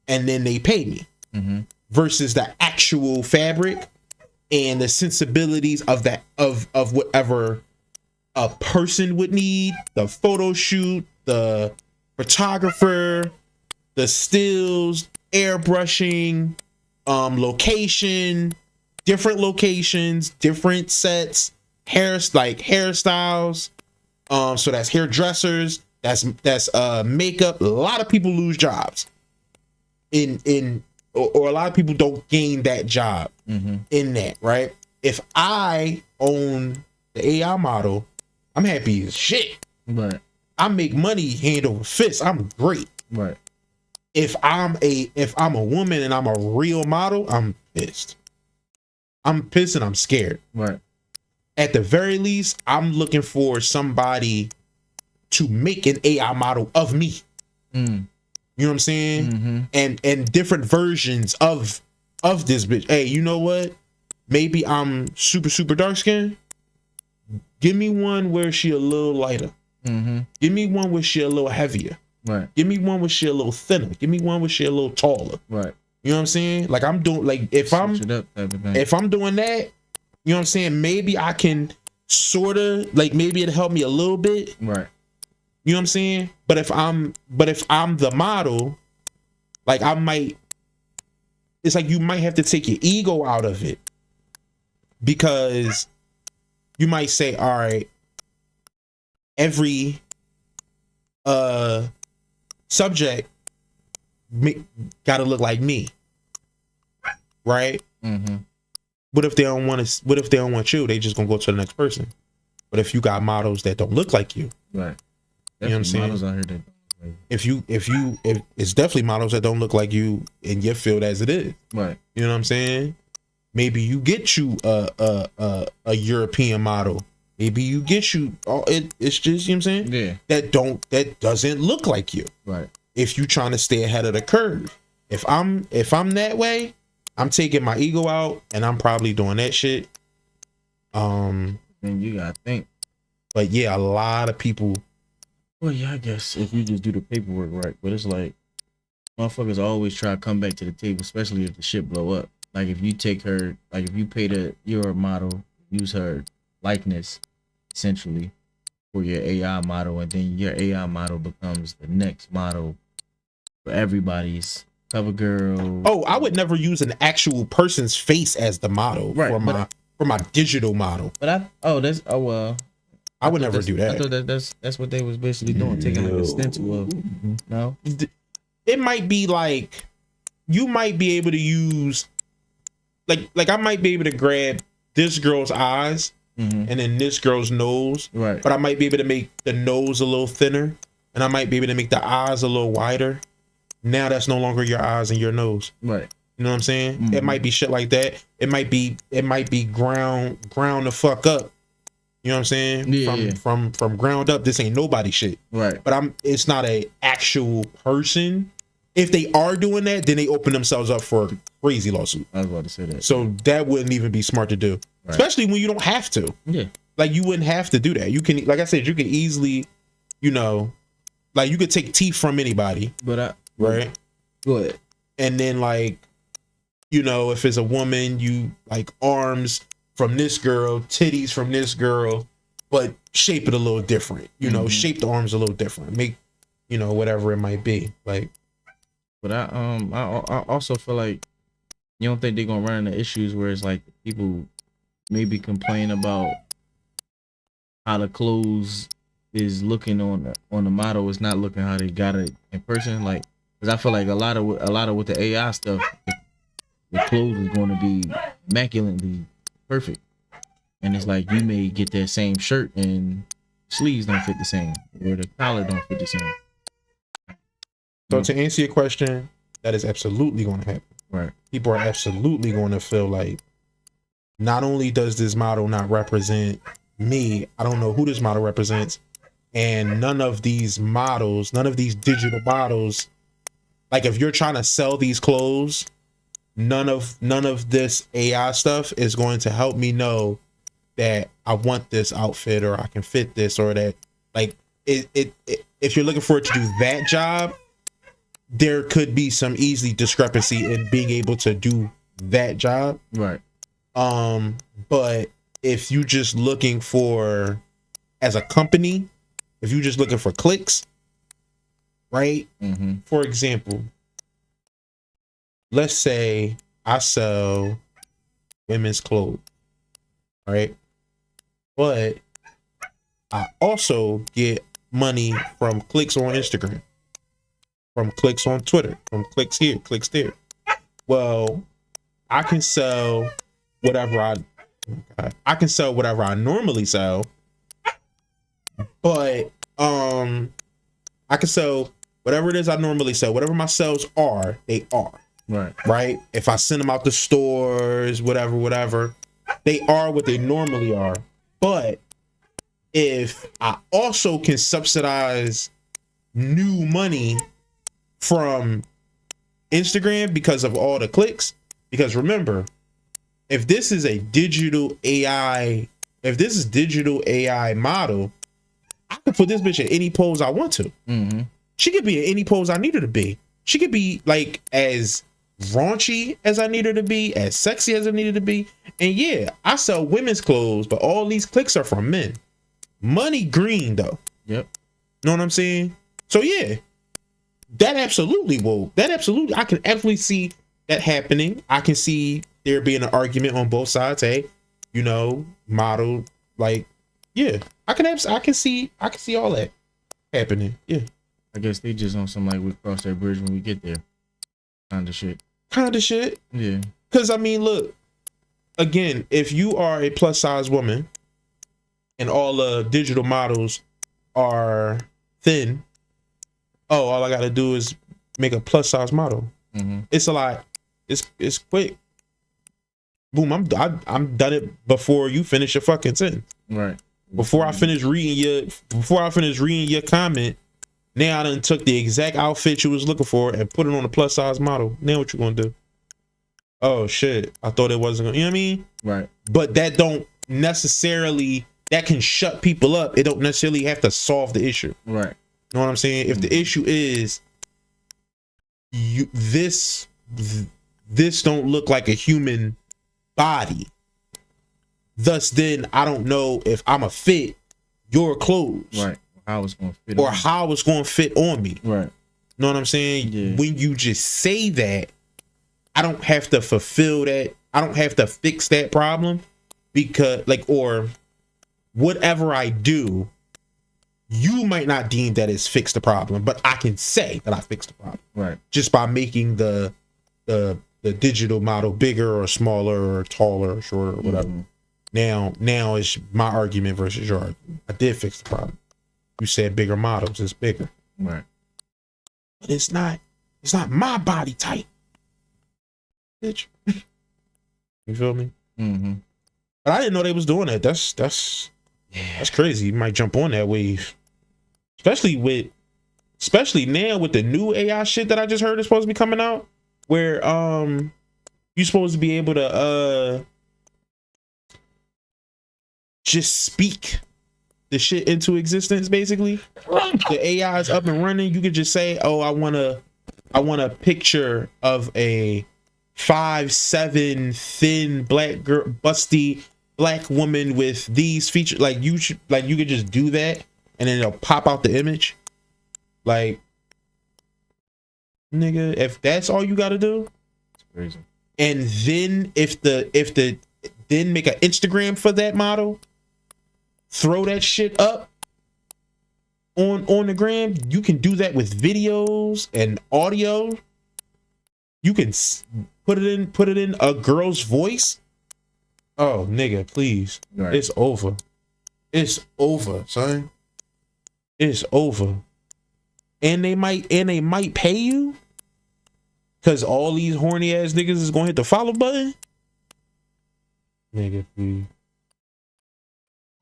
and then they pay me. Versus the actual fabric and the sensibilities of that of whatever a person would need, the photo shoot, the photographer, the stills, airbrushing, location, different locations, different sets, hairstyles. So that's hairdressers, that's makeup. A lot of people lose jobs or a lot of people don't gain that job in that, right? If I own the AI model, I'm happy as shit. Right. I make money hand over fist. I'm great. Right. If I'm a woman and I'm a real model, I'm pissed. I'm pissed and I'm scared. Right. At the very least, I'm looking for somebody to make an AI model of me. You know what I'm saying? And different versions of this bitch. Hey, you know what? Maybe I'm super dark skinned. Give me one where she a little lighter. Give me one where she a little heavier. Right. Give me one where she a little thinner. Give me one where she a little taller. Right. You know what I'm saying? Like I'm doing, like if I'm doing that, you know what I'm saying? Maybe I can sort of like, maybe it'll help me a little bit. Right. You know what I'm saying? But if I'm the model, like it's like you might have to take your ego out of it, because you might say, all right, every subject gotta look like me, right? What if they don't want you? They just gonna go to the next person. But if you got models that don't look like you, right? You know what I'm saying? Models out here that, if it's definitely models that don't look like you in your field as it is, right? You know what I'm saying? Maybe you get you a European model. Maybe you get you. It's just, you know what I'm saying? Yeah. That doesn't look like you. Right. If you trying to stay ahead of the curve. If I'm that way, I'm taking my ego out and I'm probably doing that shit. And you gotta think. But yeah, a lot of people. Well, yeah, I guess if you just do the paperwork right, but it's like motherfuckers always try to come back to the table, especially if the shit blow up. Like if you take her, like if you pay your model, use her likeness essentially for your AI model, and then your AI model becomes the next model for everybody's cover girl. Oh, I would never use an actual person's face as the model for my digital model. But I would never do that. I thought that's what they was basically doing, taking like a stencil of. No, it might be like you might be able to use like I might be able to grab this girl's eyes and then this girl's nose, right? But I might be able to make the nose a little thinner, and I might be able to make the eyes a little wider. Now that's no longer your eyes and your nose, right? You know what I'm saying? It might be shit like that. It might be ground the fuck up. You know what I'm saying? Yeah, from ground up, this ain't nobody shit. Right. But it's not a actual person. If they are doing that, then they open themselves up for a crazy lawsuit. I was about to say that. So that wouldn't even be smart to do. Right. Especially when you don't have to. Yeah. Like you wouldn't have to do that. You can, like I said, you can easily, you know, like you could take teeth from anybody. Right? Go ahead. And then like, you know, if it's a woman, you like arms from this girl, titties from this girl, but shape it a little different. You know, shape the arms a little different. Make, you know, whatever it might be. Like, but I also feel like you don't think they're gonna run into issues where it's like people maybe complain about how the clothes is looking on the model is not looking how they got it in person. Like, because I feel like a lot of with the AI stuff, the clothes is going to be immaculately perfect, and it's like you may get that same shirt and sleeves don't fit the same, or the collar don't fit the same. So to answer your question, that is absolutely going to happen. Right. People are absolutely going to feel like, not only does this model not represent me, I don't know who this model represents, and none of these digital models, like if you're trying to sell these clothes, none of this AI stuff is going to help me know that I want this outfit or I can fit this, or that, like, it if you're looking for it to do that job, there could be some easy discrepancy in being able to do that job. Right. But if you just looking for, as a company, if you just looking for clicks, right? For example, let's say I sell women's clothes, right? But I also get money from clicks on Instagram, from clicks on Twitter, from clicks here, clicks there. Well, I can sell whatever I can sell whatever I normally sell, but I can sell whatever it is I normally sell. Whatever my sales are, they are. Right. If I send them out to stores, whatever, they are what they normally are. But if I also can subsidize new money from Instagram because of all the clicks, because remember, if this is a digital AI model, I can put this bitch in any pose I want to. She could be in any pose I need her to be. She could be like as raunchy as I need her to be, as sexy as I need her to be. And yeah, I sell women's clothes, but all these clicks are from men. Money green though. Yep. Know what I'm saying? So yeah, I can absolutely see that happening. I can see there being an argument on both sides. Hey, you know, model, like, yeah, I can see all that happening. Yeah. I guess they just on some like we cross that bridge when we get there kind of shit. Yeah. Because I mean, look, again, if you are a plus size woman and all the digital models are thin, all I got to do is make a plus size model. It's a lot. It's quick. Boom, I'm done it before you finish your fucking sentence. Right. Before I finish reading your comment, now I done took the exact outfit you was looking for and put it on a plus size model. Now what you gonna do? Oh shit, I thought it wasn't gonna, you know what I mean? Right. But that can shut people up. It don't necessarily have to solve the issue. Right. You know what I'm saying? If the issue is this don't look like a human body, thus then I don't know if I'm a fit your clothes. Right. How it's gonna fit or how it's gonna fit on me. Right. Know what I'm saying? Yeah. When you just say that, I don't have to fulfill that. I don't have to fix that problem, because or whatever I do, you might not deem that it's fixed the problem, but I can say that I fixed the problem. Right. Just by making the digital model bigger or smaller or taller or shorter or whatever. Now it's my argument versus your argument. I did fix the problem. You said bigger models, it's bigger. Right. But it's not my body type. Bitch. You feel me? But I didn't know they was doing that. That's crazy. You might jump on that wave. Especially now with the new AI shit that I just heard is supposed to be coming out, where you're supposed to be able to just speak the shit into existence. Basically, the AI is up and running. You could just say, "Oh, I want a picture of a 5'7" thin black girl, busty, black woman with these features. Like you could just do that and then it'll pop out the image. Like, nigga, if that's all you gotta do, it's crazy. And then if the then make an Instagram for that model, throw that shit up on the gram. You can do that with videos and audio. You can put it in a girl's voice. Oh, nigga, please. Right. It's over. It's over, son. It's over. And they might pay you because all these horny ass niggas is gonna hit the follow button. Nigga, please.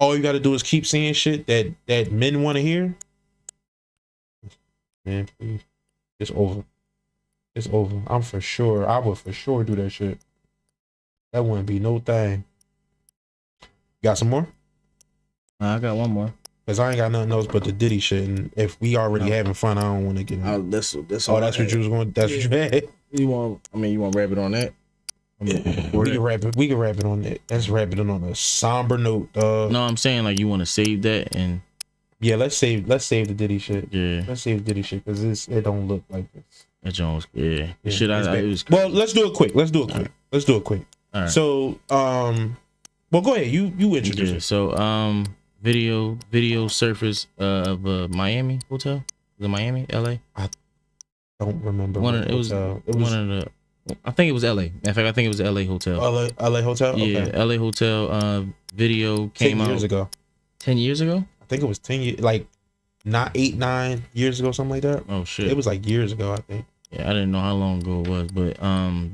All you gotta do is keep saying shit that men want to hear. Man, please. It's over. It's over. I would for sure do that shit. That wouldn't be no thing. Got some more? I got one more. Cause I ain't got nothing else but the Diddy shit, and if we already having fun, I don't want to get in. That's what you was going. That's what you had. You want to wrap it on that? We can wrap it. We can wrap it on that. Let's wrap it on a somber note, dog. No, I'm saying like you want to save that and. Yeah, let's save the Diddy shit. Yeah, let's save the Diddy shit because it don't look like this. That Jones, yeah. Shit, it was crazy. Well, let's do it quick. All right. So, well, go ahead. You introduce it. So, video surface of Miami hotel. Was it Miami, LA? I don't remember. It was one of the. I think it was LA. In fact, I think it was LA hotel. LA hotel. Yeah, okay. LA hotel. Video came 10 years ago. 10 years ago. I think it was 10 years, like not 8-9 years ago, something like that. Oh shit! It was like years ago, I think. Yeah, I didn't know how long ago it was, but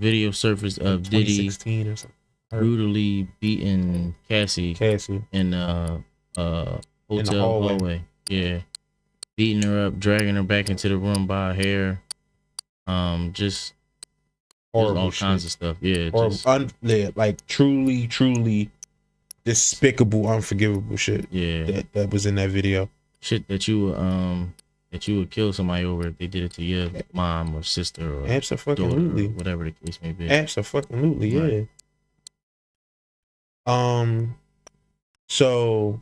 video surfaced of Diddy 2016 or something. Brutally beating Cassie in hotel hallway. Yeah, beating her up, dragging her back into the room by her hair. Just all kinds of stuff. Yeah, like truly despicable, unforgivable shit. Yeah, that was in that video. Shit that you would kill somebody over if they did it to your mom or sister or absolutely, daughter or whatever the case may be. Absolutely, yeah. Right. So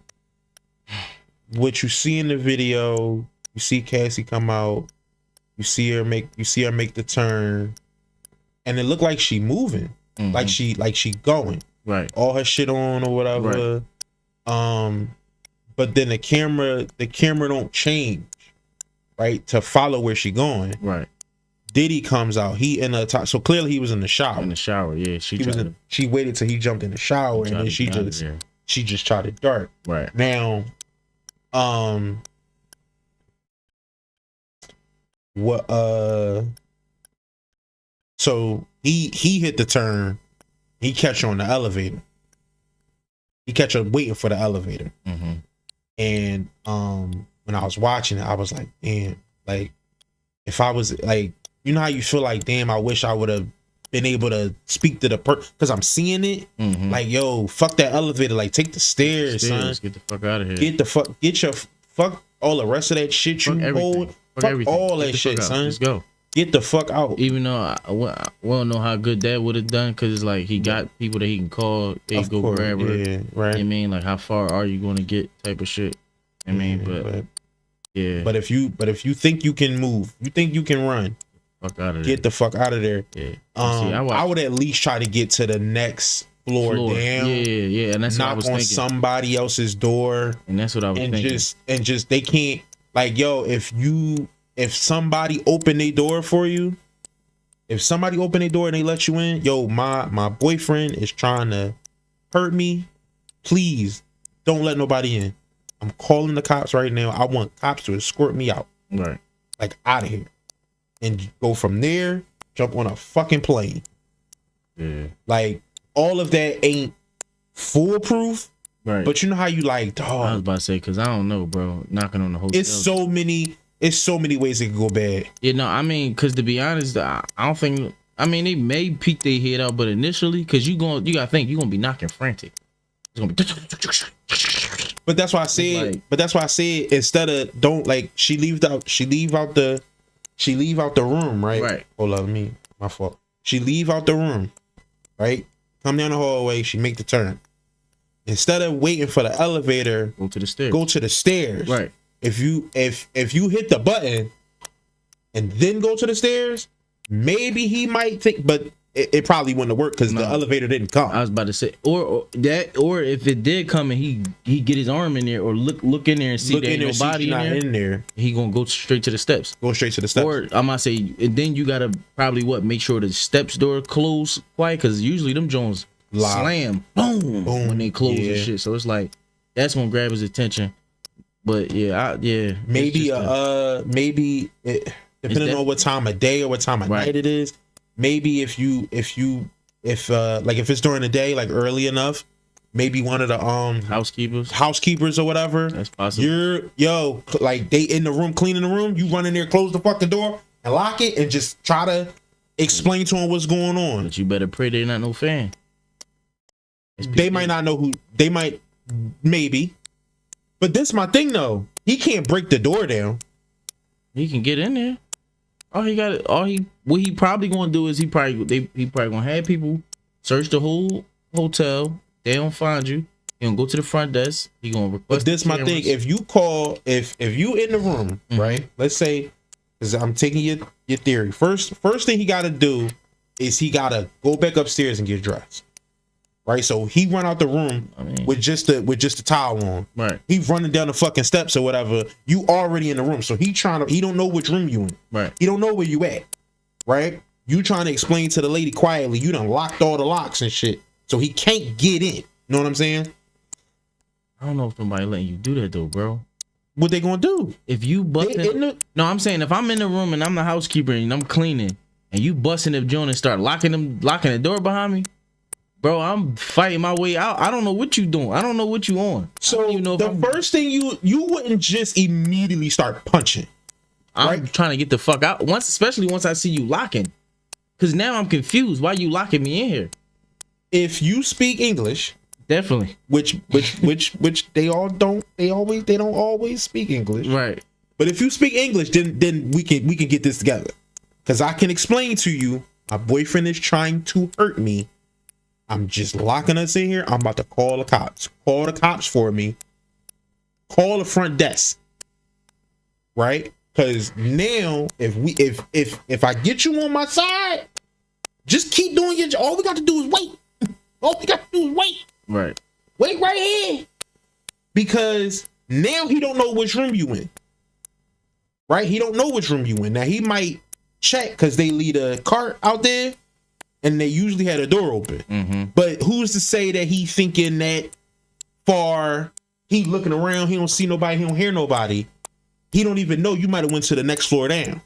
what you see in the video, you see Cassie come out, you see her make the turn, and it looked like she moving, like she going, right, all her shit on or whatever. Right. But then the camera don't change, right, to follow where she going. Right. Diddy comes out. He in the top, so clearly he was in the shower. In the shower, yeah. She waited till he jumped in the shower, and then she just tried to dart. Right. Now, so he hit the turn. He catch her on the elevator. He catch her waiting for the elevator. Mm-hmm. And when I was watching it, I was like, damn, like if I was like, you know how you feel like, damn, I wish I would have been able to speak to the person because I'm seeing it. Mm-hmm. Like, yo, fuck that elevator. Like, take the stairs, son. Get the fuck out of here. Fuck all the rest of that shit you hold. Fuck all that shit, son. Let's go. Get the fuck out. Even though we don't know how good that would have done, because it's like he got people that he can call. They go grab her. Yeah, right. I mean, like, how far are you going to get? Type of shit. I mean, but yeah. But if you think you can move, you think you can run, fuck out of there. Get the fuck out of there. Yeah. I would at least try to get to the next floor down. Yeah. And that's what I was thinking. Knock on somebody else's door. And that's what I was thinking. And just they can't, like, yo, if somebody open their door for you, if somebody open their door and they let you in, yo, my boyfriend is trying to hurt me. Please don't let nobody in. I'm calling the cops right now. I want cops to escort me out. Right. Like, out of here. And go from there, jump on a fucking plane. Yeah. Like, all of that ain't foolproof. Right. But you know how you like, dog. I was about to say, because I don't know, bro. Knocking on the hotel. It's so many ways it could go bad. Yeah, no, I mean, because to be honest, I don't think, I mean, they may peek their head out, but initially, because you gotta think, you're gonna be knocking frantic. It's gonna be. But that's why I said. But that's why I said instead of don't like she leave out the room, right? Right. Hold on, my fault. She leave out the room, right? Come down the hallway. She make the turn. instead of waiting for the elevator, Go to the stairs. go to the stairs. Right. If you hit the button and then go to the stairs, maybe he might think, but it probably wouldn't have worked because the elevator didn't come. I was about to say, or if it did come and he get his arm in there or look in there and see there ain't nobody in there, he gonna go straight to the steps. Go straight to the steps. Or I'm gonna say, and then you gotta probably make sure the steps door close quiet because usually them Jones slam, boom, when they close and shit. So it's like that's gonna grab his attention. But maybe depending on what time of day or what time of night it is. Maybe if it's during the day, like early enough, maybe one of the housekeepers or whatever. That's possible. Like they in the room cleaning the room, you run in there, close the fucking door and lock it and just try to explain to them what's going on. But you better pray they're not no fan. They might not know who they might maybe. But this my thing though. He can't break the door down. He can get in there. What he probably gonna do is he probably gonna have people search the whole hotel. They don't find you. He gonna go to the front desk. He gonna request. But this my thing. If you call, if you in the room, right? Let's say, because I'm taking your theory. First thing he got to do is he got to go back upstairs and get dressed. Right, so he run out the room with just the towel on. Right, he running down the fucking steps or whatever. You already in the room, so he don't know which room you in. Right, he don't know where you at. Right, you trying to explain to the lady quietly. You done locked all the locks and shit, so he can't get in. You know what I'm saying? I don't know if somebody letting you do that though, bro. What they gonna do if you busting? No, I'm saying if I'm in the room and I'm the housekeeper and I'm cleaning and you busting the joint and start locking the door behind me. Bro, I'm fighting my way out. I don't know what you doing. I don't know what you on. So the first thing you wouldn't just immediately start punching. I'm trying to get the fuck out. Especially once I see you locking. Cause now I'm confused. Why you locking me in here? If you speak English, definitely. Which they don't always speak English. Right. But if you speak English, then we can get this together. Cause I can explain to you, my boyfriend is trying to hurt me. I'm just locking us in here. I'm about to call the cops. Call the cops for me. Call the front desk. Right? Because now, if I get you on my side, just keep doing your job. All we got to do is wait. All we got to do is wait. Right. Wait right here. Because now he don't know which room you in. Right? He don't know which room you in. Now he might check because they leave a cart out there. And they usually had a door open. Mm-hmm. But who's to say that he thinking that far, he looking around, he don't see nobody, he don't hear nobody. He don't even know you might have went to the next floor down.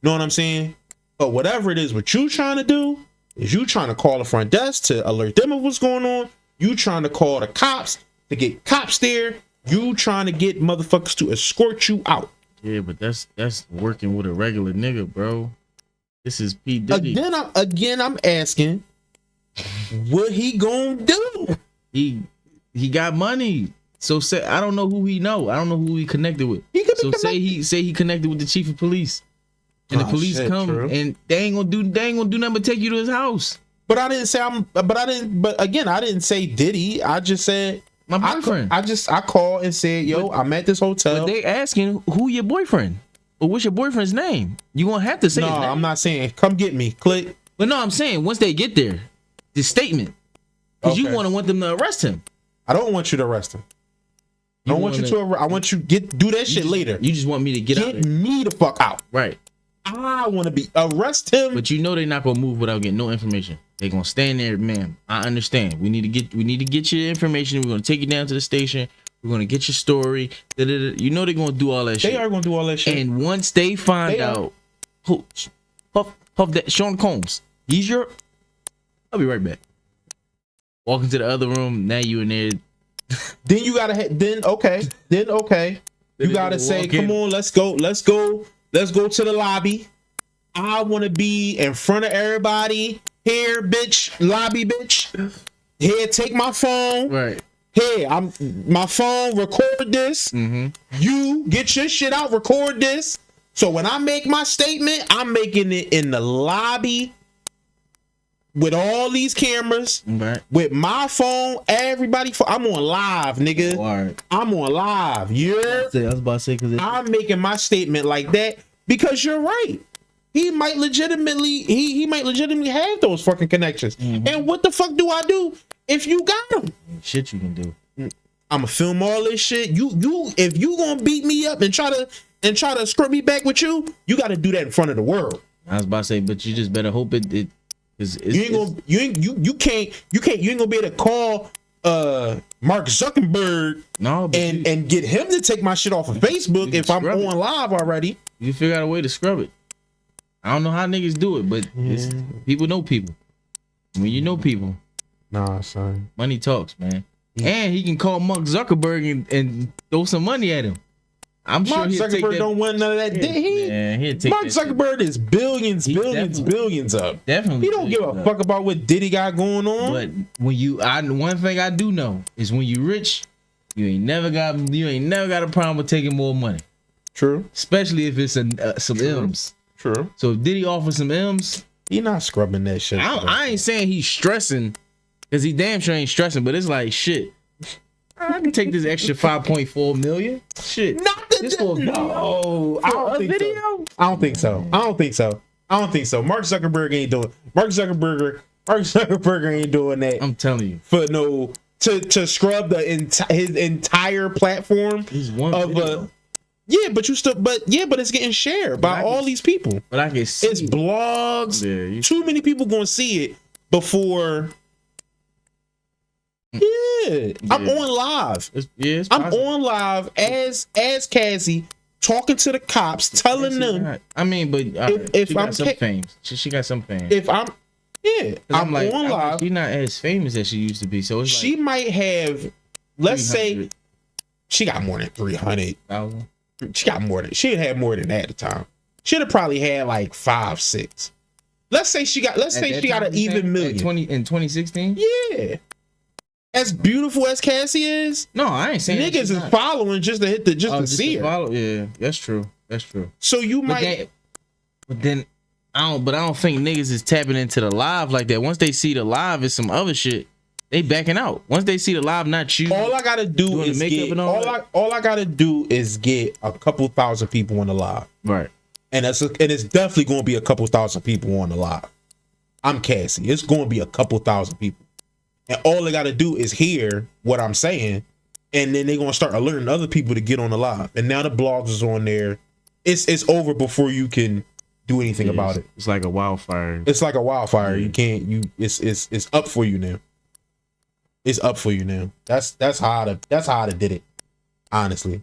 Know what I'm saying? But whatever it is, what you trying to do is you trying to call the front desk to alert them of what's going on. You trying to call the cops to get cops there. You trying to get motherfuckers to escort you out. Yeah, but that's working with a regular nigga, bro. This is P. Diddy. Again, I'm asking, what he gonna do? He got money. So say I don't know who he know. I don't know who he connected with. Say he connected with the chief of police, and the police come and they ain't gonna do nothing but take you to his house. But I didn't say But again, I didn't say Diddy. I just said my boyfriend. I called and said, yo, I'm at this hotel. But they asking who your boyfriend. Or what's your boyfriend's name? You won't have to say his name. I'm not saying come get me. Click. But no, I'm saying once they get there, the statement. Because you want them to arrest him. I don't want you to arrest him. I want you to do that shit later. You just want me to get me the fuck out. Right. I want to arrest him. But you know they're not gonna move without getting no information. They're gonna stand there, ma'am. I understand. We need to get your information. We're gonna take you down to the station. We're gonna get your story. You know they're gonna do all that shit. They are gonna do all that shit. And once they find out who Puff that Sean Combs, I'll be right back. Walk into the other room. Now you in there. Then you gotta you gotta say, come on, let's go to the lobby. I want to be in front of everybody. Here, bitch, lobby, bitch. Here, take my phone. Right. Here, my phone, record this. Mm-hmm. You get your shit out, record this. So when I make my statement, I'm making it in the lobby with all these cameras, Right. with my phone, everybody. I'm on live, nigga. Alright. I'm on live. I was about to say because I'm making my statement like that because you're right. He might legitimately have those fucking connections. And what the fuck do I do if you got them? shit you can do. I'ma film all this shit. If you gonna beat me up and try to scrub me back with you got to do that in front of the world. I was about to say, but you just better hope it you ain't gonna be able to call Mark Zuckerberg and get him to take my shit off of Facebook if I'm on live already. You figure out a way to scrub it. I don't know how niggas do it, but it's, people know people. When you know people, nah, son, money talks, man. And he can call Mark Zuckerberg and throw some money at him. I'm Mark sure Zuckerberg don't want none of that. Mark Zuckerberg is billions up. Definitely. He don't give a fuck about what Diddy got going on. But when one thing I do know is when you rich, you ain't never got a problem with taking more money. True. Especially if it's some M's. True. So if Diddy offers some M's, he not scrubbing that shit. I ain't saying he's stressing, because he damn sure ain't stressing, but it's like shit. I can take this extra 5.4 million. Shit. No, I don't think so. Mark Zuckerberg ain't doing. Mark Zuckerberg ain't doing that. I'm telling you. For no to scrub his entire platform of yeah, but it's getting shared by all these people. But I can see it's blogs. Yeah, too many people gonna see it before. Yeah, I'm on live. I'm on live as Cassie talking to the cops, telling them. I mean, but if she got some fame, she got some fame. If I'm on live. She's not as famous as she used to be, so it's she might have. Let's say she got more than 300,000. She had more than that at the time. She'd have probably had like 5, 6. Let's say she got an even million. In 2016. Yeah. As beautiful as Cassie is, no, I ain't saying niggas is following just to hit to see her. Yeah, that's true. So you might, but then I don't think niggas is tapping into the live like that. Once they see the live is some other shit, they backing out. Once they see the live, not you. All I gotta do is get all I gotta do is get a couple thousand people on the live, right? And it's definitely gonna be a couple thousand people on the live. I'm Cassie. It's gonna be a couple thousand people. And all they got to do is hear what I'm saying, and then they're gonna start alerting other people to get on the live. And now the blogs is on there. It's over before you can do anything about it. It's like a wildfire. It's like a wildfire. You can't. It's up for you now. It's up for you now. That's how I did it. Honestly,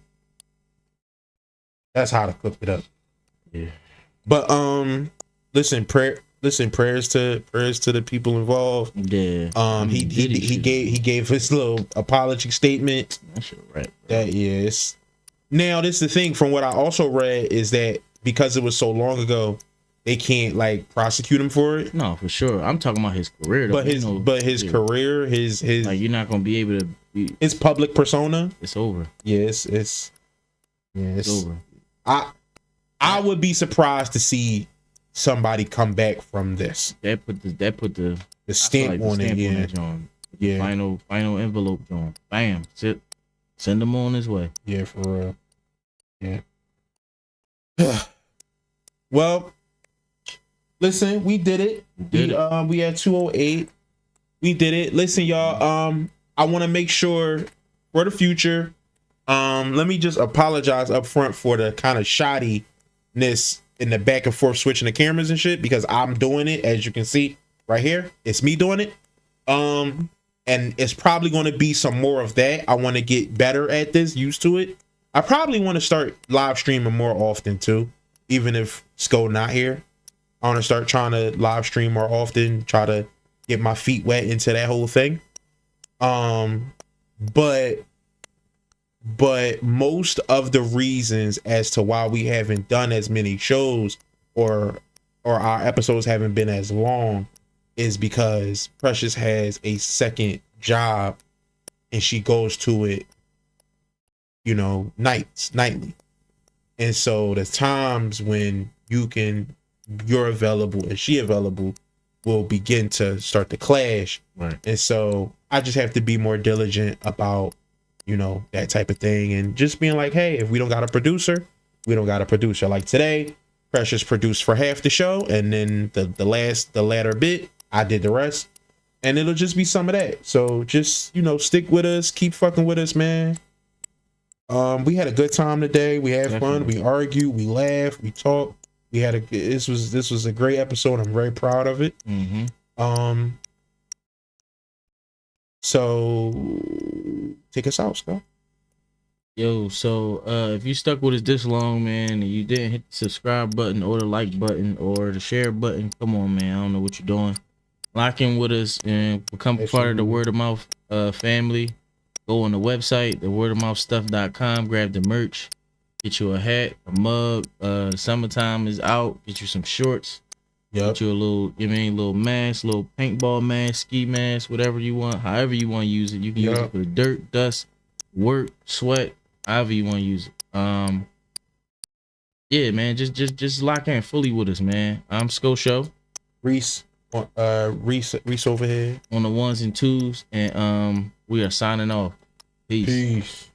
that's how I cooked it up. Yeah. But Listen, prayers to the people involved. Yeah. He gave his little apology statement. That's right. That yes. Now this is the thing. From what I also read is that because it was so long ago, they can't like prosecute him for it. No, for sure. I'm talking about his career. Though. But his career, his like you're not gonna be able to. His public persona. It's over. Yes, it's over. I would be surprised to see somebody come back from this. That put the stamp on it. Yeah. Yeah. Final envelope on. Bam. Send him on his way. Yeah, for real. Yeah. Well, listen, we did it. We had 208. We did it. Listen, y'all. I want to make sure for the future. Let me just apologize up front for the kind of shoddiness in the back and forth switching the cameras and shit, because I'm doing it, as you can see right here. It's me doing it. And it's probably going to be some more of that. I want to get better at this, used to it. I probably want to start live streaming more often too, even if Sko not here. I want to start trying to live stream more often, try to get my feet wet into that whole thing. But most of the reasons as to why we haven't done as many shows or our episodes haven't been as long is because Precious has a second job and she goes to it, nightly. And so there's times when you're available and she available, will begin to start to clash. Right. And so I just have to be more diligent about, you know, that type of thing, and just being like, hey, if we don't got a producer, we don't got a producer. Like today, Precious produced for half the show, and then the latter bit, I did the rest. And it'll just be some of that. So just, you know, stick with us, keep fucking with us, man. We had a good time today. We had fun. We argued, we laughed, we talked. We had this was a great episode. I'm very proud of it. So take us out, Scott. Yo, so if you stuck with us this long, man, and you didn't hit the subscribe button or the like button or the share button, come on, man. I don't know what you're doing. Lock in with us and become part of the Word of Mouth family. Go on the website, thewordofmouthstuff.com, grab the merch, get you a hat, a mug. Summertime is out. Get you some shorts. Get you a little, little mask, little paintball mask, ski mask, whatever you want, however you want to use it. You can use it for the dirt, dust, work, sweat, however you want to use it. Yeah, man, just lock in fully with us, man. I'm Scotia. Reese over here on the ones and twos, and we are signing off. Peace.